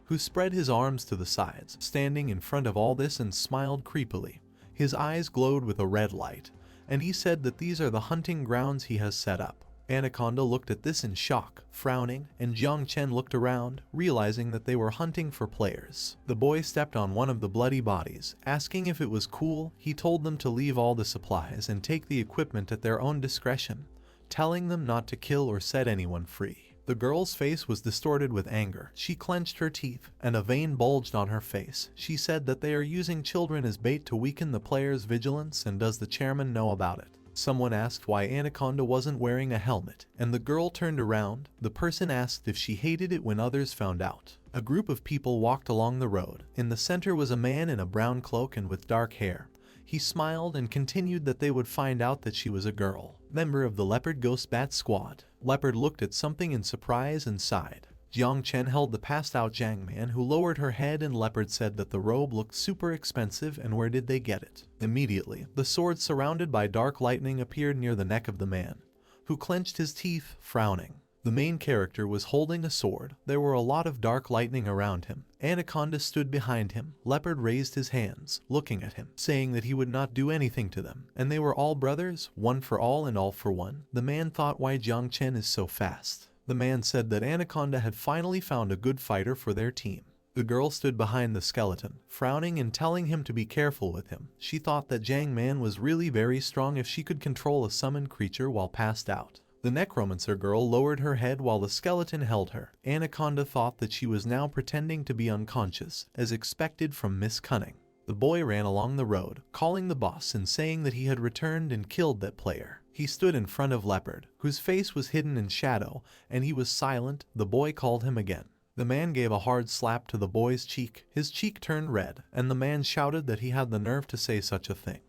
who spread his arms to the sides, standing in front of all this and smiled creepily. His eyes glowed with a red light, and he said that these are the hunting grounds he has set up. Anaconda looked at this in shock, frowning, and Jiang Chen looked around, realizing that they were hunting for players. The boy stepped on one of the bloody bodies, asking if it was cool. He told them to leave all the supplies and take the equipment at their own discretion, telling them not to kill or set anyone free. The girl's face was distorted with anger. She clenched her teeth, and a vein bulged on her face. She said that they are using children as bait to weaken the players' vigilance, and does the chairman know about it? Someone asked why Anaconda wasn't wearing a helmet, and the girl turned around. The person asked if she hated it when others found out. A group of people walked along the road. In the center was a man in a brown cloak and with dark hair. He smiled and continued that they would find out that she was a girl, member of the Leopard Ghost Bat Squad. Leopard looked at something in surprise and sighed. Jiang Chen held the passed-out Jiang man, who lowered her head, and Leopard said that the robe looked super expensive and where did they get it? Immediately, the sword surrounded by dark lightning appeared near the neck of the man, who clenched his teeth, frowning. The main character was holding a sword. There were a lot of dark lightning around him. Anaconda stood behind him. Leopard raised his hands, looking at him, saying that he would not do anything to them. And they were all brothers, one for all and all for one. The man thought why Jiang Chen is so fast. The man said that Anaconda had finally found a good fighter for their team. The girl stood behind the skeleton, frowning and telling him to be careful with him. She thought that Jiang Man was really very strong if she could control a summoned creature while passed out. The Necromancer girl lowered her head while the skeleton held her. Anaconda thought that she was now pretending to be unconscious, as expected from Miss Cunning. The boy ran along the road, calling the boss and saying that he had returned and killed that player. He stood in front of Leopard, whose face was hidden in shadow, and he was silent. The boy called him again. The man gave a hard slap to the boy's cheek. His cheek turned red, and the man shouted that he had the nerve to say such a thing.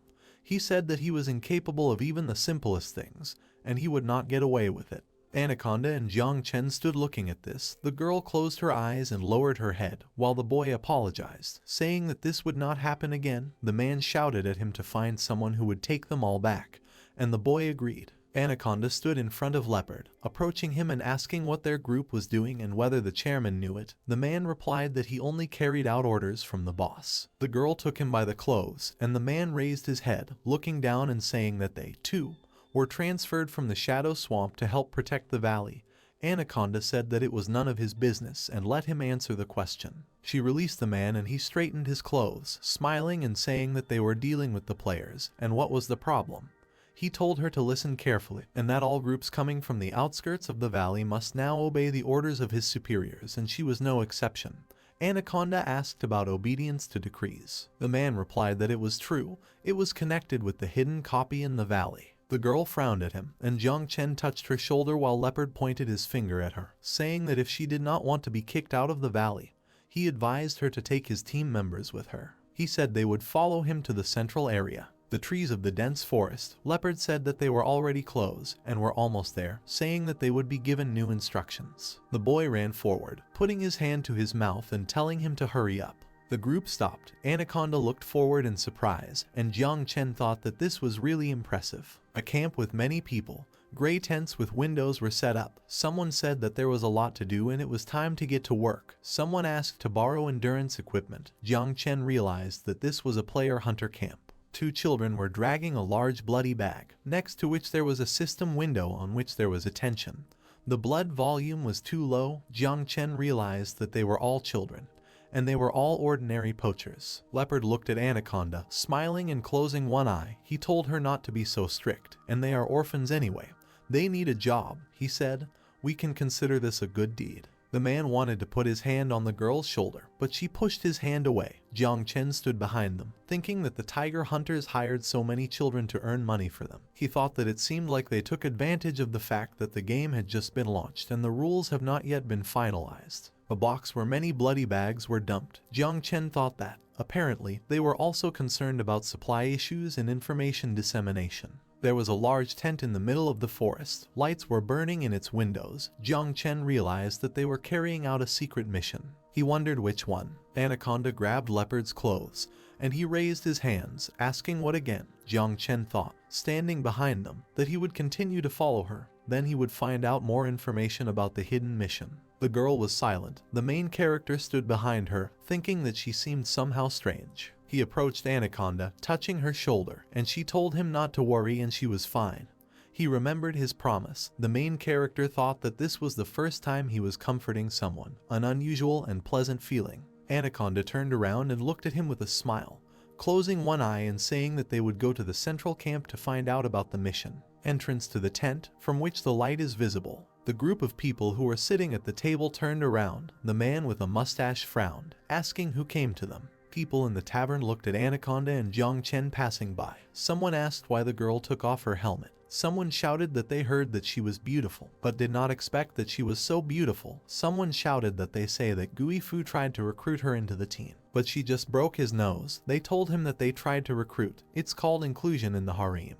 He said that he was incapable of even the simplest things, and he would not get away with it. Anaconda and Jiang Chen stood looking at this. The girl closed her eyes and lowered her head, while the boy apologized, saying that this would not happen again. The man shouted at him to find someone who would take them all back, and the boy agreed. Anaconda stood in front of Leopard, approaching him and asking what their group was doing and whether the chairman knew it. The man replied that he only carried out orders from the boss. The girl took him by the clothes, and the man raised his head, looking down and saying that they, too, were transferred from the Shadow Swamp to help protect the valley. Anaconda said that it was none of his business and let him answer the question. She released the man and he straightened his clothes, smiling and saying that they were dealing with the players, and what was the problem. He told her to listen carefully, and that all groups coming from the outskirts of the valley must now obey the orders of his superiors, and she was no exception. Anaconda asked about obedience to decrees. The man replied that it was true. It was connected with the hidden copy in the valley. The girl frowned at him, and Jiang Chen touched her shoulder while Leopard pointed his finger at her, saying that if she did not want to be kicked out of the valley, he advised her to take his team members with her. He said they would follow him to the central area, the trees of the dense forest. Leopard said that they were already close and were almost there, saying that they would be given new instructions. The boy ran forward, putting his hand to his mouth and telling him to hurry up. The group stopped. Anaconda looked forward in surprise, and Jiang Chen thought that this was really impressive. A camp with many people. Gray tents with windows were set up. Someone said that there was a lot to do and it was time to get to work. Someone asked to borrow endurance equipment. Jiang Chen realized that this was a player-hunter camp. Two children were dragging a large bloody bag, next to which there was a system window on which there was attention. The blood volume was too low. Jiang Chen realized that they were all children, and they were all ordinary poachers. Leopard looked at Anaconda, smiling and closing one eye. He told her not to be so strict, and they are orphans anyway. They need a job, he said. We can consider this a good deed. The man wanted to put his hand on the girl's shoulder, but she pushed his hand away. Jiang Chen stood behind them, thinking that the tiger hunters hired so many children to earn money for them. He thought that it seemed like they took advantage of the fact that the game had just been launched and the rules have not yet been finalized. A box where many bloody bags were dumped. Jiang Chen thought that, apparently, they were also concerned about supply issues and information dissemination. There was a large tent in the middle of the forest. Lights were burning in its windows. Jiang Chen realized that they were carrying out a secret mission. He wondered which one. Anaconda grabbed Leopard's clothes, and he raised his hands, asking what again. Jiang Chen thought, standing behind them, that he would continue to follow her. Then he would find out more information about the hidden mission. The girl was silent. The main character stood behind her, thinking that she seemed somehow strange. He approached Anaconda, touching her shoulder, and she told him not to worry and she was fine. He remembered his promise. The main character thought that this was the first time he was comforting someone, an unusual and pleasant feeling. Anaconda turned around and looked at him with a smile, closing one eye and saying that they would go to the central camp to find out about the mission. Entrance to the tent, from which the light is visible. The group of people who were sitting at the table turned around. The man with a mustache frowned, asking who came to them. People in the tavern looked at Anaconda and Jiang Chen passing by. Someone asked why the girl took off her helmet. Someone shouted that they heard that she was beautiful, but did not expect that she was so beautiful. Someone shouted that they say that Gui Fu tried to recruit her into the team, but she just broke his nose. They told him that they tried to recruit. It's called inclusion in the harem.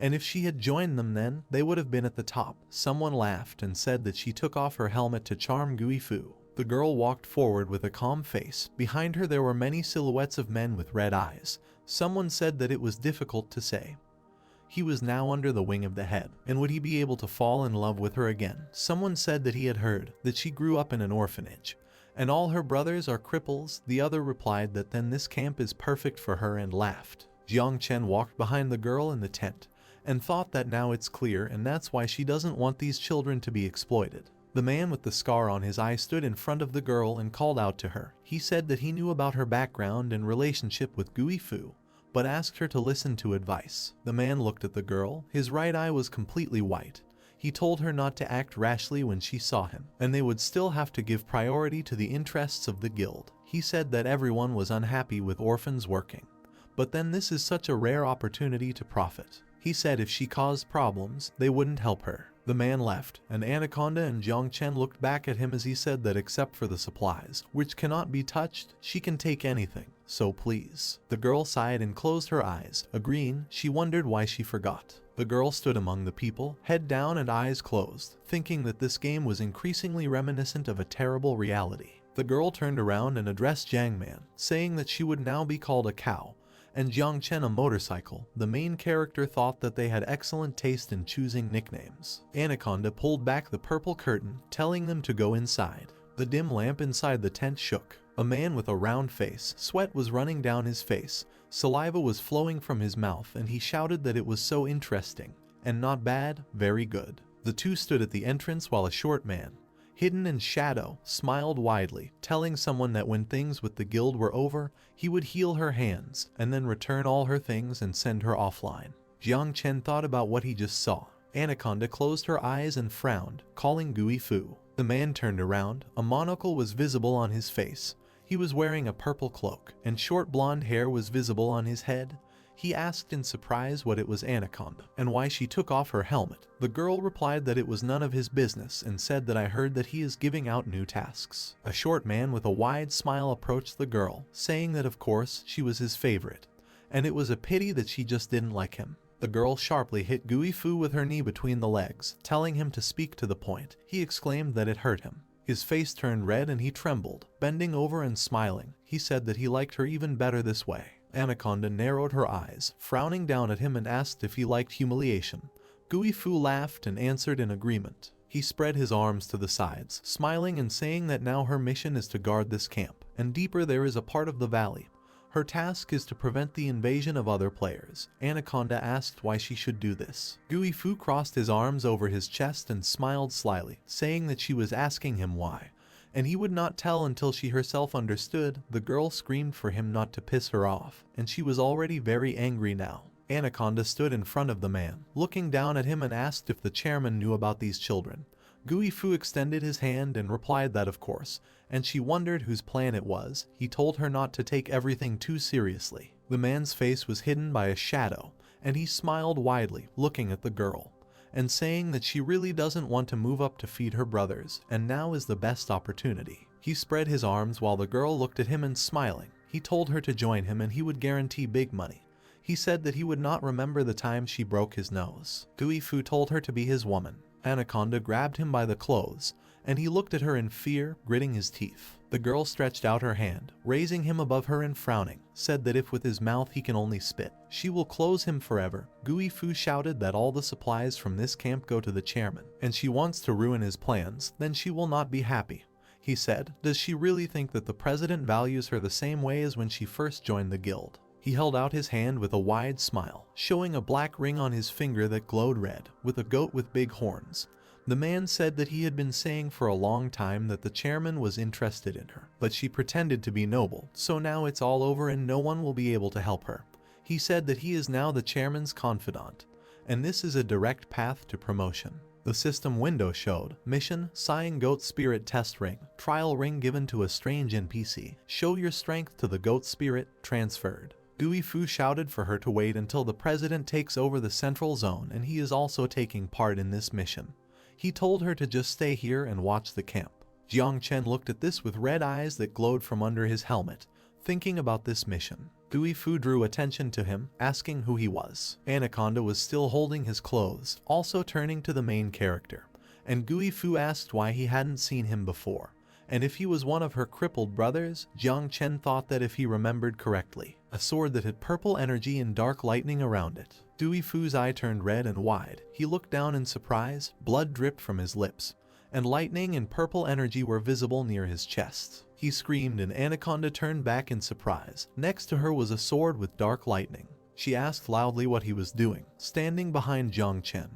And if she had joined them then, they would have been at the top. Someone laughed and said that she took off her helmet to charm Gui Fu. The girl walked forward with a calm face. Behind her there were many silhouettes of men with red eyes. Someone said that it was difficult to say. He was now under the wing of the head, and would he be able to fall in love with her again? Someone said that he had heard that she grew up in an orphanage, and all her brothers are cripples. The other replied that then this camp is perfect for her and laughed. Jiang Chen walked behind the girl in the tent, and thought that now it's clear and that's why she doesn't want these children to be exploited. The man with the scar on his eye stood in front of the girl and called out to her. He said that he knew about her background and relationship with Gui Fu, but asked her to listen to advice. The man looked at the girl. His right eye was completely white. He told her not to act rashly when she saw him, and they would still have to give priority to the interests of the guild. He said that everyone was unhappy with orphans working, but then this is such a rare opportunity to profit. He said if she caused problems, they wouldn't help her. The man left, and Anaconda and Jiang Chen looked back at him as he said that except for the supplies, which cannot be touched, she can take anything, so please. The girl sighed and closed her eyes, agreeing. She wondered why she forgot. The girl stood among the people, head down and eyes closed, thinking that this game was increasingly reminiscent of a terrible reality. The girl turned around and addressed Jiang Man, saying that she would now be called a cow, and Jiang Chen a motorcycle. The main character thought that they had excellent taste in choosing nicknames. Anaconda pulled back the purple curtain, telling them to go inside. The dim lamp inside the tent shook. A man with a round face, sweat was running down his face, saliva was flowing from his mouth, and he shouted that it was so interesting, and not bad, very good. The two stood at the entrance while a short man, hidden in shadow, smiled widely, telling someone that when things with the guild were over, he would heal her hands, and then return all her things and send her offline. Jiang Chen thought about what he just saw. Anaconda closed her eyes and frowned, calling Gui Fu. The man turned around. A monocle was visible on his face. He was wearing a purple cloak, and short blonde hair was visible on his head. He asked in surprise what it was Anaconda, and why she took off her helmet. The girl replied that it was none of his business and said that I heard that he is giving out new tasks. A short man with a wide smile approached the girl, saying that of course she was his favorite, and it was a pity that she just didn't like him. The girl sharply hit Gui Fu with her knee between the legs, telling him to speak to the point. He exclaimed that it hurt him. His face turned red and he trembled, bending over and smiling. He said that he liked her even better this way. Anaconda narrowed her eyes, frowning down at him, and asked if he liked humiliation. Gui Fu laughed and answered in agreement. He spread his arms to the sides, smiling and saying that now her mission is to guard this camp, and deeper there is a part of the valley. Her task is to prevent the invasion of other players. Anaconda asked why she should do this. Gui Fu crossed his arms over his chest and smiled slyly, saying that she was asking him why, and he would not tell until she herself understood. The girl screamed for him not to piss her off, and she was already very angry now. Anaconda stood in front of the man, looking down at him, and asked if the chairman knew about these children. Gui Fu extended his hand and replied that of course, and she wondered whose plan it was. He told her not to take everything too seriously. The man's face was hidden by a shadow, and he smiled widely, looking at the girl, and saying that she really doesn't want to move up to feed her brothers, and now is the best opportunity. He spread his arms while the girl looked at him and smiling. He told her to join him and he would guarantee big money. He said that he would not remember the time she broke his nose. Gui Fu told her to be his woman. Anaconda grabbed him by the clothes, and he looked at her in fear, gritting his teeth. The girl stretched out her hand, raising him above her and frowning, said that if with his mouth he can only spit, she will close him forever. Gui Fu shouted that all the supplies from this camp go to the chairman, and she wants to ruin his plans, then she will not be happy. He said, does she really think that the president values her the same way as when she first joined the guild? He held out his hand with a wide smile, showing a black ring on his finger that glowed red, with a goat with big horns. The man said that he had been saying for a long time that the chairman was interested in her, but she pretended to be noble, so now it's all over and no one will be able to help her. He said that he is now the chairman's confidant, and this is a direct path to promotion. The system window showed, mission, Sighing Goat Spirit Test Ring, trial ring given to a strange NPC. Show your strength to the goat spirit, transferred. Gui Fu shouted for her to wait until the president takes over the central zone and he is also taking part in this mission. He told her to just stay here and watch the camp. Jiang Chen looked at this with red eyes that glowed from under his helmet, thinking about this mission. Gui Fu drew attention to him, asking who he was. Anaconda was still holding his clothes, also turning to the main character, and Gui Fu asked why he hadn't seen him before, and if he was one of her crippled brothers. Jiang Chen thought that if he remembered correctly, a sword that had purple energy and dark lightning around it. Gui Fu's eye turned red and wide. He looked down in surprise, blood dripped from his lips, and lightning and purple energy were visible near his chest. He screamed and Anaconda turned back in surprise. Next to her was a sword with dark lightning. She asked loudly what he was doing, standing behind Jiang Chen,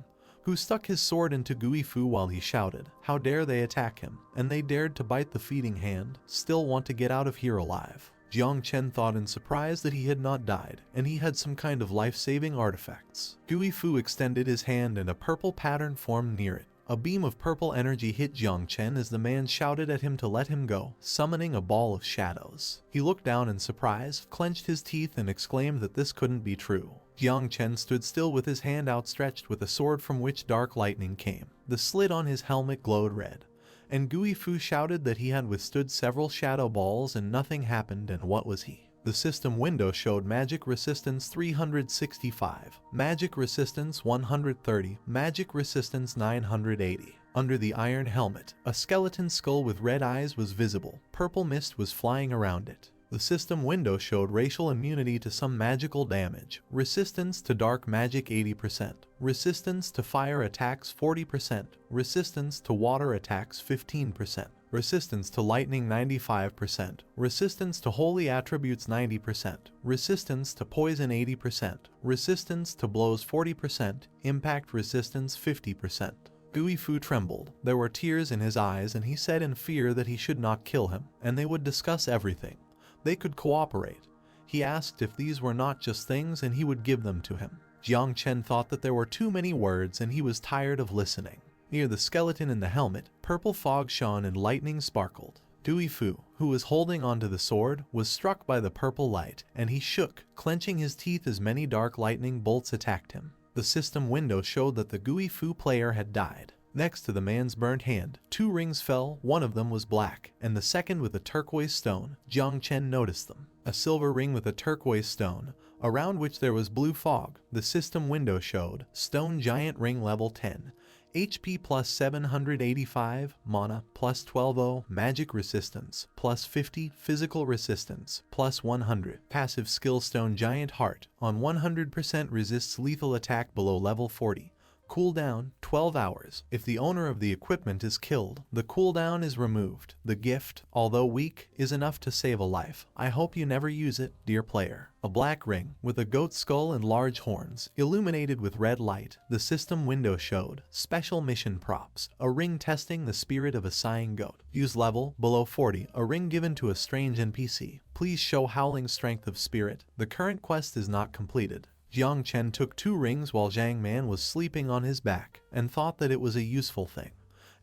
who stuck his sword into Gui Fu while he shouted, how dare they attack him, and they dared to bite the feeding hand, still want to get out of here alive. Jiang Chen thought in surprise that he had not died, and he had some kind of life-saving artifacts. Gui Fu extended his hand and a purple pattern formed near it. A beam of purple energy hit Jiang Chen as the man shouted at him to let him go, summoning a ball of shadows. He looked down in surprise, clenched his teeth and exclaimed that this couldn't be true. Jiang Chen stood still with his hand outstretched with a sword from which dark lightning came. The slit on his helmet glowed red, and Gui Fu shouted that he had withstood several shadow balls and nothing happened, and what was he? The system window showed magic resistance 365, magic resistance 130, magic resistance 980. Under the iron helmet, a skeleton skull with red eyes was visible. Purple mist was flying around it. The system window showed racial immunity to some magical damage, resistance to dark magic 80%, resistance to fire attacks 40%, resistance to water attacks 15%. Resistance to lightning 95%, resistance to holy attributes 90%, resistance to poison 80%, resistance to blows 40%, impact resistance 50%. Gui Fu trembled. There were tears in his eyes and he said in fear that he should not kill him, and they would discuss everything. They could cooperate. He asked if these were not just things and he would give them to him. Jiang Chen thought that there were too many words and he was tired of listening. Near the skeleton in the helmet, purple fog shone and lightning sparkled. Gui Fu, who was holding onto the sword, was struck by the purple light, and he shook, clenching his teeth as many dark lightning bolts attacked him. The system window showed that the Gui Fu player had died. Next to the man's burnt hand, 2 rings fell. One of them was black, and the second with a turquoise stone. Jiang Chen noticed them. A silver ring with a turquoise stone, around which there was blue fog. The system window showed, stone giant ring level 10. HP plus 785, mana plus 12, magic resistance plus 50, physical resistance plus 100. Passive skill stone giant heart, on 100% resists lethal attack below level 40. Cooldown 12 hours. If the owner of the equipment is killed, the cooldown is removed. The gift, although weak, is enough to save a life. I hope you never use it, dear player. A black ring, with a goat skull and large horns, illuminated with red light. The system window showed, special mission props. A ring testing the spirit of a sighing goat. Use level, below 40, a ring given to a strange NPC. Please show howling strength of spirit. The current quest is not completed. Jiang Chen took 2 rings while Zhang Man was sleeping on his back, and thought that it was a useful thing,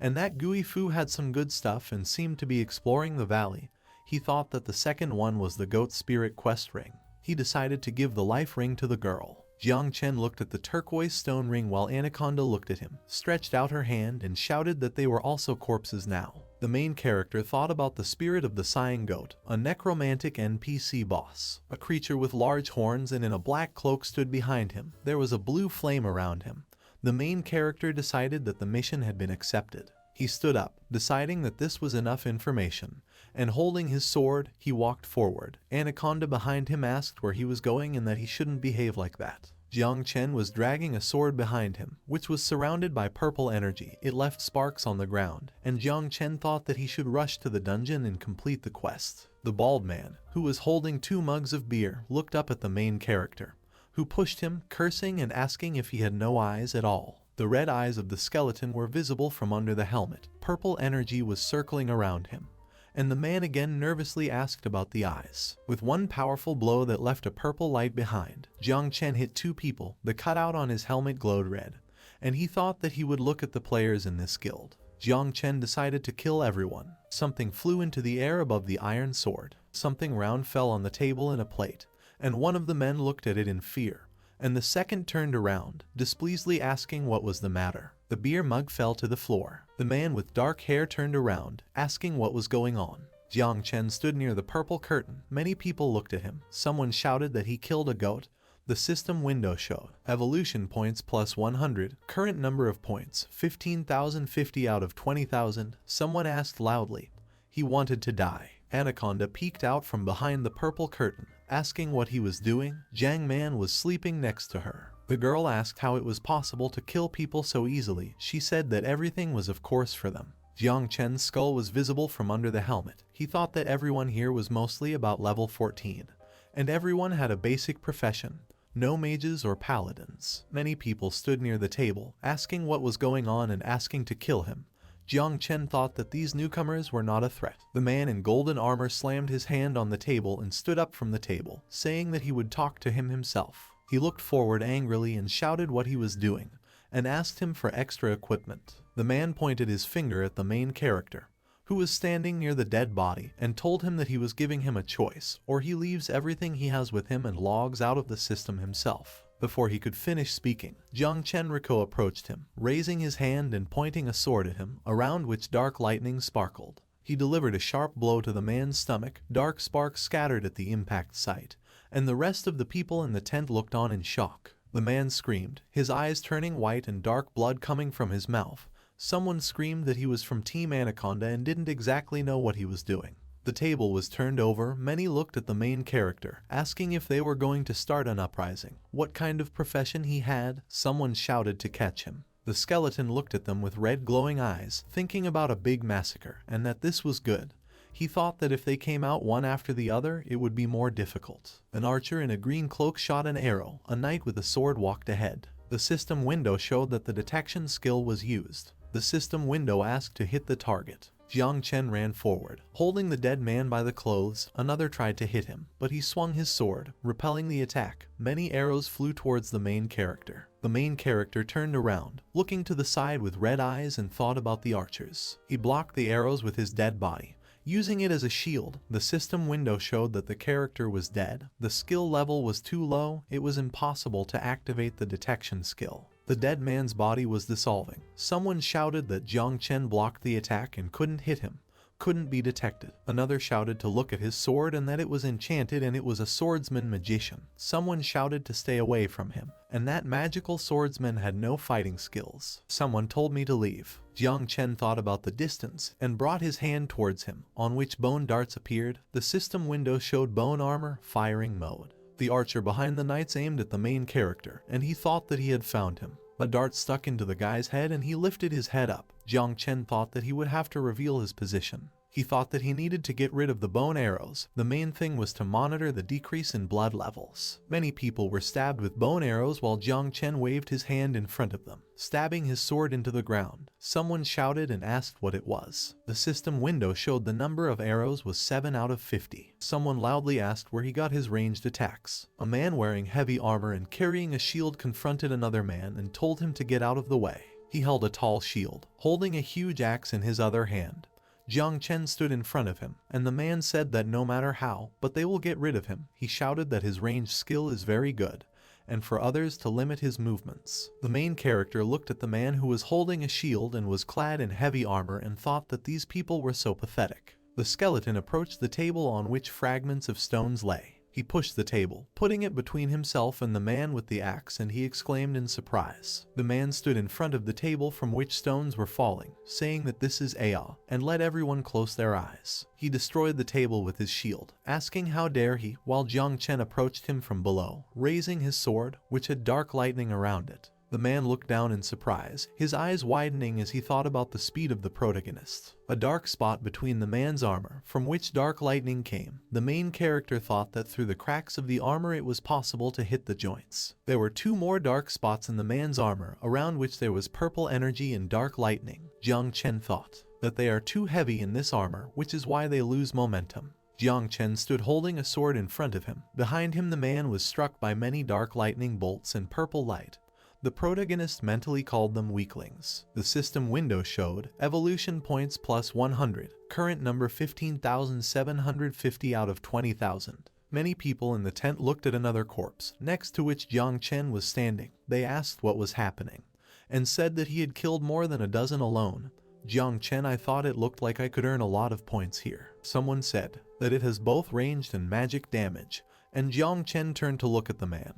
and that gooey foo had some good stuff and seemed to be exploring the valley. He thought that the second one was the goat spirit quest ring. He decided to give the life ring to the girl. Jiang Chen looked at the turquoise stone ring while Anaconda looked at him, stretched out her hand and shouted that they were also corpses now. The main character thought about the spirit of the sighing goat, a necromantic NPC boss. A creature with large horns and in a black cloak stood behind him. There was a blue flame around him. The main character decided that the mission had been accepted. He stood up, deciding that this was enough information, and holding his sword, he walked forward. Anaconda behind him asked where he was going and that he shouldn't behave like that. Jiang Chen was dragging a sword behind him, which was surrounded by purple energy. It left sparks on the ground, and Jiang Chen thought that he should rush to the dungeon and complete the quest. The bald man, who was holding 2 mugs of beer, looked up at the main character, who pushed him, cursing and asking if he had no eyes at all. The red eyes of the skeleton were visible from under the helmet. Purple energy was circling around him, and the man again nervously asked about the eyes. With one powerful blow that left a purple light behind, Jiang Chen hit 2 people. The cutout on his helmet glowed red, and he thought that he would look at the players in this guild. Jiang Chen decided to kill everyone. Something flew into the air above the iron sword. Something round fell on the table in a plate, and one of the men looked at it in fear, and the second turned around, displeasedly asking what was the matter. The beer mug fell to the floor. The man with dark hair turned around, asking what was going on. Jiang Chen stood near the purple curtain. Many people looked at him. Someone shouted that he killed a goat. The system window showed evolution points plus 100, current number of points 15,050 out of 20,000. Someone asked loudly. He wanted to die. Anaconda peeked out from behind the purple curtain, asking what he was doing. Jiang Man was sleeping next to her. The girl asked how it was possible to kill people so easily. She said that everything was of course for them. Jiang Chen's skull was visible from under the helmet. He thought that everyone here was mostly about level 14, and everyone had a basic profession. No mages or paladins. Many people stood near the table, asking what was going on and asking to kill him. Jiang Chen thought that these newcomers were not a threat. The man in golden armor slammed his hand on the table and stood up from the table, saying that he would talk to him himself. He looked forward angrily and shouted what he was doing, and asked him for extra equipment. The man pointed his finger at the main character, who was standing near the dead body, and told him that he was giving him a choice, or he leaves everything he has with him and logs out of the system himself. Before he could finish speaking, Jiang Chenrico approached him, raising his hand and pointing a sword at him, around which dark lightning sparkled. He delivered a sharp blow to the man's stomach. Dark sparks scattered at the impact site, and the rest of the people in the tent looked on in shock. The man screamed, his eyes turning white and dark blood coming from his mouth. Someone screamed that he was from Team Anaconda and didn't exactly know what he was doing. The table was turned over. Many looked at the main character, asking if they were going to start an uprising, what kind of profession he had. Someone shouted to catch him. The skeleton looked at them with red glowing eyes, thinking about a big massacre, and that this was good. He thought that if they came out one after the other, it would be more difficult. An archer in a green cloak shot an arrow. A knight with a sword walked ahead. The system window showed that the detection skill was used. The system window asked to hit the target. Jiang Chen ran forward, holding the dead man by the clothes. Another tried to hit him, but he swung his sword, repelling the attack. Many arrows flew towards the main character. The main character turned around, looking to the side with red eyes, and thought about the archers. He blocked the arrows with his dead body, using it as a shield. The system window showed that the character was dead. The skill level was too low. It was impossible to activate the detection skill. The dead man's body was dissolving. Someone shouted that Jiang Chen blocked the attack and couldn't hit him, couldn't be detected. Another shouted to look at his sword and that it was enchanted and it was a swordsman magician. Someone shouted to stay away from him, and that magical swordsman had no fighting skills. Someone told me to leave. Jiang Chen thought about the distance and brought his hand towards him, on which bone darts appeared. The system window showed bone armor, firing mode. The archer behind the knights aimed at the main character, and he thought that he had found him. A dart stuck into the guy's head and he lifted his head up. Jiang Chen thought that he would have to reveal his position. He thought that he needed to get rid of the bone arrows. The main thing was to monitor the decrease in blood levels. Many people were stabbed with bone arrows while Jiang Chen waved his hand in front of them, stabbing his sword into the ground. Someone shouted and asked what it was. The system window showed the number of arrows was 7 out of 50. Someone loudly asked where he got his ranged attacks. A man wearing heavy armor and carrying a shield confronted another man and told him to get out of the way. He held a tall shield, holding a huge axe in his other hand. Jiang Chen stood in front of him, and the man said that no matter how, but they will get rid of him. He shouted that his ranged skill is very good, and for others to limit his movements. The main character looked at the man who was holding a shield and was clad in heavy armor and thought that these people were so pathetic. The skeleton approached the table on which fragments of stones lay. He pushed the table, putting it between himself and the man with the axe, and he exclaimed in surprise. The man stood in front of the table from which stones were falling, saying that this is Aya, and let everyone close their eyes. He destroyed the table with his shield, asking how dare he, while Jiang Chen approached him from below, raising his sword, which had dark lightning around it. The man looked down in surprise, his eyes widening as he thought about the speed of the protagonist. A dark spot between the man's armor, from which dark lightning came. The main character thought that through the cracks of the armor it was possible to hit the joints. There were two more dark spots in the man's armor, around which there was purple energy and dark lightning. Jiang Chen thought that they are too heavy in this armor, which is why they lose momentum. Jiang Chen stood holding a sword in front of him. Behind him the man was struck by many dark lightning bolts and purple light. The protagonist mentally called them weaklings. The system window showed evolution points plus 100, current number 15,750 out of 20,000. Many people in the tent looked at another corpse, next to which Jiang Chen was standing. They asked what was happening, and said that he had killed more than a dozen alone. Jiang Chen, I thought it looked like I could earn a lot of points here. Someone said that it has both ranged and magic damage, and Jiang Chen turned to look at the man.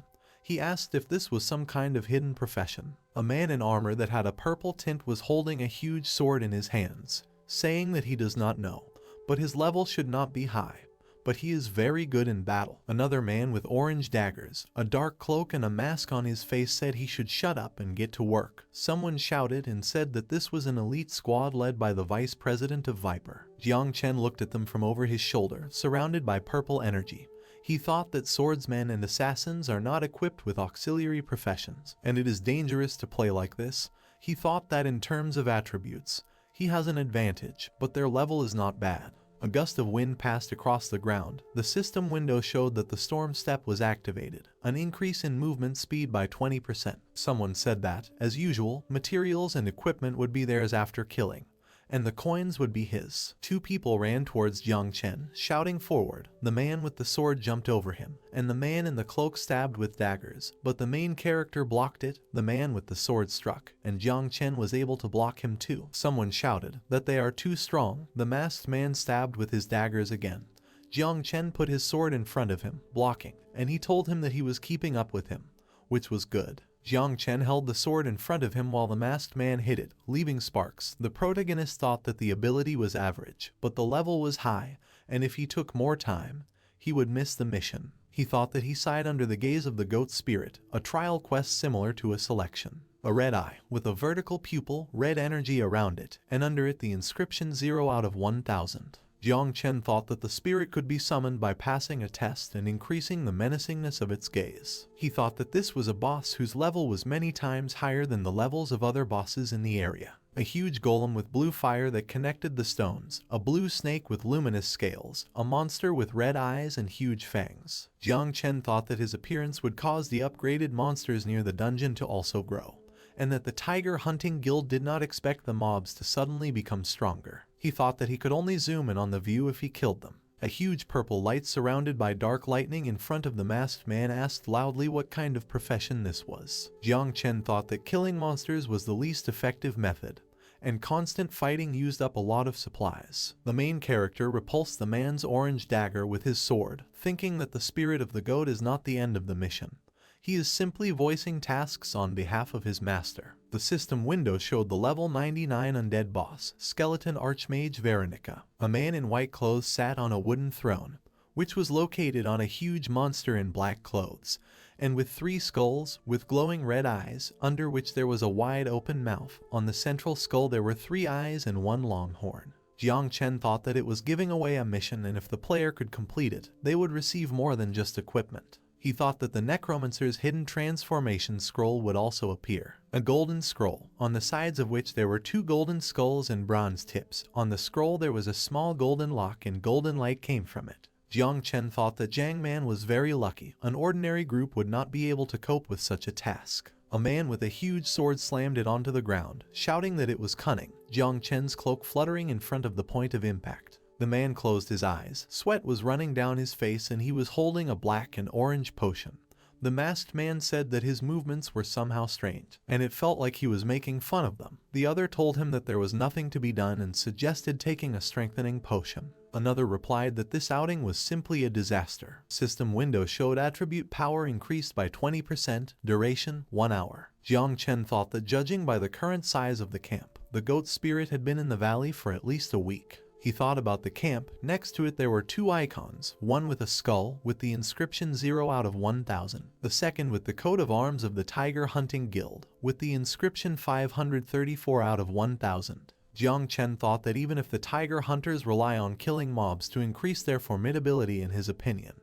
He asked if this was some kind of hidden profession. A man in armor that had a purple tint was holding a huge sword in his hands, saying that he does not know, but his level should not be high, but he is very good in battle. Another man with orange daggers, a dark cloak and a mask on his face said he should shut up and get to work. Someone shouted and said that this was an elite squad led by the vice president of Viper. Jiang Chen looked at them from over his shoulder, surrounded by purple energy. He thought that swordsmen and assassins are not equipped with auxiliary professions, and it is dangerous to play like this. He thought that in terms of attributes, he has an advantage, but their level is not bad. A gust of wind passed across the ground. The system window showed that the storm step was activated, an increase in movement speed by 20%. Someone said that, as usual, materials and equipment would be theirs after killing, and the coins would be his. Two people ran towards Jiang Chen, shouting forward. The man with the sword jumped over him, and the man in the cloak stabbed with daggers, but the main character blocked it. The man with the sword struck, and Jiang Chen was able to block him too. Someone shouted that they are too strong. The masked man stabbed with his daggers again. Jiang Chen put his sword in front of him, blocking, and he told him that he was keeping up with him, which was good. Jiang Chen held the sword in front of him while the masked man hit it, leaving sparks. The protagonist thought that the ability was average, but the level was high, and if he took more time, he would miss the mission. He thought that he sighed under the gaze of the goat spirit, a trial quest similar to a selection. A red eye, with a vertical pupil, red energy around it, and under it the inscription 0 out of 1,000. Jiang Chen thought that the spirit could be summoned by passing a test and increasing the menacingness of its gaze. He thought that this was a boss whose level was many times higher than the levels of other bosses in the area. A huge golem with blue fire that connected the stones, a blue snake with luminous scales, a monster with red eyes and huge fangs. Jiang Chen thought that his appearance would cause the upgraded monsters near the dungeon to also grow, and that the tiger hunting guild did not expect the mobs to suddenly become stronger. He thought that he could only zoom in on the view if he killed them. A huge purple light surrounded by dark lightning in front of the masked man asked loudly what kind of profession this was. Jiang Chen thought that killing monsters was the least effective method, and constant fighting used up a lot of supplies. The main character repulsed the man's orange dagger with his sword, thinking that the spirit of the goat is not the end of the mission. He is simply voicing tasks on behalf of his master. The system window showed the level 99 undead boss, Skeleton Archmage Veronica. A man in white clothes sat on a wooden throne, which was located on a huge monster in black clothes, and with 3 skulls, with glowing red eyes, under which there was a wide open mouth. On the central skull there were 3 eyes and 1 long horn. Jiang Chen thought that it was giving away a mission, and if the player could complete it, they would receive more than just equipment. He thought that the Necromancer's hidden transformation scroll would also appear. A golden scroll, on the sides of which there were 2 golden skulls and bronze tips. On the scroll there was a small golden lock and golden light came from it. Jiang Chen thought that Jiang Man was very lucky. An ordinary group would not be able to cope with such a task. A man with a huge sword slammed it onto the ground, shouting that it was cunning, Jiang Chen's cloak fluttering in front of the point of impact. The man closed his eyes, sweat was running down his face, and he was holding a black and orange potion. The masked man said that his movements were somehow strange, and it felt like he was making fun of them. The other told him that there was nothing to be done and suggested taking a strengthening potion. Another replied that this outing was simply a disaster. System window showed attribute power increased by 20%, duration 1 hour. Jiang Chen thought that judging by the current size of the camp, the goat spirit had been in the valley for at least a week. He thought about the camp. Next to it there were 2 icons, one with a skull with the inscription 0 out of 1000, the second with the coat of arms of the Tiger Hunting Guild with the inscription 534 out of 1000. Jiang Chen thought that even if the tiger hunters rely on killing mobs to increase their formidability, in his opinion,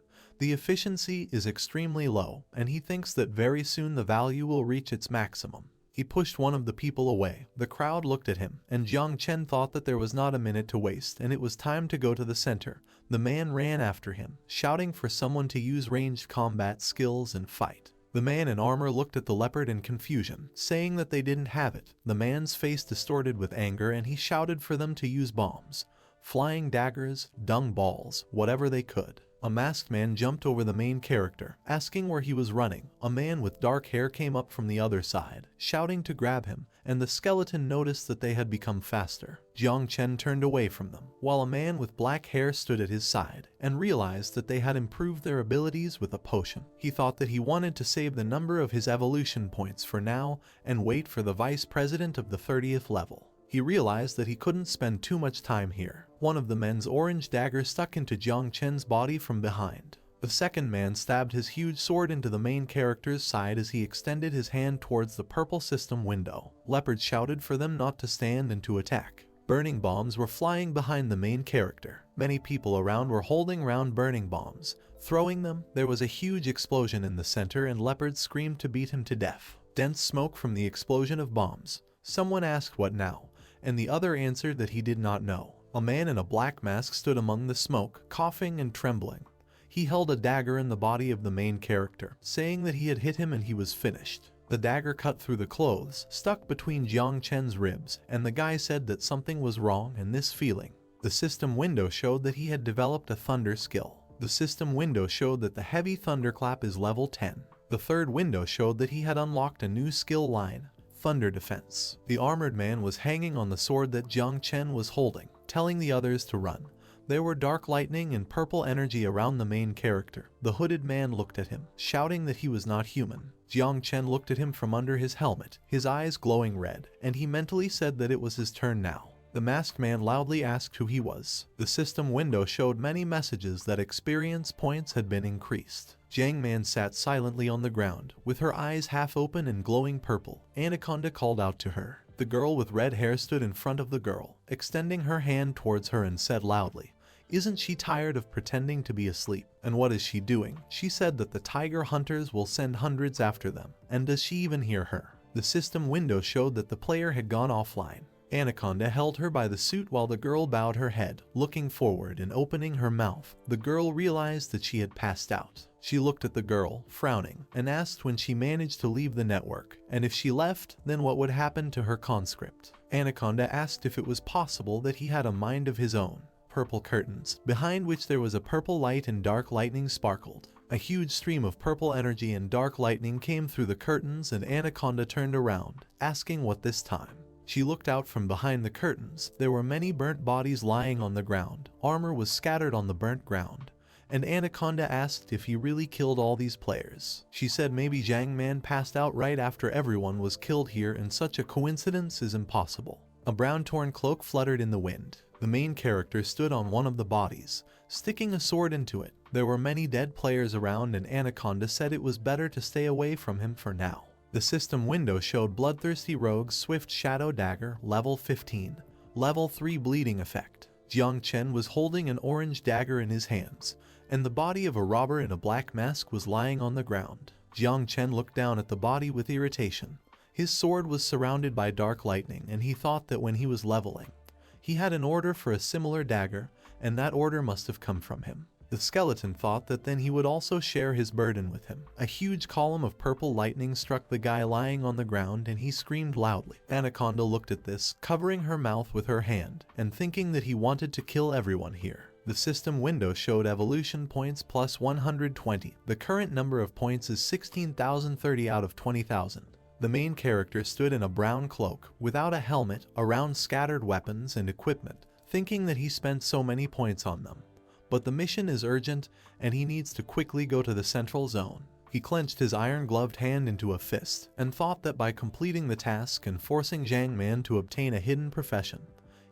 the efficiency is extremely low, and he thinks that very soon the value will reach its maximum. He pushed one of the people away. The crowd looked at him, and Jiang Chen thought that there was not a minute to waste and it was time to go to the center. The man ran after him, shouting for someone to use ranged combat skills and fight. The man in armor looked at the leopard in confusion, saying that they didn't have it. The man's face distorted with anger and he shouted for them to use bombs, flying daggers, dung balls, whatever they could. A masked man jumped over the main character, asking where he was running. A man with dark hair came up from the other side, shouting to grab him, and the skeleton noticed that they had become faster. Jiang Chen turned away from them, while a man with black hair stood at his side, and realized that they had improved their abilities with a potion. He thought that he wanted to save the number of his evolution points for now, and wait for the vice president of the 30th level. He realized that he couldn't spend too much time here. One of the men's orange daggers stuck into Jiang Chen's body from behind. The second man stabbed his huge sword into the main character's side as he extended his hand towards the purple system window. Leopard shouted for them not to stand and to attack. Burning bombs were flying behind the main character. Many people around were holding round burning bombs, throwing them. There was a huge explosion in the center and Leopard screamed to beat him to death. Dense smoke from the explosion of bombs. Someone asked what now, and the other answered that he did not know. A man in a black mask stood among the smoke, coughing and trembling. He held a dagger in the body of the main character, saying that he had hit him and he was finished. The dagger cut through the clothes, stuck between Jiang Chen's ribs, and the guy said that something was wrong in this feeling. The system window showed that he had developed a thunder skill. The system window showed that the heavy thunderclap is level 10. The third window showed that he had unlocked a new skill line, Thunder Defense. The armored man was hanging on the sword that Jiang Chen was holding, telling the others to run. There were dark lightning and purple energy around the main character. The hooded man looked at him, shouting that he was not human. Jiang Chen looked at him from under his helmet, his eyes glowing red, and he mentally said that it was his turn now. The masked man loudly asked who he was. The system window showed many messages that experience points had been increased. Jiang Man sat silently on the ground, with her eyes half open and glowing purple. Anaconda called out to her. The girl with red hair stood in front of the girl, extending her hand towards her and said loudly, "Isn't she tired of pretending to be asleep? And what is she doing? She said that the tiger hunters will send hundreds after them. And does she even hear her?" The system window showed that the player had gone offline. Anaconda held her by the suit while the girl bowed her head, looking forward and opening her mouth. The girl realized that she had passed out. She looked at the girl, frowning, and asked when she managed to leave the network, and if she left, then what would happen to her conscript. Anaconda asked if it was possible that he had a mind of his own. Purple curtains, behind which there was a purple light and dark lightning sparkled. A huge stream of purple energy and dark lightning came through the curtains and Anaconda turned around, asking what this time. She looked out from behind the curtains. There were many burnt bodies lying on the ground. Armor was scattered on the burnt ground. And Anaconda asked if he really killed all these players. She said maybe Jiang Man passed out right after everyone was killed here and such a coincidence is impossible. A brown torn cloak fluttered in the wind. The main character stood on one of the bodies, sticking a sword into it. There were many dead players around and Anaconda said it was better to stay away from him for now. The system window showed Bloodthirsty Rogue's Swift Shadow Dagger, level 15, level 3 bleeding effect. Jiang Chen was holding an orange dagger in his hands, and the body of a robber in a black mask was lying on the ground. Jiang Chen looked down at the body with irritation. His sword was surrounded by dark lightning, and he thought that when he was leveling, he had an order for a similar dagger, and that order must have come from him. The skeleton thought that then he would also share his burden with him. A huge column of purple lightning struck the guy lying on the ground and he screamed loudly. Anaconda looked at this, covering her mouth with her hand, and thinking that he wanted to kill everyone here. The system window showed evolution points plus 120. The current number of points is 16,030 out of 20,000. The main character stood in a brown cloak, without a helmet, around scattered weapons and equipment, thinking that he spent so many points on them. But the mission is urgent, and he needs to quickly go to the central zone. He clenched his iron-gloved hand into a fist, and thought that by completing the task and forcing Jiang Man to obtain a hidden profession,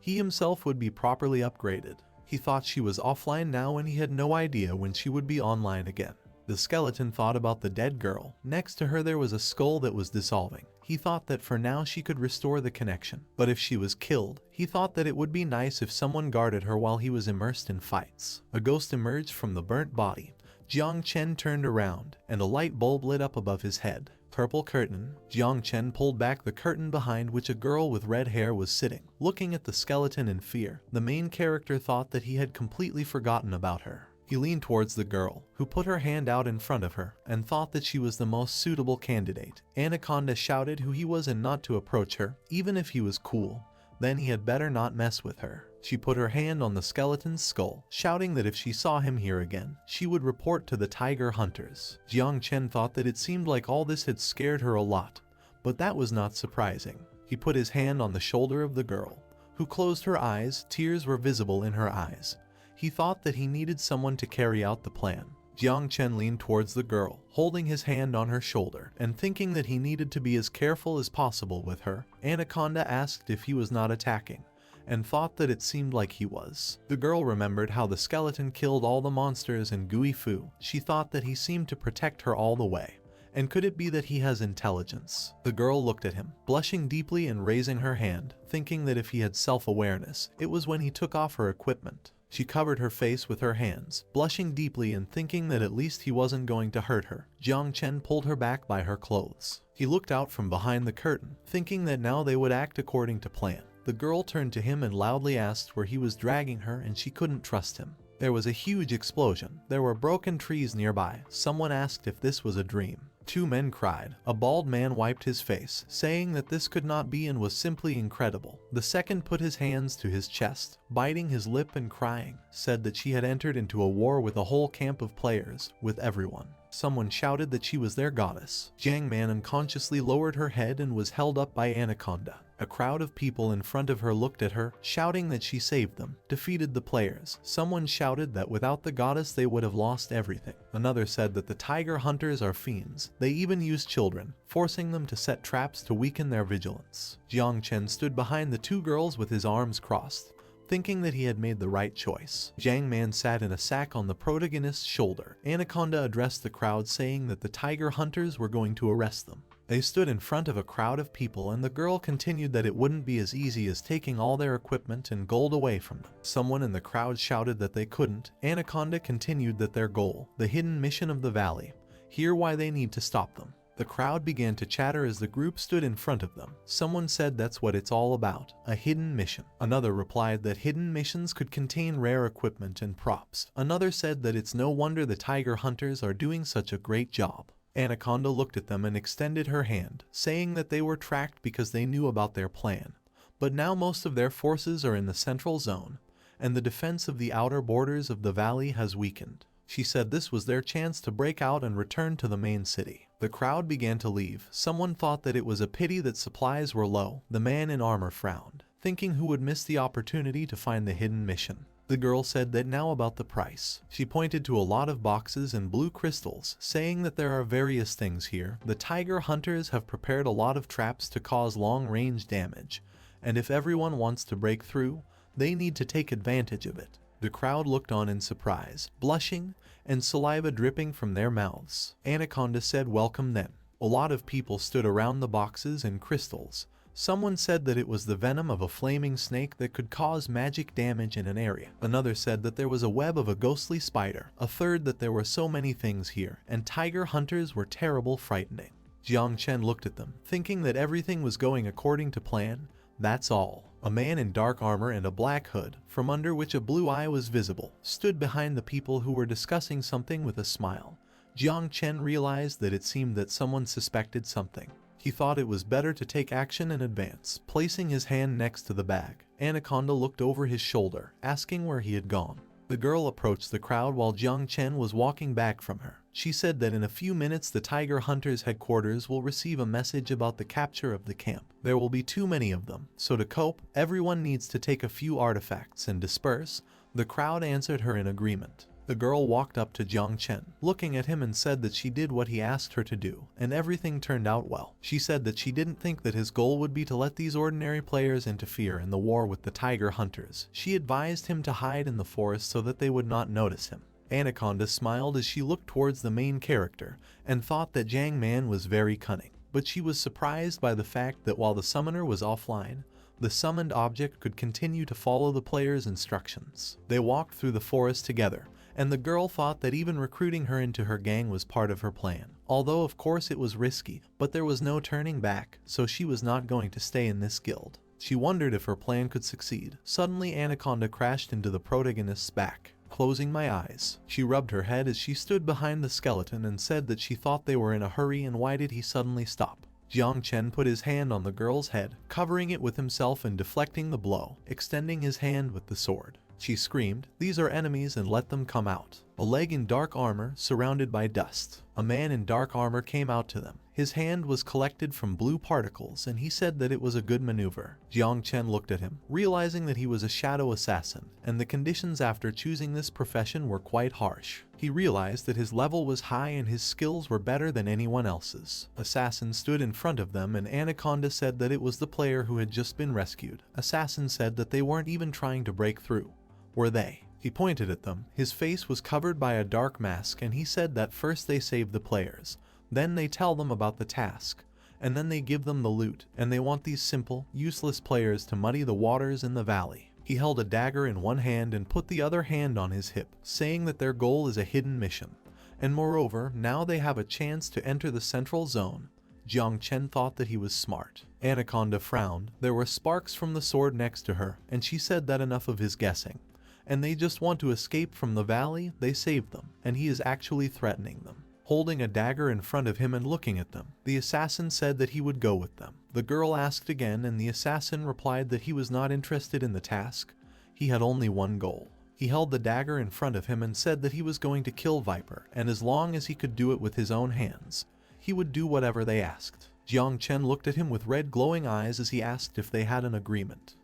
he himself would be properly upgraded. He thought she was offline now and he had no idea when she would be online again. The skeleton thought about the dead girl. Next to her there was a skull that was dissolving. He thought that for now she could restore the connection. But if she was killed, he thought that it would be nice if someone guarded her while he was immersed in fights. A ghost emerged from the burnt body. Jiang Chen turned around, and a light bulb lit up above his head. Purple curtain. Jiang Chen pulled back the curtain behind which a girl with red hair was sitting, looking at the skeleton in fear. The main character thought that he had completely forgotten about her. He leaned towards the girl, who put her hand out in front of her, and thought that she was the most suitable candidate. Anaconda shouted who he was and not to approach her, even if he was cool. Then he had better not mess with her. She put her hand on the skeleton's skull, shouting that if she saw him here again, she would report to the tiger hunters. Jiang Chen thought that it seemed like all this had scared her a lot, but that was not surprising. He put his hand on the shoulder of the girl, who closed her eyes. Tears were visible in her eyes. He thought that he needed someone to carry out the plan. Jiang Chen leaned towards the girl, holding his hand on her shoulder, and thinking that he needed to be as careful as possible with her. Anaconda asked if he was not attacking, and thought that it seemed like he was. The girl remembered how the skeleton killed all the monsters in Gui Fu. She thought that he seemed to protect her all the way. And could it be that he has intelligence? The girl looked at him, blushing deeply and raising her hand, thinking that if he had self-awareness, it was when he took off her equipment. She covered her face with her hands, blushing deeply and thinking that at least he wasn't going to hurt her. Jiang Chen pulled her back by her clothes. He looked out from behind the curtain, thinking that now they would act according to plan. The girl turned to him and loudly asked where he was dragging her, and she couldn't trust him. There was a huge explosion. There were broken trees nearby. Someone asked if this was a dream. Two men cried. A bald man wiped his face, saying that this could not be and was simply incredible. The second put his hands to his chest, biting his lip and crying, said that she had entered into a war with a whole camp of players, with everyone. Someone shouted that she was their goddess. Jiang Man unconsciously lowered her head and was held up by Anaconda. A crowd of people in front of her looked at her, shouting that she saved them, defeated the players. Someone shouted that without the goddess they would have lost everything. Another said that the tiger hunters are fiends. They even use children, forcing them to set traps to weaken their vigilance. Jiang Chen stood behind the two girls with his arms crossed, thinking that he had made the right choice. Jiang Man sat in a sack on the protagonist's shoulder. Anaconda addressed the crowd, saying that the tiger hunters were going to arrest them. They stood in front of a crowd of people, and the girl continued that it wouldn't be as easy as taking all their equipment and gold away from them. Someone in the crowd shouted that they couldn't. Anaconda continued that their goal, the hidden mission of the valley, here why they need to stop them. The crowd began to chatter as the group stood in front of them. Someone said that's what it's all about, a hidden mission. Another replied that hidden missions could contain rare equipment and props. Another said that it's no wonder the tiger hunters are doing such a great job. Anaconda looked at them and extended her hand, saying that they were tracked because they knew about their plan. But now most of their forces are in the central zone, and the defense of the outer borders of the valley has weakened. She said this was their chance to break out and return to the main city. The crowd began to leave. Someone thought that it was a pity that supplies were low. The man in armor frowned, thinking who would miss the opportunity to find the hidden mission. The girl said that now about the price. She pointed to a lot of boxes and blue crystals, saying that there are various things here. The tiger hunters have prepared a lot of traps to cause long-range damage, and if everyone wants to break through, they need to take advantage of it. The crowd looked on in surprise, blushing, and saliva dripping from their mouths. Anaconda said welcome then. A lot of people stood around the boxes and crystals. Someone said that it was the venom of a flaming snake that could cause magic damage in an area. Another said that there was a web of a ghostly spider. A third that there were so many things here, and tiger hunters were terrible frightening. Jiang Chen looked at them, thinking that everything was going according to plan. That's all. A man in dark armor and a black hood, from under which a blue eye was visible, stood behind the people who were discussing something with a smile. Jiang Chen realized that it seemed that someone suspected something. He thought it was better to take action and advance, placing his hand next to the bag. Anaconda looked over his shoulder, asking where he had gone. The girl approached the crowd while Jiang Chen was walking back from her. She said that in a few minutes the Tiger Hunters' headquarters will receive a message about the capture of the camp. There will be too many of them, so to cope, everyone needs to take a few artifacts and disperse. The crowd answered her in agreement. The girl walked up to Jiang Chen, looking at him, and said that she did what he asked her to do, and everything turned out well. She said that she didn't think that his goal would be to let these ordinary players interfere in the war with the Tiger Hunters. She advised him to hide in the forest so that they would not notice him. Anaconda smiled as she looked towards the main character, and thought that Jiang Man was very cunning. But she was surprised by the fact that while the summoner was offline, the summoned object could continue to follow the player's instructions. They walked through the forest together, and the girl thought that even recruiting her into her gang was part of her plan. Although of course it was risky, but there was no turning back, so she was not going to stay in this guild. She wondered if her plan could succeed. Suddenly Anaconda crashed into the protagonist's back. Closing my eyes, she rubbed her head as she stood behind the skeleton and said that she thought they were in a hurry, and why did he suddenly stop? Jiang Chen put his hand on the girl's head, covering it with himself and deflecting the blow, extending his hand with the sword. She screamed, "These are enemies and let them come out." A leg in dark armor, surrounded by dust. A man in dark armor came out to them. His hand was collected from blue particles, and he said that it was a good maneuver. Jiang Chen looked at him, realizing that he was a shadow assassin, and the conditions after choosing this profession were quite harsh. He realized that his level was high and his skills were better than anyone else's. Assassin stood in front of them, and Anaconda said that it was the player who had just been rescued. Assassin said that they weren't even trying to break through. Were they? He pointed at them. His face was covered by a dark mask, and he said that first they save the players, then they tell them about the task, and then they give them the loot, and they want these simple, useless players to muddy the waters in the valley. He held a dagger in one hand and put the other hand on his hip, saying that their goal is a hidden mission, and moreover, now they have a chance to enter the central zone. Jiang Chen thought that he was smart. Anaconda frowned. There were sparks from the sword next to her, and she said that enough of his guessing. And they just want to escape from the valley. They saved them, and he is actually threatening them. Holding a dagger in front of him and looking at them, the assassin said that he would go with them. The girl asked again, and the assassin replied that he was not interested in the task. He had only one goal. He held the dagger in front of him and said that he was going to kill Viper, and as long as he could do it with his own hands, he would do whatever they asked. Jiang Chen looked at him with red glowing eyes as he asked if they had an agreement.